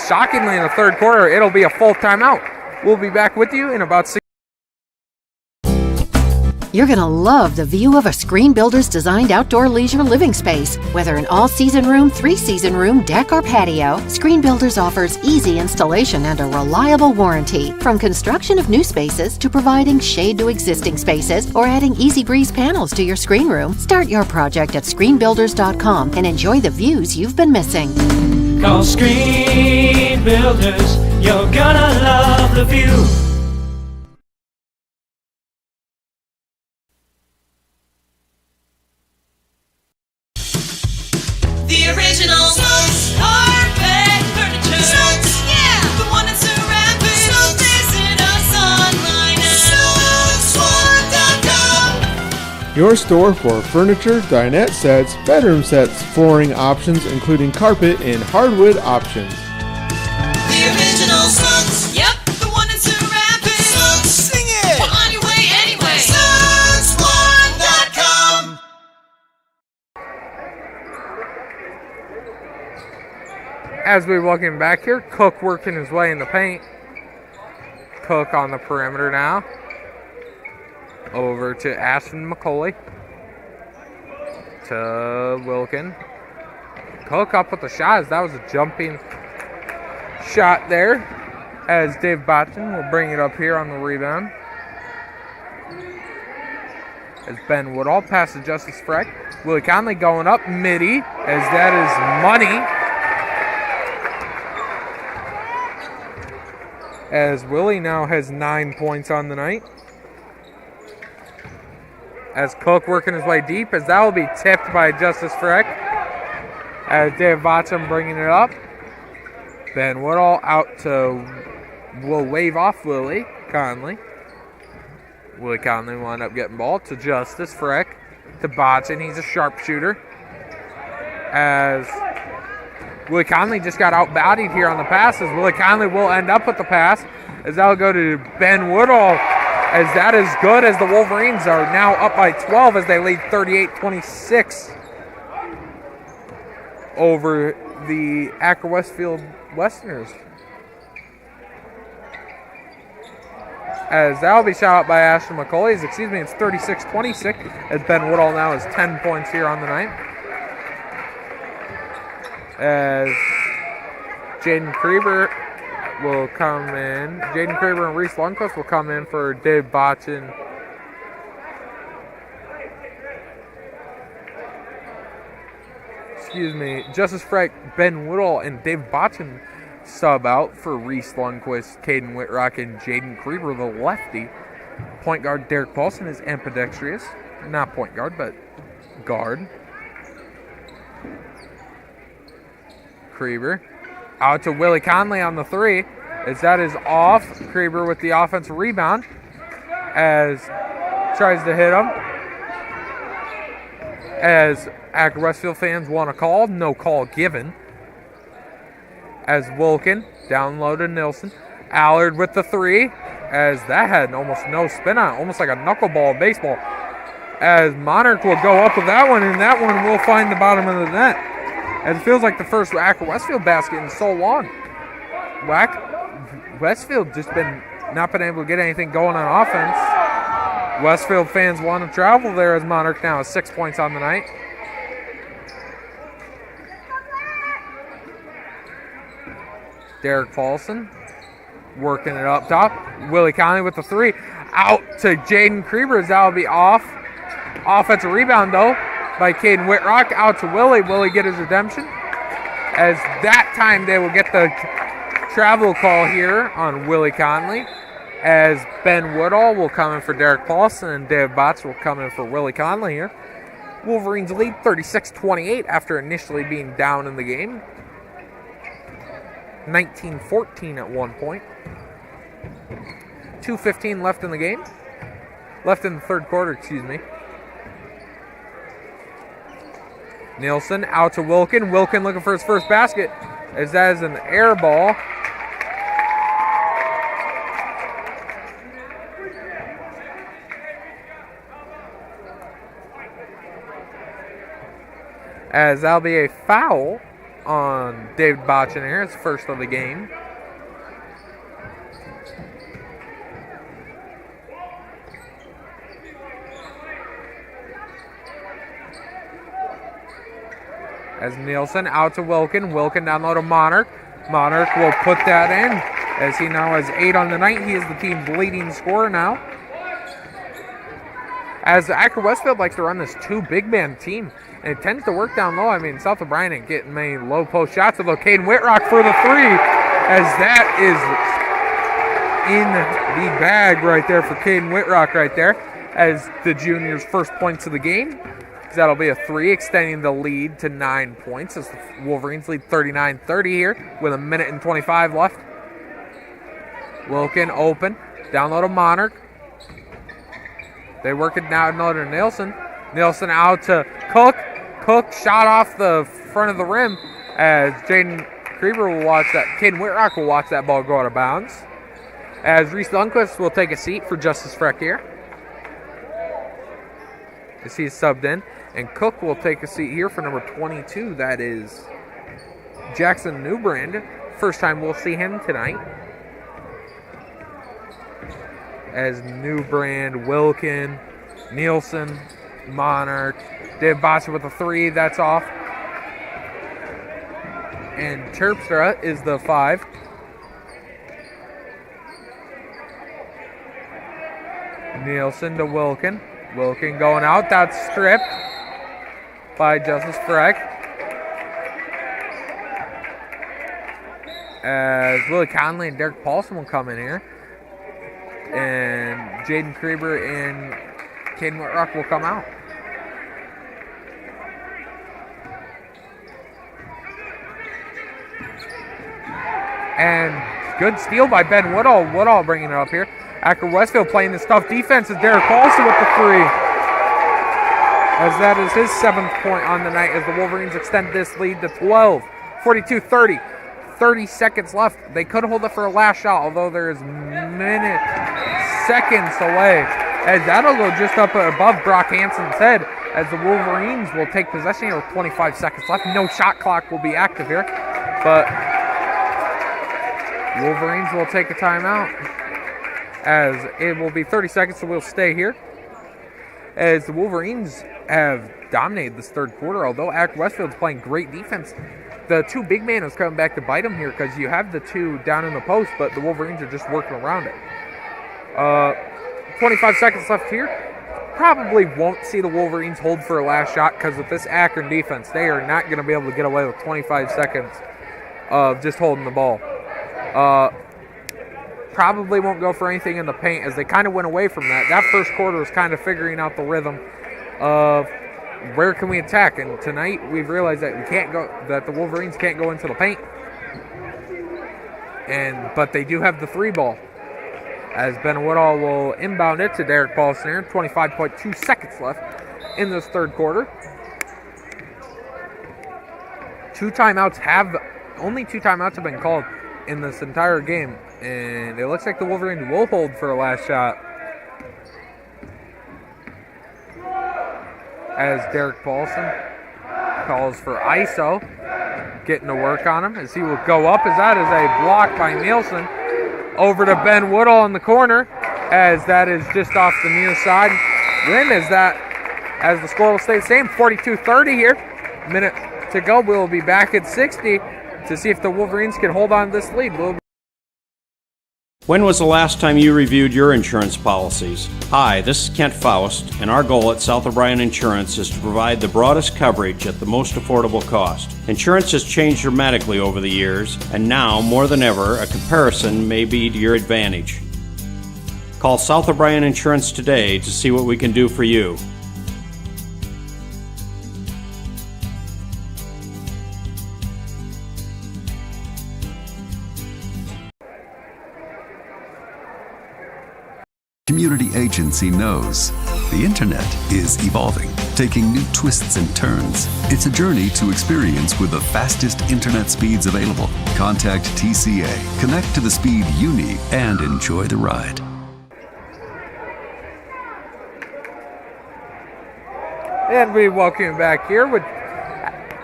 Shockingly, in the third quarter, it'll be a full timeout. We'll be back with you in about 6. You're going to love the view of a Screen Builder's designed outdoor leisure living space. Whether an all-season room, 3-season room, deck, or patio, Screen Builders offers easy installation and a reliable warranty. From construction of new spaces to providing shade to existing spaces or adding Easy Breeze panels to your screen room, start your project at screenbuilders.com and enjoy the views you've been missing. Call Screen Builders, you're gonna love the view. The original Snooks Carpet Furniture. Snooks, yeah, the one that's surrounded. Snooks, visit us online at snooksworld.com. Your store for furniture, dinette sets, bedroom sets, flooring options, including carpet and hardwood options. The original Snooks, yep, the one that's surrounded. Snooks, sing it. We're on your way anyway. snooksworld.com. As we welcome back here, Cook working his way in the paint. Cook on the perimeter now. Over to Ashton McCauley. To Wilkin. Cook up with the shot as that was a jumping shot there. As Dave Botchin will bring it up here on the rebound. As Ben Woodall passes Justice Freck. Willie Conley going up midi as that is money. As Willie now has 9 points on the night. As Cook working his way deep, as that will be tipped by Justice Freck. As Dave Botchin bringing it up. Ben Woodall out to, will wave off Willie Conley. Willie Conley will end up getting ball to Justice Freck. To Botchin, he's a sharpshooter. As Willie Conley just got outbodied here on the passes. Willie Conley will end up with the pass as that'll go to Ben Woodall as that is good as the Wolverines are now up by 12 as they lead 38-26 over the Akron-Westfield Westerners. As that'll be shot out by Ashton McCauley. It's 36-26 as Ben Woodall now has 10 points here on the night. As Jaden Krieber will come in. Jaden Krieber and Reese Lundquist will come in for Dave Botchin. Justice Freck, Ben Woodall, and Dave Botchin sub out for Reese Lundquist, Caden Whitrock, and Jaden Krieber, the lefty. Point guard Derek Paulson is ambidextrous. Not point guard, but guard. Krieber out to Willie Conley on the three as that is off. Krieber with the offensive rebound as tries to hit him. As Akron-Westfield fans want a call, no call given. As Wilkin down low to Nilsson. Allard with the three, as that had almost no spin on it, almost like a knuckleball in baseball. As Monarch will go up with that one, and that one will find the bottom of the net. As it feels like the first Akron-Westfield basket in so long. Westfield just not been able to get anything going on offense. Westfield fans want to travel there as Monarch now has 6 points on the night. Derek Paulson working it up top. Willie Conley with the three. Out to Jaden Krieber as that will be off. Offensive rebound though by Caden Whitrock. Out to Willie. Willie get his redemption. As that time they will get the travel call here on Willie Conley. As Ben Woodall will come in for Derek Paulson and Dave Botts will come in for Willie Conley here. Wolverines lead 36-28 after initially being down in the game. 19-14 at one point. 2:15 left in the game. Left in the third quarter, excuse me. Nielsen out to Wilkin. Wilkin looking for his first basket as that is an air ball. As that'll be a foul on David Botchin here. It's first of the game. As Nielsen out to Wilkin. Wilkin down low to Monarch. Monarch will put that in as he now has 8 on the night. He is the team's leading scorer now. As Akron-Westfield likes to run this 2 big man team. And it tends to work down low. I mean, South O'Brien ain't getting many low post shots, although Caden Whitrock for the 3, as that is in the bag right there for Caden Whitrock right there, as the junior's first points of the game. That'll be a 3, extending the lead to 9 points as the Wolverines lead 39-30 here with 1:25 left. Wilkin open, down low to Monarch. They work it down low to Nielsen. Nielsen out to Cook. Cook shot off the front of the rim as Jaden Krieber will watch that. Caden Whitrock will watch that ball go out of bounds. As Reese Lundquist will take a seat for Justice Freck here. As he's subbed in. And Cook will take a seat here for number 22. That is Jackson Newbrand. First time we'll see him tonight. As Newbrand, Wilkin, Nielsen, Monarch, Dave Bosser with a 3, that's off. And Terpstra is the 5. Nielsen to Wilkin. Wilkin going out, that's stripped by Justice Freck. As Willie Conley and Derek Paulson will come in here. And Jaden Krieber and Caden Whitrock will come out. And good steal by Ben Woodall. Woodall bringing it up here. Akron-Westfield playing this tough defense as Derek Paulson with the 3. As that is his 7th point on the night as the Wolverines extend this lead to 12. 42-30. 30 seconds left. They could hold it for a last shot, although there is seconds away. As that'll go just up above Brock Hansen's head as the Wolverines will take possession here with 25 seconds left. No shot clock will be active here, but Wolverines will take a timeout as it will be 30 seconds, so we'll stay here. As the Wolverines have dominated this third quarter, although Akron-Westfield's playing great defense. The 2 big man is coming back to bite them here because you have the 2 down in the post, but the Wolverines are just working around it. 25 seconds left here. Probably won't see the Wolverines hold for a last shot because with this Akron defense, they are not going to be able to get away with 25 seconds of just holding the ball. Probably won't go for anything in the paint as they kind of went away from that. That first quarter was kind of figuring out the rhythm of where can we attack, and tonight we've realized that we can't go, that the Wolverines can't go into the paint. But they do have the 3 ball. as Ben Woodall will inbound it to Derek Paulson here. 25.2 seconds left in this third quarter. Only two timeouts have been called in this entire game, and it looks like the Wolverines will hold for the last shot. As Derek Paulson calls for ISO, getting to work on him as he will go up, as that is a block by Nielsen. Over to Ben Woodall in the corner, as that is just off the near side. Win as the score will stay the same, 42-30 here. Minute to go. We'll be back at 60 to see if the Wolverines can hold on to this lead. When was the last time you reviewed your insurance policies? Hi, this is Kent Faust, and our goal at South O'Brien Insurance is to provide the broadest coverage at the most affordable cost. Insurance has changed dramatically over the years, and now, more than ever, a comparison may be to your advantage. Call South O'Brien Insurance today to see what we can do for you. Community Agency knows the internet is evolving, taking new twists and turns. It's a journey to experience with the fastest internet speeds available. Contact TCA, connect to the speed you need, and enjoy the ride. And we welcome you back here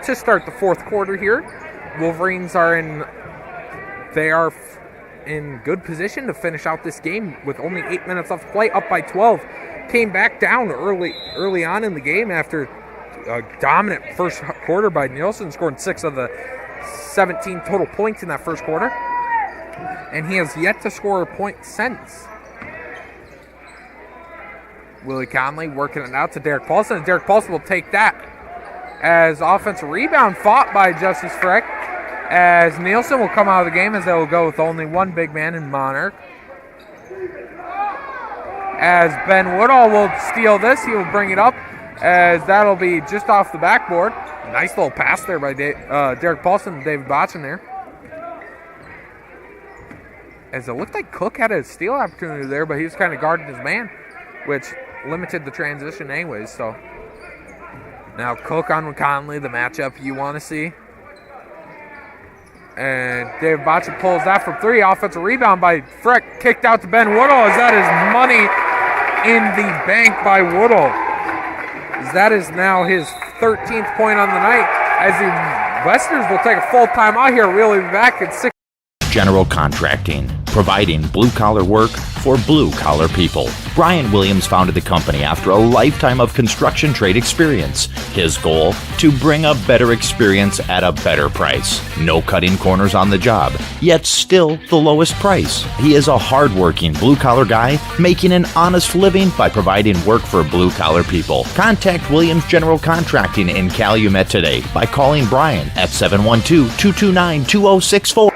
to start the fourth quarter here. Wolverines are in good position to finish out this game with only 8 minutes left to play, up by 12. Came back down early on in the game after a dominant first quarter by Nielsen, scoring 6 of the 17 total points in that first quarter. And he has yet to score a point since. Willie Conley working it out to Derek Paulson. Derek Paulson will take that as offensive rebound fought by Justice Freck, as Nielsen will come out of the game, as they will go with only one big man in Monarch. As Ben Woodall will steal this, he will bring it up, as that'll be just off the backboard. Nice little pass there by Derek Paulson and David Botchin there. As it looked like Cook had a steal opportunity there, but he was kind of guarding his man, which limited the transition anyways. So now Cook on Conley, the matchup you want to see. And David Botchin pulls that from three. Offensive rebound by Freck, kicked out to Ben Woodall, as that is money in the bank by Woodall. As that is now his 13th point on the night, as the Westerners will take a full timeout here. We'll be back at 6. General Contracting, providing blue-collar work for blue-collar people. Brian Williams founded the company after a lifetime of construction trade experience. His goal, to bring a better experience at a better price. No cutting corners on the job, yet still the lowest price. He is a hard-working blue-collar guy making an honest living by providing work for blue-collar people. Contact Williams General Contracting in Calumet today by calling Brian at 712-229-2064.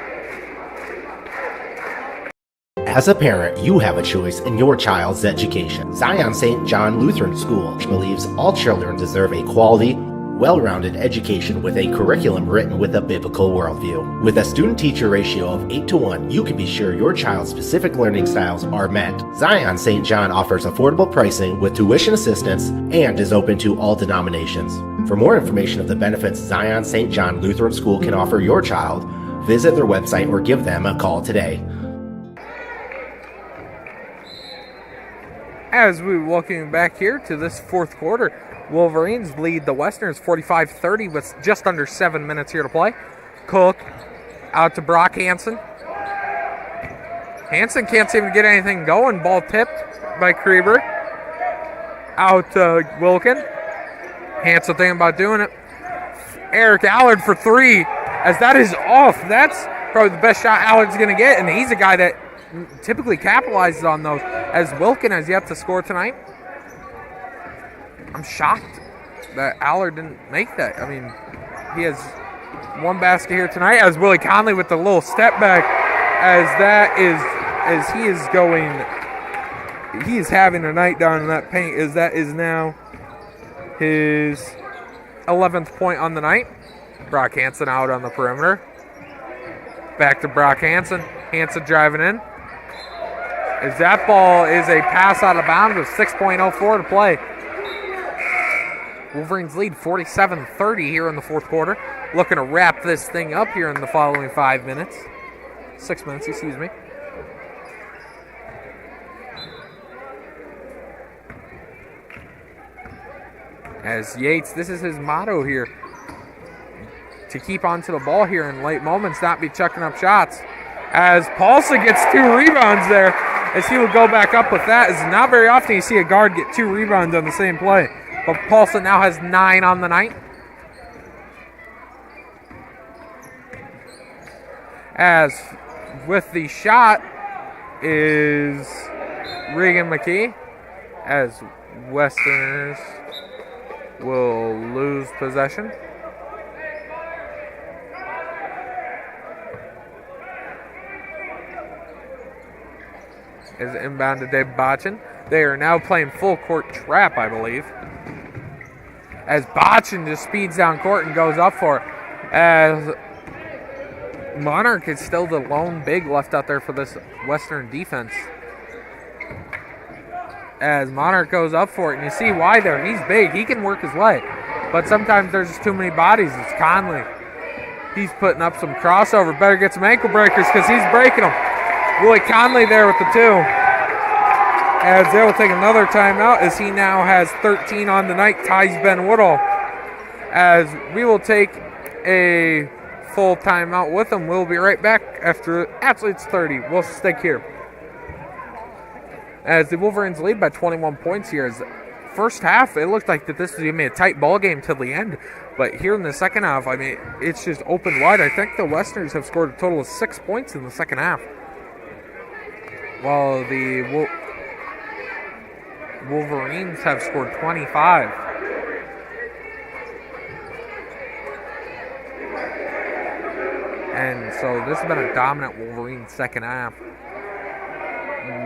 As a parent, you have a choice in your child's education. Zion St. John Lutheran School believes all children deserve a quality, well-rounded education with a curriculum written with a biblical worldview. With a student-teacher ratio of 8-to-1, you can be sure your child's specific learning styles are met. Zion St. John offers affordable pricing with tuition assistance and is open to all denominations. For more information of the benefits Zion St. John Lutheran School can offer your child, visit their website or give them a call today. As we welcome you back here to this fourth quarter, Wolverines lead the Westerners 45-30 with just under 7 minutes here to play. Cook out to Brock Hansen. Hansen can't seem to get anything going. Ball tipped by Kreber. Out to Wilkin. Hansen thinking about doing it. Eric Allard for three, as that is off. That's probably the best shot Allard's going to get, and he's a guy that typically capitalizes on those, as Wilkin has yet to score tonight. I'm shocked that Allard didn't make that. I mean, he has one basket here tonight, as Willie Conley with the little step back, he is having a night down in that paint, as that is now his 11th point on the night. Brock Hansen out on the perimeter. Back to Brock Hansen. Hansen driving in. As that ball is a pass out of bounds with 6.04 to play. Wolverines lead 47-30 here in the fourth quarter. Looking to wrap this thing up here in the following 5 minutes. 6 minutes, excuse me. As Yates, this is his motto here, to keep onto the ball here in late moments, not be chucking up shots. As Paulson gets 2 rebounds there, as he will go back up with that. It's not very often you see a guard get 2 rebounds on the same play. But Paulson now has 9 on the night. As with the shot is Regan McKee, as Westerners will lose possession. Is inbound to Dave Botchin. They are now playing full court trap, I believe. As Botchin just speeds down court and goes up for it. As Monarch is still the lone big left out there for this Western defense. As Monarch goes up for it, and you see why there. He's big. He can work his way. But sometimes there's just too many bodies. It's Conley. He's putting up some crossover. Better get some ankle breakers because he's breaking them. Willie Conley there with the 2. As they will take another timeout as he now has 13 on the night, ties Ben Woodall. As we will take a full timeout with them. We'll be right back after, actually it's 30. We'll stick here. As the Wolverines lead by 21 points here. As first half, it looked like that this was going to be a tight ball game till the end. But here in the second half, I mean, it's just open wide. I think the Westerners have scored a total of 6 points in the second half. While the Wolverines have scored 25. And so this has been a dominant Wolverines second half.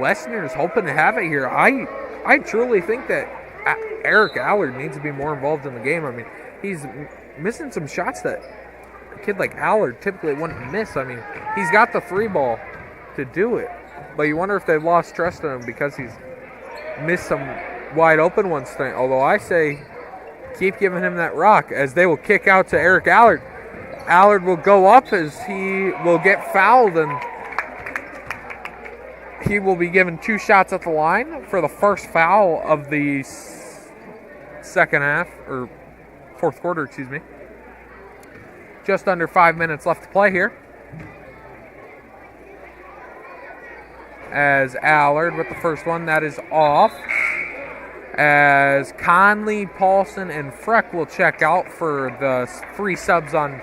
Westerners hoping to have it here. I truly think that Eric Allard needs to be more involved in the game. I mean, he's missing some shots that a kid like Allard typically wouldn't miss. I mean, he's got the 3 ball to do it. But you wonder if they've lost trust in him because he's missed some wide open ones tonight. Although I say keep giving him that rock as they will kick out to Eric Allard. Allard will go up as he will get fouled, and he will be given 2 shots at the line for the first foul of the second half, or fourth quarter, excuse me. Just under 5 minutes left to play here. As Allard with the first one, that is off. As Conley, Paulson, and Freck will check out for the 3 subs on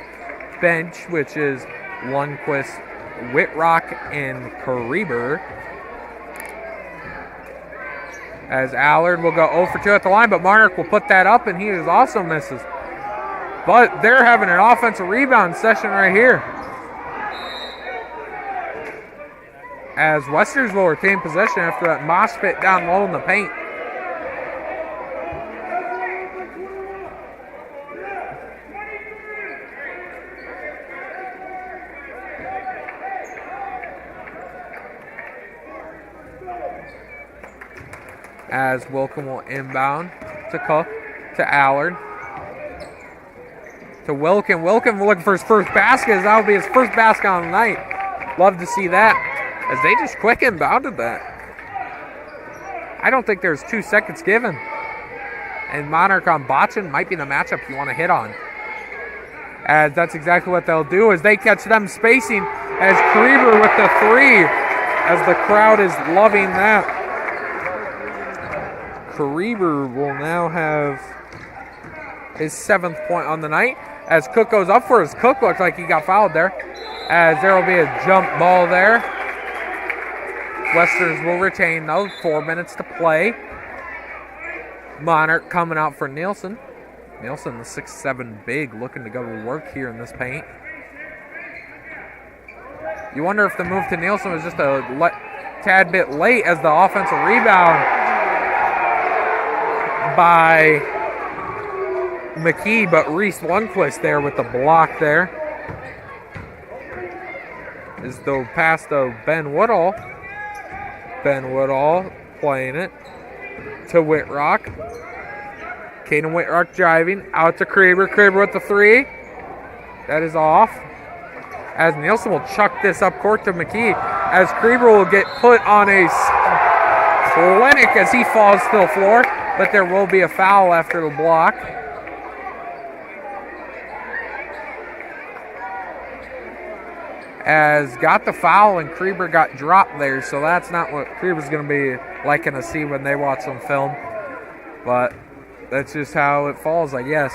bench, which is Lundquist, Whitrock, and Kariber. As Allard will go 0 for 2 at the line, but Monarch will put that up, and he is also misses. But they're having an offensive rebound session right here. As Westerners will retain possession after that mosh pit down low in the paint. As Wilkin will inbound to Cook, to Allard, to Wilkin. Wilkin looking for his first basket, as that will be his first basket on the night. Love to see that. As they just quick inbounded that. I don't think there's 2 seconds given. And Monarch on Botchin might be the matchup you want to hit on. As that's exactly what they'll do as they catch them spacing. As Kariber with the 3. As the crowd is loving that. Kariber will now have his 7th point on the night. As Cook goes up for his Cook looks like he got fouled there. As there will be a jump ball there. Westerners will retain those. 4 minutes to play. Monarch coming out for Nielsen. Nielsen, the 6'7" big, looking to go to work here in this paint. You wonder if the move to Nielsen was just a tad bit late as the offensive rebound by McKee, but Reese Lundquist there with the block there. As the pass to Ben Woodall. Ben Woodall playing it to Whitrock. Caden Whitrock driving out to Kraber. Kraber with the 3. That is off. As Nielsen will chuck this up court to McKee. As Kraber will get put on a clinic as he falls to the floor. But there will be a foul after the block. As got the foul and Kraber got dropped there, so that's not what Kraber's going to be liking to see when they watch some film. But that's just how it falls, I guess.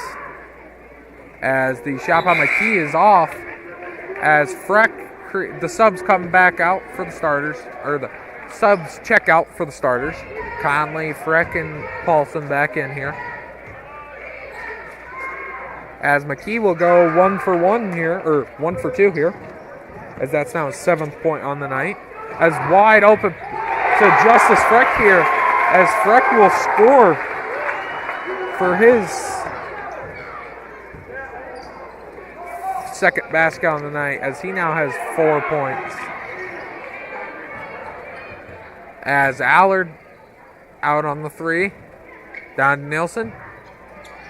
As the shot by McKee is off, as Freck, the subs come back out for the starters, or the subs check out for the starters. Conley, Freck, and Paulson back in here. As McKee will go 1 for 1 here, or 1 for 2 here, as that's now his 7th point on the night. As wide open to Justice Freck here, as Freck will score for his second basket on the night, as he now has 4 points. As Allard out on the 3, down to Nielsen,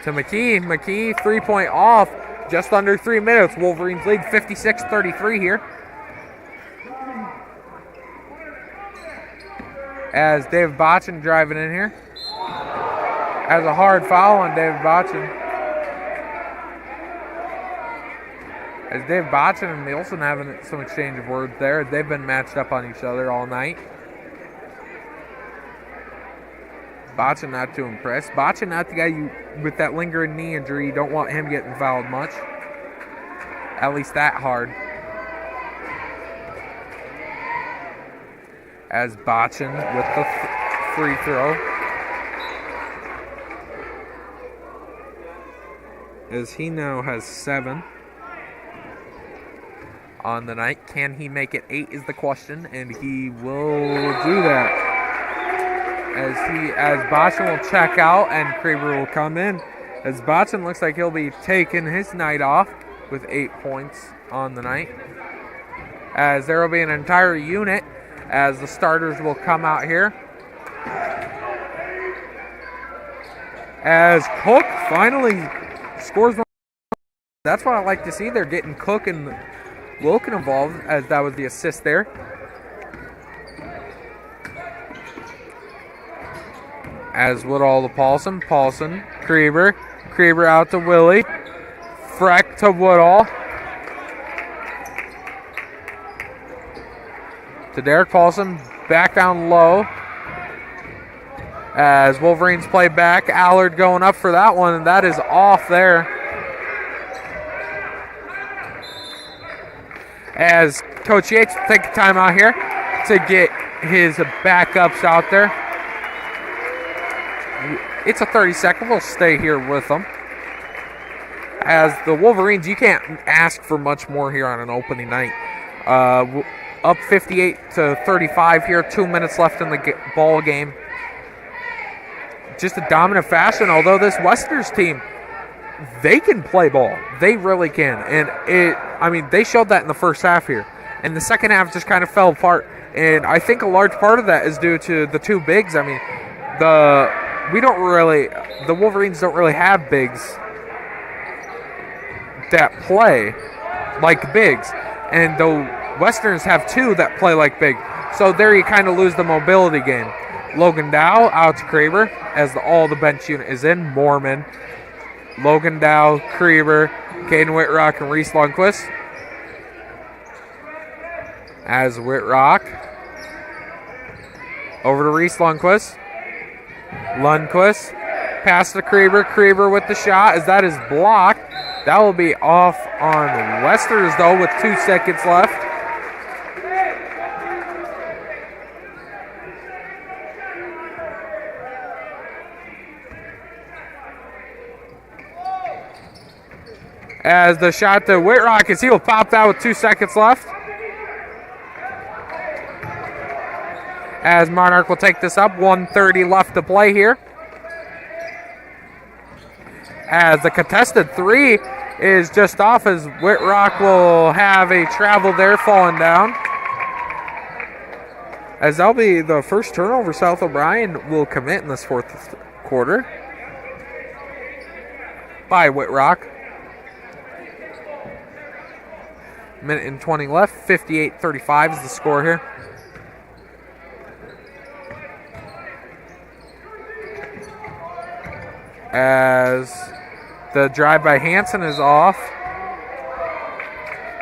to McKee. McKee, 3-point off, just under 3 minutes. Wolverines lead 56-33 here. As David Botchin driving in here. As a hard foul on David Botchin. As David Botchin and Nielsen having some exchange of words there. They've been matched up on each other all night. Botchin not too impressed. Botchin not the guy with that lingering knee injury. You don't want him getting fouled much. At least that hard. As Botchin with the free throw. As he now has 7 on the night. Can he make it 8 is the question, and he will do that. As Botchin will check out and Kraber will come in. As Botchin looks like he'll be taking his night off with 8 points on the night. As there will be an entire unit as the starters will come out here. As Cook finally scores one. That's what I like to see. They're getting Cook and Wilkin involved, as that was the assist there. As Woodall to Paulson. Paulson, Kraber. Kraber out to Willie. Freck to Woodall. To Derek Paulson, back down low. As Wolverines play back, Allard going up for that one, and that is off there. As Coach Yates will take a timeout here to get his backups out there. It's a 30-second. We'll stay here with them. As the Wolverines, you can't ask for much more here on an opening night. Up 58-35 here, 2 minutes left in the ball game. Just a dominant fashion, although this Westerners team, they can play ball. They really can. And they showed that in the first half here. And the second half just kind of fell apart. And I think a large part of that is due to the two bigs. I mean, the Wolverines don't really have bigs that play like bigs. And the Westerners have two that play like big. So there you kind of lose the mobility game. Logan Dow out to Kraber as all the bench unit is in. Mormon, Logan Dow, Kraber, Caden Whitrock, and Reese Lundquist. As Whitrock over to Reese Lundquist. Lundquist pass to Kraber. Kraber with the shot as that is blocked. That will be off on Westerners though with 2 seconds left. As the shot to Whitrock, as he will pop that with 2 seconds left. As Monarch will take this up, 1:30 left to play here. As the contested 3 is just off, as Whitrock will have a travel there falling down. as that'll be the first turnover South O'Brien will commit in this fourth quarter by Whitrock. Minute and 20 left. 58-35 is the score here. As the drive by Hansen is off,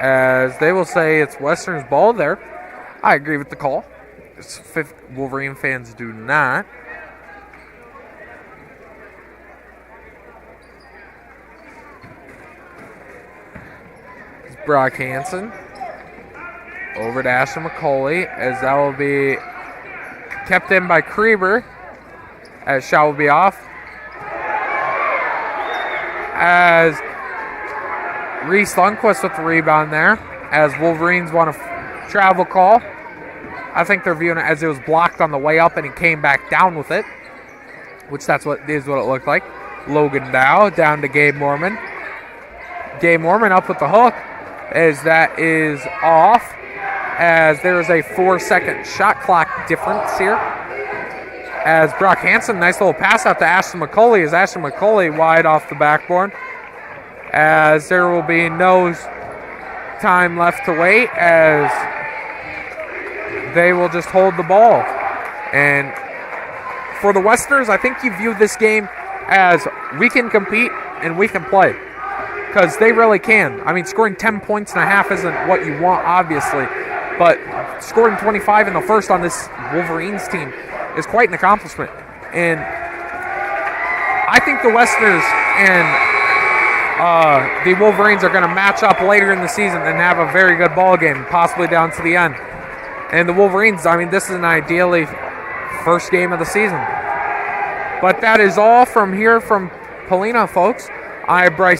as they will say it's Western's ball there. I agree with the call. Wolverine fans do not. It's Brock Hansen over to Ashton McCauley, as that will be kept in by Krieber, as shot will be off. As Reese Lundquist with the rebound there, as Wolverines want a travel call. I think they're viewing it as it was blocked on the way up and he came back down with it, which that's what it looked like. Logan Dow down to Gabe Mormon. Gabe Mormon up with the hook, as that is off, as there is a 4-second shot clock difference here. As Brock Hansen, nice little pass out to Ashton McCauley, as Ashton McCauley wide off the backboard. As there will be no time left to wait, as they will just hold the ball. And for the Westerners, I think you view this game as we can compete and we can play, because they really can. I mean, scoring 10 points and a half isn't what you want, obviously, but scoring 25 in the first on this Wolverines team is quite an accomplishment. And I think the Westerners and the Wolverines are going to match up later in the season and have a very good ball game, possibly down to the end. And the Wolverines, I mean, this is an ideally first game of the season. But that is all from here from Polina, folks. I'm Bryce.